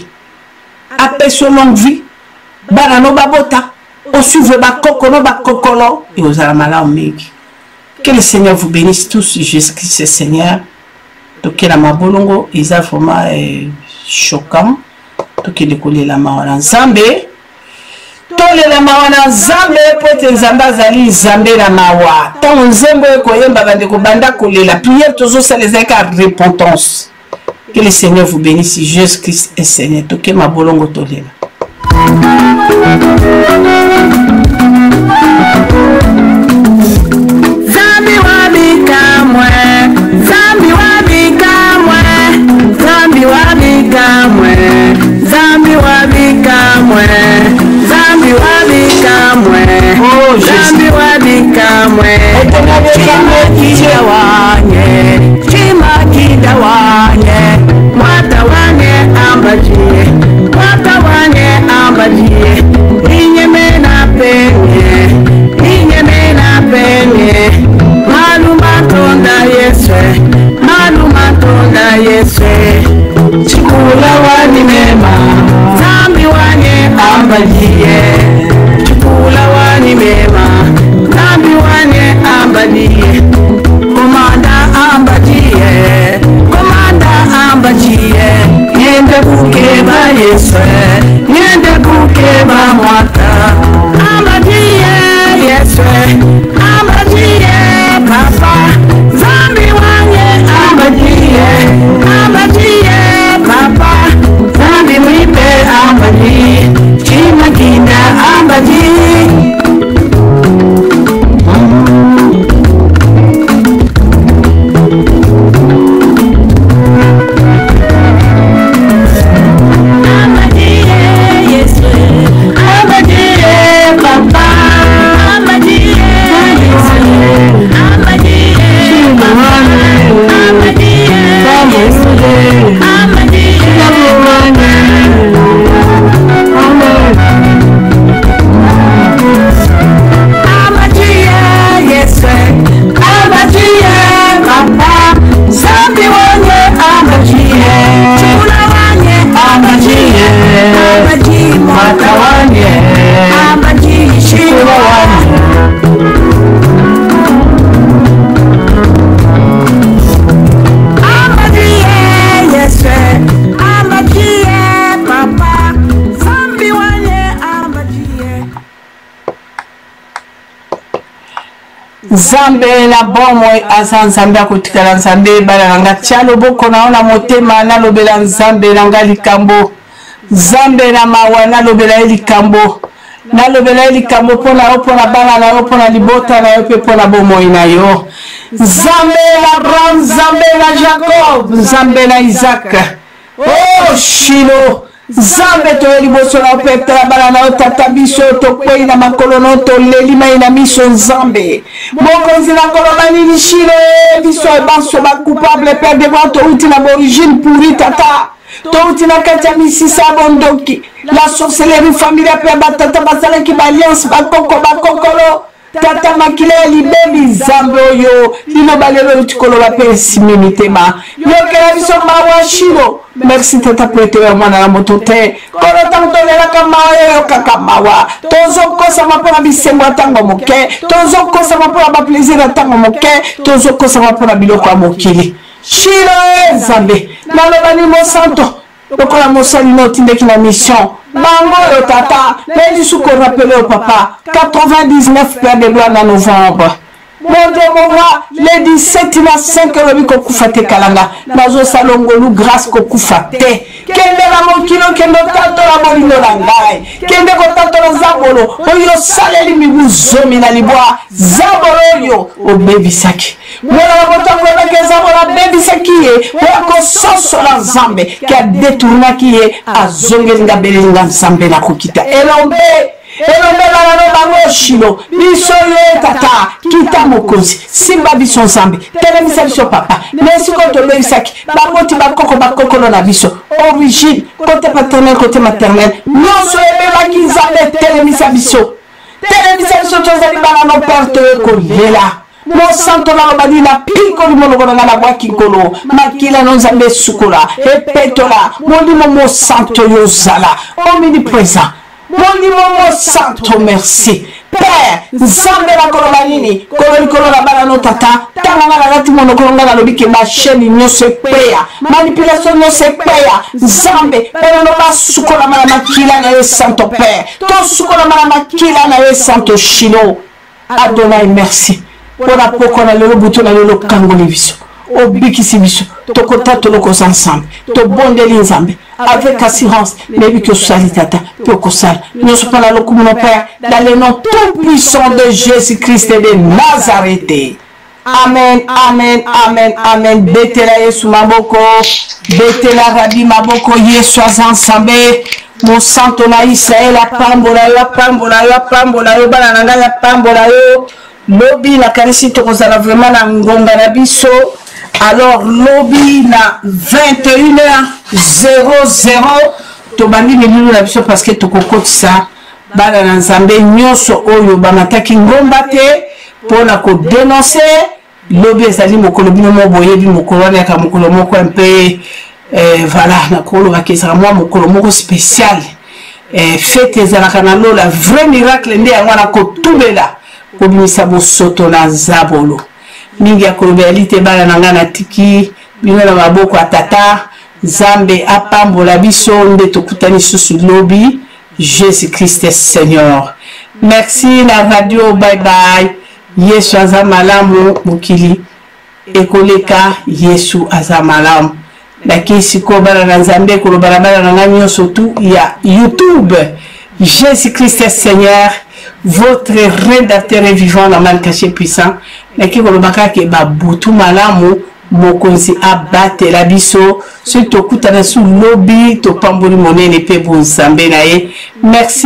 Speaker 2: apesa longue vie bana no babota osuve ba koko no ba kokolo et aux alamala meki. Que le Seigneur vous bénisse tous, Jésus-Christ Seigneur. Donc la mabolongo isa vraiment choquant. Donc il décolle la mawana Nzambe. Tole la mawana Nzambe pote Nzamba zali Nzambe la mawa. Tant Nzembo ko yemba bande ko banda kolela la prière toujours ça les écarts repentance. Que le Seigneur vous bénisse, Jésus-Christ est Seigneur. Donc ma bolongo tole.
Speaker 1: Zambi wabikamwe, Zambi wabikamwe, Zambi wabikamwe, Zambi wabikamwe, Zambi wabikamwe, Zambi wabikamwe, Chima kidawanye, Chima kidawanye, Mwata wane ambajie, Mwata wane ambajie, Inyeme na penye, Inyeme na penye, Malumatonda Yeswe, Malumatonda Yeswe, Chikula wani mema, Zambi wane ambajie, Chikula wani mema, Zambi wane ambajie, Komanda ambajie, Komanda ambajie, Nyende kukeba Yeswe, Nyende kukeba Mwata ambajie Yeswe, ambajie Papa, Zambi wane ambajie, ambajie Papa, Zambi mwipe ambajie, Chima kinda ambajie. Nzambe na bomo asa nzambe akutikala nzambe balanga tialo boko naona motema nalobela nzambe nanga likambo nzambe na mawa nalobela likambo nalobela likambo pona opona bana na opona libota na yope pona bomo ina yo nzambe na Abraham nzambe na Jacob nzambe na Isaac oh Shilo Zambe to liboso na opetela bala na otata biso to kwei na makolono to lelima ina miso nzambe mokonzi na kolona nini Shilo biso banso ba coupable père de moi to uti na origine pourri tata to uti na katia misisa bondoki la sorcellerie familiale père batata basala ki alliance bakoko bakokolo tata makile libebi zambe oyo lino balelo utikolola pe simimitema yokela biso mawa Shilo. Merci tata prete mwana na motote kono tantolela kama yo kaka mawa tozo kosa mapona bisengo tango moke tozo kosa mapona ba plaisir tango moke tozo kosa mapona biloko ya mokili Shilo Zambe naloba ni mosanto lokola mosali notindeki na mission bango yo tata lendi suko rappelé au papa 99 père de gloire en novembre mon Dieu mon roi le 17 na 5 lobi ko kufate kalanga nazo salongolu grâce ko kufate kende la mokilo kendo tanto la molino na ngai kende ko tanto la zabolo oyo saleli mibuzomi na libwa zabolo yo obebisaki mwana botango na kezabolo bebisaki ko soso la nzambe ki a détourné ki azongelinga belinga nzambe na kokita elombe la no bango Shilo biso ye tata kita mokozi simba biso nzambe telemisa biso papa merci ko to lebisaki bakoti bakoko na biso origine côté paternel côté maternel nyonso ebebaki nzambe telemisa biso tozali bana no perte kolela mosanto na lobadi na piko limolokona na bwaki nkolo makila no nzambe sukola epetola molimo mosanto yozala omniprésent Monimo santo merci Père nzambe la kolobanini kolola bana no tata tanga na lati monokolonga na lobike ma chaîne nyose peya manipulation nyose peya nzambe bana no basukola mala makila na ye santo Père to sukola mala makila na ye santo Shilo Adonai merci pona poko na lelo buto na lelo kangoli biso obikisi biso to kota to loko ensemble to bondeli nzambe avec assurance. Mais oui que ça tata, peu que ça. Nous sommes là le mon Père, dans le nom tout puissant de Jésus-Christ de Nazareth. Amen, amen, amen, amen. Betela Yesu maboko, betela Rabi maboko, Yesu ensemble. Mon santo na Israël a pambola yo, bana nanga ya pambola yo. Lobby na kanisi tokozala vraiment na ngonga na biso. Alors lobby na 21h00 tobandi milulu na biso parce que tokokotisa bana na Nzambe nyonso oyo bamataki ngomba te pona ko dénoncer lobby ezali mokolo bino mo boyebi mokolo na ka mokolo moko un peu voilà na kolo bakisa moi mokolo moko spécial fête ezalaka na lola vrai miracle nde yango na kotubela kobimisa bosoto na zabolo mingi ya kolobeli te bana na ngana tiki bino na maboko atata Nzambe apambola biso nde tokutani susu lobby Jésus Christ Seigneur. Merci la radio, bye bye. Yesu azamalamu mukili ekoleka Yesu azamalamu. Lakini siko bana na Nzambe kolobala bana na ngani surtout ya YouTube. Jésus Christ Seigneur, votre rédacteur est vivant dans mal caché puissant. Lakini kolobaka ke babutu malamu mokonzi abate la biso surtout kutana su lobby to pamboli monene pe bon Nzambe na ye. Merci.